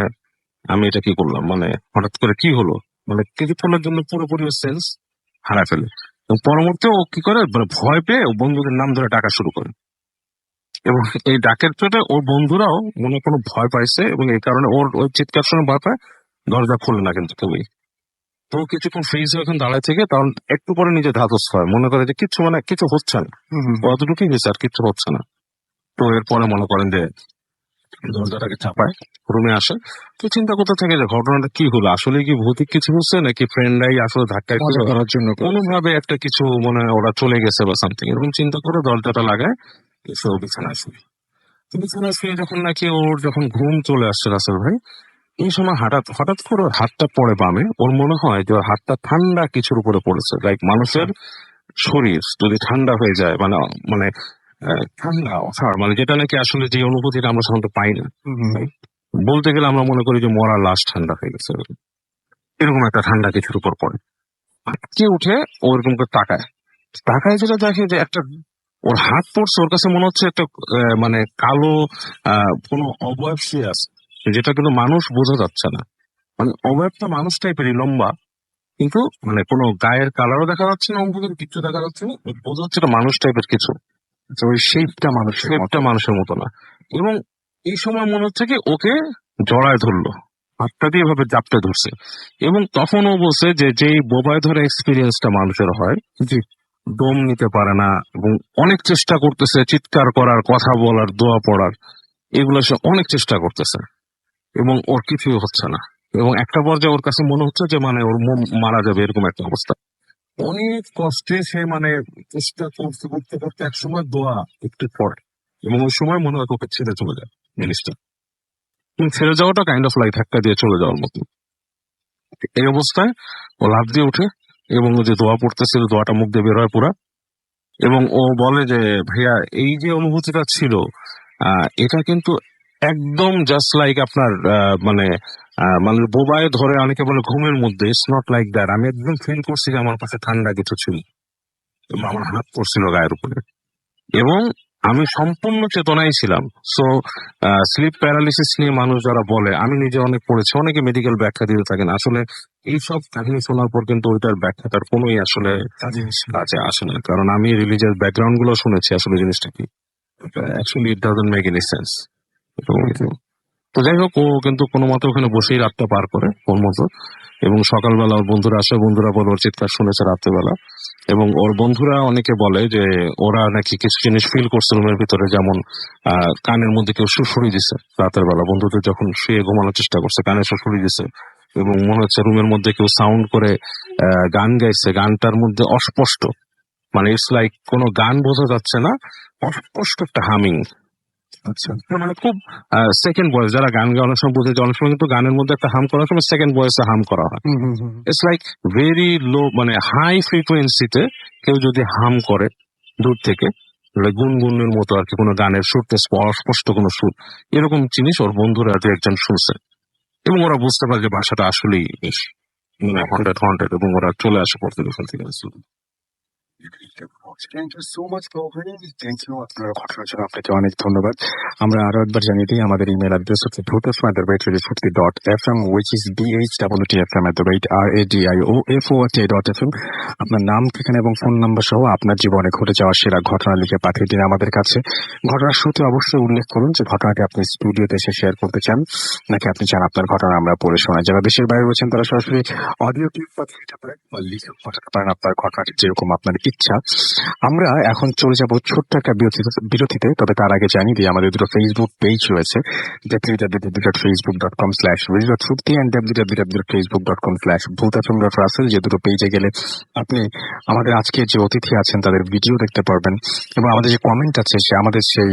আমি এটা কি করলাম, মানে হঠাৎ করে কি হলো, মানে কিছুক্ষণের জন্য পুরোপুরি সেন্স হারায় ফেলে। এবং পরবর্তী ও কি করে, মানে ভয় পেয়ে ও বন্ধুদের নাম ধরে ডাকা শুরু করে। এবং এই ডাকের চোটে ওর বন্ধুরাও মনে কোনো ভয় পাইছে, এবং এই কারণে ওর ওই চিৎকার শুনে ভয় পায়, দরজা খুলে না কিন্তু কেউই। তো ও কিছুক্ষণ ফ্রিজ হয়ে ওখানে দাঁড়ায় থেকে তখন একটু পরে নিজে ধাতস্থ হয়, মনে করে যে কিছু মানে কিছু হচ্ছে না, অতটুকুই হয়েছে, আর কিছু হচ্ছে না। তো এরপরে মনে করেন যে দরজাটাকে চাপায়, রুমে আসে। তো চিন্তা করতে থাকে যে ঘটনাটা কি হলো, আসলে কি ভৌতিক কিছু হচ্ছে নাকি ফ্রেন্ডরাই আসলে ধাক্কায় মজা করার জন্য কোনোভাবে একটা কিছু মানে ওরা চলে গেছে বা সামথিং, এরকম চিন্তা করে দরজাটা লাগায়, এসে ও বিছানায় শুয়ে। তো বিছানায় শুয়ে যখন নাকি ওর যখন ঘুম চলে আসছে রাসেল ভাই, এই সময় হঠাৎ হঠাৎ করে ওর হাতটা পড়ে বামে। ওর মনে হয় যে ওর হাতটা ঠান্ডা কিছুর উপরে পড়েছে, লাইক মানুষের শরীর যদি ঠান্ডা হয়ে যায়, মানে মানে ঠান্ডা অসাড়, মানে যেটা নাকি আসলে যে অনুভূতিটা আমরা সাধারণত পাই না। বলতে গেলে আমরা মনে করি যে মরা লাশ ঠান্ডা হয়ে গেছে, এরকম একটা ঠান্ডা কিছুর উপর পড়ে। আটকে উঠে ও এরকম করে তাকায়, তাকায় যেটা দেখে যে একটা ওর হাত পড়ছে, ওর কাছে মনে হচ্ছে একটা মানে কালো কোনো অবয়ব শুয়ে আছে, যেটা কিন্তু মানুষ বোঝা যাচ্ছে না। মানে অবয়বটা মানুষ টাইপেরই, লম্বা, কিন্তু মানে কোনো গায়ের কালারও দেখা যাচ্ছে না, অঙ্গুলের কিছু দেখা যাচ্ছে না, বোঝা হচ্ছে এটা মানুষ টাইপের কিছু, ওই শেপটা মানুষের শেপটা মানুষের মতো না। এবং এই সময় মনে হচ্ছে কি ওকে জড়ায় ধরলো, হাতটা দিয়ে এভাবে জাপটে ধরছে। এবং তখন ও বলছে যে যেই বোবায় ধরে এক্সপিরিয়েন্সটা মানুষের হয়, জি, দম নিতে পারে না, এবং অনেক চেষ্টা করতেছে চিৎকার করার, কথা বলার, দোয়া পড়ার, এগুলো সে অনেক চেষ্টা করতেছে, এবং ওর কিছুই হচ্ছে না। এবং একটা পর্যায়ে ওর কাছে মনে হচ্ছে যে মানে ওর মারা যাবে, এরকম একটা অবস্থা। অনেক কষ্টে সে মানে চেষ্টা করতে করতে করতে একসময় দোয়া একটু পড়ে, এবং ওই সময় মনে হয় ওকে ছেড়ে চলে যায় জিনিসটা। কিন্তু ছেড়ে যাওয়াটা কাইন্ড অফ লাইক ধাক্কা দিয়ে চলে যাওয়ার মতো। এই অবস্থায় ও লাফ দিয়ে ওঠে, এবং ও যে দোয়া পড়তেছিল দোয়াটা মুখ দিয়ে বের হয় পুরা। এবং ও বলে যে ভাইয়া, এই যে অনুভূতিটা ছিল, এটা কিন্তু একদম জাস্ট লাইক আপনার মানে মানে বোবায় ধরে অনেকে বলে ঘুমের মধ্যে, ইটস নট লাইক দ্যাট। আমি একদম ফিল করছি যে আমার পাশে ঠান্ডা কিছু ছিল, এবং আমার হাত পড়ছিল গায়ের উপরে, এবং আমি সম্পূর্ণ চেতনায় ছিলাম। সো স্লিপ প্যারালিসিস নিয়ে মানুষ যারা বলে, আমি নিজে অনেক পড়েছি, অনেকে মেডিকেল ব্যাখ্যা দিতে থাকেন, আসলে এইসব কাহিনী শোনার পর কিন্তু ওইটার ব্যাখ্যাটার কোনোই আসলে কাজে আসে না, কারণ আমি রিলিজিয়াস ব্যাকগ্রাউন্ড গুলো শুনেছি আসলে জিনিসটা কি, actually it doesn't make any sense. তো যাই হোক, ও কিন্তু কোনো মতে ওখানে বসেই রাতটা পার করে ওর মতো। এবং সকালবেলা ওর বন্ধুরা আসে, বন্ধুরা বলে ওর চিৎকার শুনেছে রাত্রেবেলা। এবং ওর বন্ধুরা অনেকে বলে যে ওরা নাকি কিছু জিনিস ফিল করছে রুমের ভিতরে, যেমন কানের মধ্যে কেউ সুড়সুড়ি দিছে রাতের বেলা, বন্ধুদের যখন শুয়ে ঘুমানোর চেষ্টা করছে কানে সুড়সুড়ি দিছে। এবং মনে হচ্ছে রুমের মধ্যে কেউ সাউন্ড করে গান গাইছে, গানটার মধ্যে অস্পষ্ট, মানে ইটস লাইক কোনো গান বোঝা যাচ্ছে না, অস্পষ্ট একটা হামিং। আচ্ছা, মানে খুব সেকেন্ড ভয়েস, যারা গান গায় অনেক সময় বুঝে যে অনেক সময় কিন্তু গানের মধ্যে একটা হাম করার সময় সেকেন্ড ভয়েসে হাম করা হয়। ইটস লাইক ভেরি লো, মানে হাই ফ্রিকোয়েন্সিতে কেউ যদি হাম করে দূর থেকে, গুনগুনের মতো আর কি, কোনো গানের সুরতে অস্পষ্ট কোনো সুর, এরকম জিনিস ওর বন্ধুরা দু একজন শুনছে। এবং ওরা বুঝতে পারে যে ভাষাটা আসলেই বেশ মানে হন্টেড হন্টেড, এবং ওরা চলে আসে পর্তুগাল থেকে। Thank you so much thank you আপনার ঘটনার জন্য আপনাকে অনেক ধন্যবাদ। আমরা আরো একবার জানিয়ে দিই, আমাদের ইমেল অ্যাড্রেস হচ্ছে bhutfm@radio40.fm, which is bhwtfm@radio.fm। আপনার নাম, ঠিকানা এবং ফোন নাম্বার সহ আপনার জীবনে ঘটে যাওয়া সেরা ঘটনা লিখে পাঠিয়ে দিন আমাদের কাছে। ঘটনার শুরুতে অবশ্যই উল্লেখ করুন যে ঘটনাটি আপনি স্টুডিওতে এসে শেয়ার করতে চান, নাকি আপনি চান আপনার ঘটনা আমরা পড়ে শোনাই। যারা দেশের বাইরে রয়েছেন তারা সরাসরি অডিও ক্লিপ পাঠাতে পারেন বা লিখে পাঠাতে পারেন আপনার ঘটনাটি যেরকম আপনার ইচ্ছা। আমরা এখন চলে যাব ছোট্ট একটা বিরতিতে, তবে তার আগে জানিয়ে দিই আমাদের দুটো ফেসবুক পেজ রয়েছে, www.facebook.com/radio.50 and www.facebook.com/bhutfm.russell। যে দুটো পেজে গেলে আপনি আমাদের আজকে যে অতিথি আছেন তাদের ভিডিও দেখতে পারবেন, এবং আমাদের যে কমেন্ট আছে সে আমাদের সেই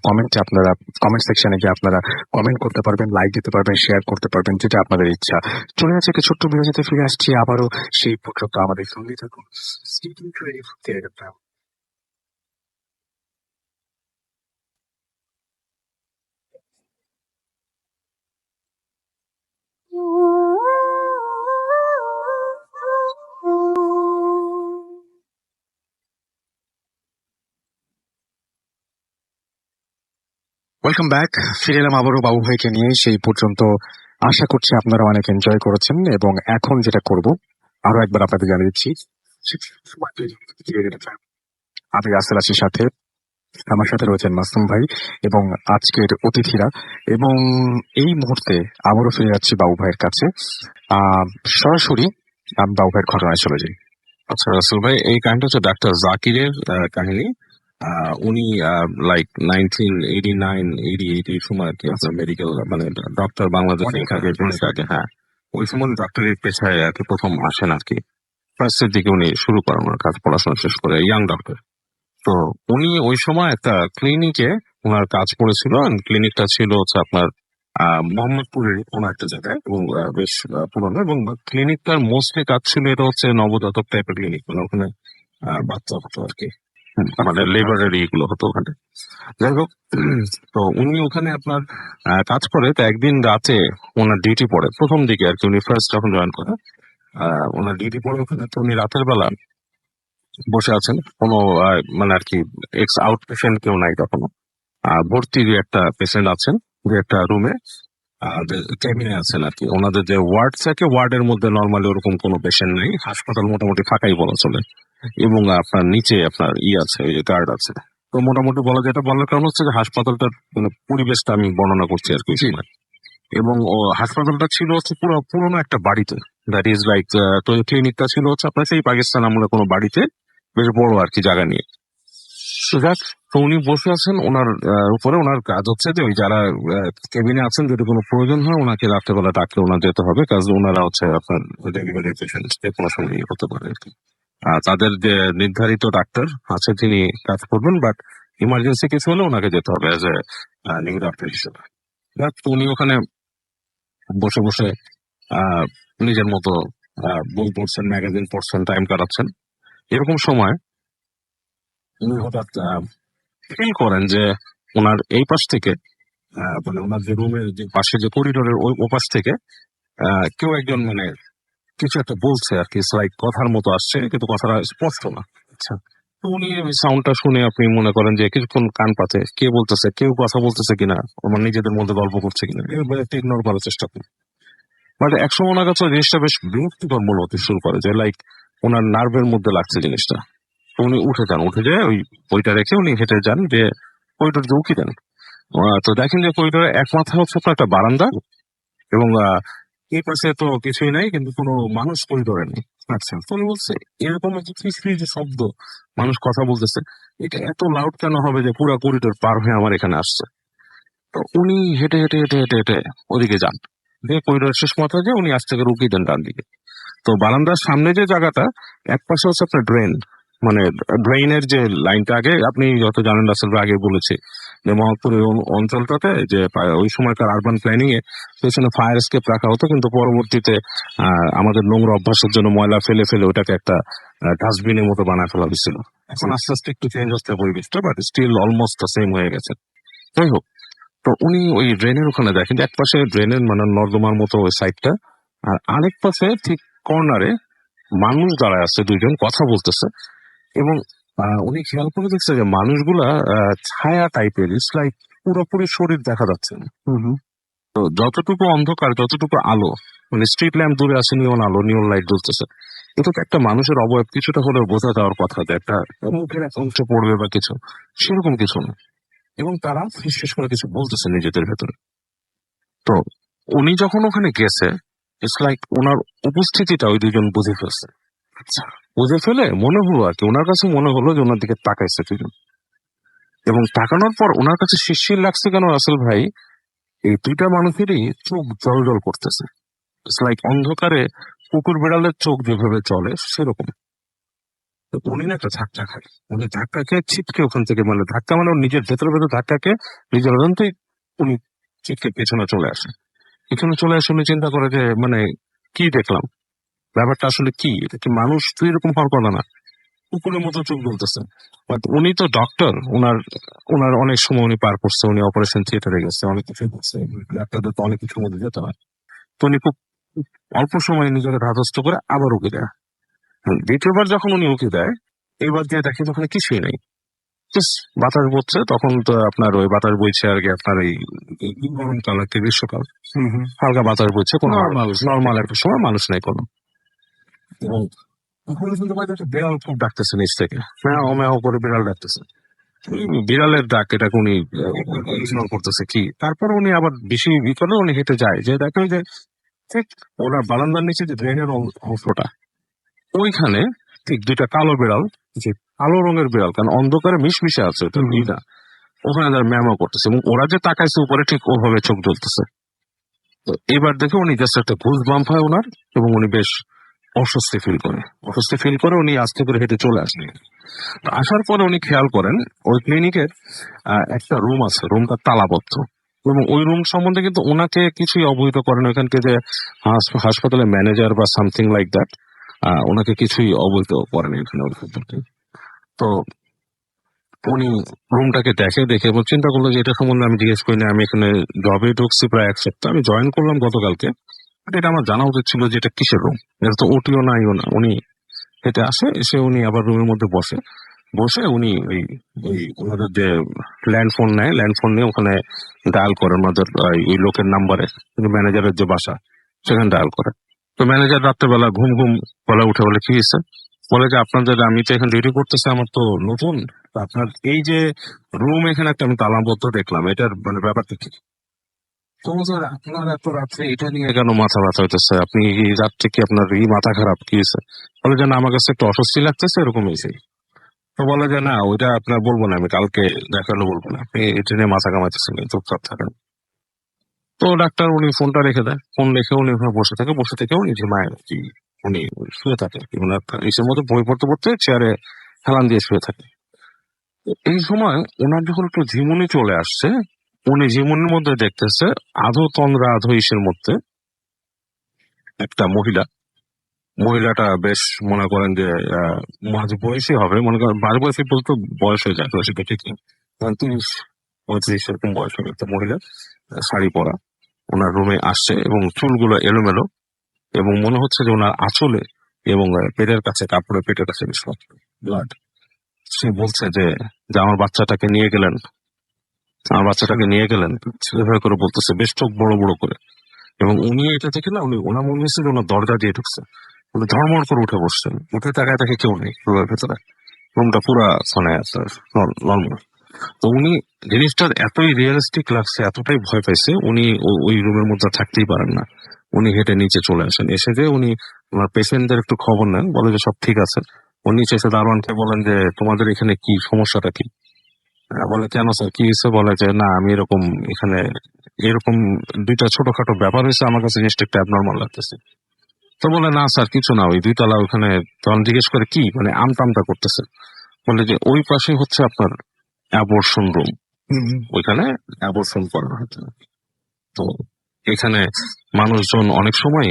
কমেন্টে আপনারা কমেন্ট সেকশনে গিয়ে আপনারা কমেন্ট করতে পারবেন, লাইক দিতে পারবেন, শেয়ার করতে পারবেন, যেটা আপনাদের ইচ্ছা। চলে যাচ্ছে একটা ছোট্ট বিরতিতে, ফিরে আসছি আবারও, সেই পর্যন্ত আমাদের সঙ্গে থাকুন। Speaking to a theater. Welcome back. ফিরে এলাম আবারও বাবু ভাইকে নিয়ে। সেই পর্যন্ত আশা করছি আপনারা অনেক এনজয় করেছেন, এবং এখন যেটা করব আরো একবার আপনাদের জানিয়ে দিচ্ছি, আমি রাসেল আছির সাথে, আমার সাথে রয়েছেন মাসুম ভাই এবং আজকের অতিথিরা। এবং এই মুহূর্তে আবারও ফিরে যাচ্ছি বাবু ভাইয়ের কাছে। সরাসরি আমি বাবু ভাইয়ের ঘটনায় চলে যাই। আচ্ছা রাসেল ভাই, এই কাহিনীটা হচ্ছে ডাক্তার জাকিরের কাহিনী। উনি লাইক 1989-88 এই সময় আর কি আপনার মেডিকেল মানে ডক্টর বাংলাদেশে থাকে। হ্যাঁ, ওই সময় ডক্টরের পেশায় আর কি প্রথম আসেন আর কি। ফার্স্টের দিকে উনি শুরু করেন ওনার কাজ, পড়াশোনা শেষ করে, ইয়াং ডক্টর। তো উনি ওই সময় একটা ক্লিনিকে ওনার কাজ পড়েছিল। ক্লিনিকটা ছিল হচ্ছে আপনার মোহাম্মদপুরের কোনো একটা জায়গায়, এবং বেশ পুরনো। এবং ক্লিনিকটার মোস্টলি কাজ ছিল এটা হচ্ছে নবজাতক টাইপের ক্লিনিক, মানে ওখানে বাচ্চা হতো আর কি, মানে লেবারের গুলো হতো ওখানে। যাই হোক, তো উনি ওখানে আপনার কাজ করে। তো একদিন রাতে ওনার ডিউটি পড়ে, প্রথম দিকে আর কি, উনি ফার্স্ট যখন জয়েন করে ওনার ডিউটি পড়ে ওখানে। তো উনি রাতের বেলা বসে আছেন, কোনো মানে আর কি এক্স আউট পেশেন্ট কেউ নাই তখনো। ভর্তি যে একটা পেশেন্ট আছেন, যে একটা রুমে কেবিনে আছেন আর কি। ওনাদের যে ওয়ার্ড থাকে, ওয়ার্ডের মধ্যে নর্মালি ওরকম কোনো পেশেন্ট নেই, হাসপাতাল মোটামুটি ফাঁকাই বলা চলে। এবং আপনার নিচে আপনার আছে, ওই যে গার্ড আছে। তো মোটামুটি বলা যায়, এটা বলার কারণ হচ্ছে যে হাসপাতালটার মানে পরিবেশটা আমি বর্ণনা করছি আর কি ওই সময়। এবং হাসপাতালটা ছিল হচ্ছে পুরো পুরোনো একটা বাড়িতে, দ্যাট ইজ লাইক, তো ক্লিনিকটা ছিল হচ্ছে আপনার সেই পাকিস্তান আমলে কোনো বাড়িতে, বেশ বড় আর কি জায়গা নিয়ে। তো যাক, তো উনি বসে আছেন, ওনার উপরে ওনার কাজ হচ্ছে যে ওই যারা কেবিনে আছেন, যদি কোনো প্রয়োজন হয় ওনাকে রাত্রেবেলা ডাকলে ওনার যেতে হবে, কাজ ওনারা হচ্ছে আপনার ডেলিভারি পেশেন্ট, যে কোনো সময় হতে পারে আর কি। তাদের যে নির্ধারিত ডাক্তার আছে তিনি কাজ করবেন, বাট ইমার্জেন্সি কিছু হলে ওনাকে যেতে হবে অ্যাজ এ নিউ ডাক্তার হিসেবে। যাক, তো উনি ওখানে বসে বসে নিজের মতো বই পড়ছেন, ম্যাগাজিন পড়ছেন, টাইম কাটাচ্ছেন। এরকম সময় উনি হঠাৎ ফিল করেন যে ওনার এই পাশ থেকে, মানে ওনার যে রুমের যে পাশে যে করিডোরের ওই পাশ থেকে কেউ একজন মানে কিছু একটা বলছে আর কি, লাইক কথার মতো আসছে, কিন্তু কথাটা স্পষ্ট না। আচ্ছা, তো উনি ওই সাউন্ডটা শুনে আপনি মনে করেন যে কিছুক্ষণ কান পাতে, কে বলতেছে, কেউ কথা বলতেছে কিনা, আমার নিজেদের মধ্যে গল্প করছে কিনা, ইগনোর করার চেষ্টা করেন। বাট একসময় ওনার কাছে জিনিসটা বেশ বিরক্তিকর মনে হতে শুরু করে, যে লাইক ওনার নার্ভের মধ্যে লাগছে জিনিসটা। তো উনি উঠে যান, উঠে যেয়ে ওই বইটা রেখে উনি হেঁটে যান যে করিডোর দিয়ে উকি দেন। তো দেখেন যে করিডোরে এক মাথা হচ্ছে আপনার একটা বারান্দা, এবং এই পাশে তো কিছুই নাই, কিন্তু কোনো মানুষ করিডোরে নেই। আচ্ছা, তো উনি বলছে এরকম একটা ফিসফিস যে শব্দ, মানুষ কথা বলতেছে, এটা এত লাউড কেন হবে যে পুরো করিডোর পার হয়ে আমার এখানে আসছে। তো উনি হেঁটে হেঁটে হেঁটে হেঁটে হেঁটে ওদিকে যান, দিয়ে করিডোরের শেষ মাথায় যে উনি আস্তে করে রুকিয়ে দেন ডান দিকে। তো বারান্দার সামনে যে জায়গাটা, এক পাশে হচ্ছে আপনার ড্রেন, মানে ড্রেইনের যে লাইনটা, আগে আপনি যত জানেন রাসেল ভাই, আগে বলেছি যে মোহাম্মদপুরের অঞ্চলটাতে যে ওই সময়কার আরবান প্ল্যানিং এ পেছনে ফায়ার এসকেপ রাখা হতো, কিন্তু পরবর্তীতে আমাদের নোংরা অভ্যাসের জন্য ময়লা ফেলে ফেলে ওটাকে একটা ডাস্টবিনের মতো বানায় ফেলা হয়েছিল। এখন আস্তে আস্তে একটু চেঞ্জ হচ্ছে পরিবেশটা, বাট স্টিল অলমোস্ট সেম হয়ে গেছে। যাই হোক, তো উনি ওই ড্রেনের ওখানে দেখেন যে এক পাশে ড্রেনের মানে নর্দমার মতো ওই সাইডটা, আর আরেক পাশে ঠিক কর্নারে মানুষ দাঁড়ায় আছে, দুইজন কথা বলতেছে। এবং উনি খেয়াল করে দেখছে যে মানুষগুলা ছায়া টাইপের, ইটস লাইক পুরোপুরি শরীর দেখা যাচ্ছে না। তো যতটুকু অন্ধকার, যতটুকু আলো, মানে স্ট্রিট ল্যাম্প দূরে আছে, নিয়ন আলো, নিয়ন লাইট জ্বলতেছে, এটা তো একটা মানুষের অবয়ব কিছুটা হলেও বোঝা যাওয়ার কথা, যে একটা মুখের এক অংশ পড়বে বা কিছু, সেরকম কিছু না। এবং তারা ফিসফিস করে কিছু বলতেছে নিজেদের ভেতরে। তো উনি যখন ওখানে গেছে, ইটস লাইক ওনার উপস্থিতিটা ওই দুজন বুঝে ফেলছে। আচ্ছা, বুঝে ফেলে মনে হলো আর কি, ওনার কাছে মনে হলো যে ওনার দিকে তাকাইছে দুজন। এবং তাকানোর পর ওনার কাছে শিরশির লাগছে কেন রাসেল ভাই, এই দুইটা মানুষেরই চোখ জল জল করতেছে। ইটস লাইক অন্ধকারে কুকুর বিড়ালের চোখ যেভাবে চলে সেরকম। তো উনি না একটা ধাক্কা খায়, উনি ধাক্কা খেয়ে ছিটকে ওখান থেকে, মানে ধাক্কা মানে ওর নিজের ভেতরে ভেতরে ধাক্কা খেয়ে নিজের অজান্তেই উনি ছিটকে পেছনে চলে আসে। পেছনে চলে আসে, উনি চিন্তা করে যে মানে কি দেখলাম, ব্যাপারটা আসলে কি, এটা কি মানুষ? তো এরকম হওয়ার কথা না, কুকুরের মতো চোখ বলতেছে। বাট উনি তো ডক্টর, ওনার ওনার অনেক সময় উনি পার করছে, উনি অপারেশন থিয়েটারে গেছে, অনেক কিছু করছে, ডাক্তারদের তো অনেক কিছুর মধ্যে যেতে হয়। তো উনি খুব অল্প সময়ে নিজেকে ধাতস্থ করে আবার উকি দেয়। দ্বিতীয়বার যখন উনি উকি দেয়, এইবার দিয়ে দেখে ওখানে কিছুই নেই। Just বাতাস বইছে, তখন তো আপনার ওই বাতাস বইছে আর কি আপনার এই গরমকাল আর কি, গ্রীষ্মকাল, হালকা বাতাস বইছে, কোনো নর্মাল একটা সময়, মানুষ নাই কোনো। এবং ওখানে শুনতে পাই যে একটা বিড়াল খুব ডাকতেছে নিচ থেকে, ম্যাও ম্যাও করে বিড়াল ডাকতেছে। বিড়ালের ডাক এটাকে উনি ইগনোর করতেছে কি, তারপর উনি আবার বেশি ভিতরে উনি হেঁটে যায়, যে দেখে যে ঠিক ওনার বারান্দার নিচে যে ড্রেনের অংশটা, ওইখানে ঠিক দুইটা কালো বিড়াল, যে কালো রঙের বিড়াল, কারণ অন্ধকারে মিশমিশে আছে ওটা না, ওখানে তার ম্যামো করতেছে, এবং ওরা যে তাকাইছে উপরে ঠিক ওভাবে চোখ জ্বলতেছে। তো এবার দেখে উনি জাস্ট একটা ঘুষ বাম্প হয় ওনার, এবং উনি বেশ অস্বস্তি ফিল করে উনি আস্তে করে হেঁটে চলে আসেন। তো আসার পরে উনি খেয়াল করেন ওই ক্লিনিকের একটা রুম আছে, রুমটা তালাবদ্ধ, এবং ওই রুম সম্বন্ধে কিন্তু ওনাকে কিছুই অবহিত করেন ওখানকে যে হাসপাতালের ম্যানেজার বা সামথিং লাইক দ্যাট, ওনাকে কিছুই অবহিত করেন এখানে ওর সম্পর্কে। তো উনি রুমটাকে দেখে এবং চিন্তা করলো যে এটা সম্বন্ধে আমি জিজ্ঞেস করি না, আমি এখানে জবে ঢুকছি প্রায় 1 সপ্তাহ, আমি জয়েন করলাম গতকালকে, বাট এটা আমার জানা উচিত ছিল যে এটা কিসের রুম, এটা তো ওটিও না ইও না। উনি হেঁটে এসে উনি আবার রুমের মধ্যে বসে উনি ওই ওনাদের যে ল্যান্ডফোন নিয়ে ওখানে ডায়াল করে ওনাদের ওই লোকের নাম্বারে, ম্যানেজারের যে বাসা সেখানে ডায়াল করে। তো ম্যানেজার রাত্রেবেলা ঘুম বলে উঠে, বলে কি হয়েছে, বলে যে আপনাদের, আমি তো এখানে ডিউটি করতেছি, আমার তো নতুন, তো আপনার এই যে রুম এখানে একটা আমি তালাবদ্ধ দেখলাম, এটার মানে ব্যাপারটা কি? তো স্যার আপনার এত রাত্রে এটা নিয়ে কেন মাথা ব্যথা হইতেছে, আপনি এই রাত্রে কি আপনার মাথা খারাপ কি হয়েছে? বলে যে না, আমার কাছে একটু অস্বস্তি লাগতেছে, এরকম হয়েছে। তো বলে যে না, ওইটা আপনার বলবো না, আমি কালকে দেখালে বলবো না, আপনি এটা নিয়ে মাথা কামাইতেছেন, চুপচাপ থাকেন। তো ডাক্তার উনি ফোনটা রেখে দেয়, ফোন রেখে উনি ওখানে বসে থেকে উনি ঝিমায় আর কি, উনি শুয়ে থাকে আর কি, মানে ইসের মধ্যে বই পড়তে চেয়ারে হেলান দিয়ে শুয়ে থাকে। তো এই সময় ওনার যখন একটু ঝিমুনি চলে আসছে, উনি ঝিমুনির মধ্যে দেখতেছে আধো তন্দ্রা আধো ইসের মধ্যে একটা মহিলাটা বেশ মনে করেন যে মাঝ বয়সী হবে, মনে করেন মাঝ বয়সী বলতে বয়স হয়ে যায়, সেটা ঠিক না, 30-35 এরকম বয়স হবে একটা মহিলা, শাড়ি পরা, ওনার রুমে আসছে, এবং চুলগুলো এলোমেলো, এবং মনে হচ্ছে যে ওনার আঁচলে এবং পেটের কাছে বেশ ব্লাড। সে বলছে যে আমার বাচ্চাটাকে নিয়ে গেলেন, এভাবে করে বলতেছে, বেশ চোখ বড় বড় করে। এবং উনি এটা দেখে না, ওনার মনে হচ্ছে যে ওনার দরজা দিয়ে ঢুকছে, উনি ধর্মড় করে উঠে বসছেন, উঠে তাকায় দেখে কেউ নেই রুমের ভেতরে, রুমটা পুরা মানে নর্মাল। তো উনি জিনিসটার এতই রিয়েলিস্টিক লাগছে, এতটাই ভয় পাইছে, উনি ওই রুমের মধ্যে থাকতেই পারেন না, উনি হেঁটে নিচে চলে আসেন। এসে যে উনি ওনার পেশেন্টদের একটু খবর নেন, বলে যে সব ঠিক আছে। উনি নিচে এসে দারোয়ানকে বলেন যে তোমাদের এখানে কি সমস্যাটা কি? বলে কেন স্যার কি হয়েছে? বলে যে না, আমি এখানে এরকম 2টা ছোটখাটো ব্যাপার হয়েছে, আমার কাছে জিনিসটা একটু অ্যাবনর্মাল লাগতেছে। তো বলে না স্যার কিছু না, ওই 2 তলা ওখানে, তখন জিজ্ঞেস করে কি, মানে আমটা করতেছে, বলে যে ওই পাশে হচ্ছে আপনার অ্যাবর্শন রুম, ওইখানে অ্যাবর্শন করা হচ্ছে। তো এখানে মানুষজন অনেক সময়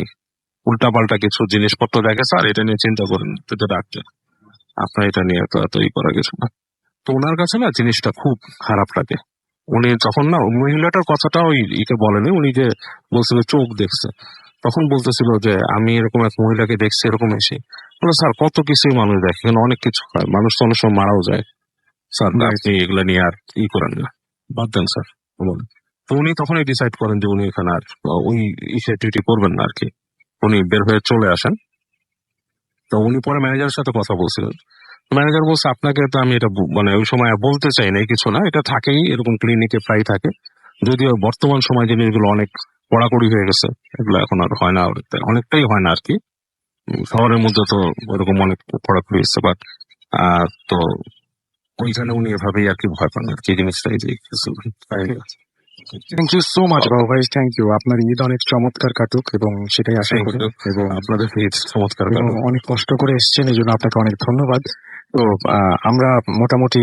উল্টাপাল্টা কিছু জিনিসপত্র দেখে, স্যার এটা নিয়ে চিন্তা করেন তো ডাক্তার, আপনার এটা নিয়ে তো করা কিছু না। তো ওনার কাছে না জিনিসটা খুব খারাপ লাগে। উনি তখন না মহিলাটার কথাটা ওই বলেনি, উনি যে বলছিল চোখ দেখছে, তখন বলতেছিল যে আমি এরকম এক মহিলাকে দেখছি এরকম এসে। বলে স্যার কত কিছুই মানুষ দেখে, এখানে অনেক কিছু হয়, মানুষ তো অনেক সময় মারাও যায়, স্যার আপনি এগুলা নিয়ে আর করেন না, বাদ দেন স্যার। তো উনি তখনই ডিসাইড করেন যে উনি এখানে আর ওই ডিউটি করবেন না আর কি, উনি বের হয়ে চলে আসেন। তো উনি পরে ম্যানেজারের সাথে কথা বলছিলেন, ম্যানেজার বলছে আপনাকে তো আমি এটা মানে ওই সময় বলতে চাই না, কিছু না, এটা থাকেই, এরকম ক্লিনিকে প্রায় থাকে, যদিও বর্তমান সময় জিনিসগুলো অনেক কড়াকড়ি হয়ে গেছে, এগুলো এখন আর হয় না, অনেকটাই হয় না আর কি, শহরের মধ্যে তো ওরকম অনেক কড়াকড়ি হয়েছে, বাট তো ওইখানে উনি এভাবেই আর কি ভয় পান আর কি, জিনিসটাই যে থ্যাংক ইউ সো মাচ বাবু ভাই, থ্যাংক ইউ। আপনার ঈদ অনেক চমৎকার কাটুক এবং সেটাই আশা করি, এবং আপনাদের চমৎকার অনেক কষ্ট করে এসেছেন, এই জন্য আপনাকে অনেক ধন্যবাদ। তো আমরা মোটামুটি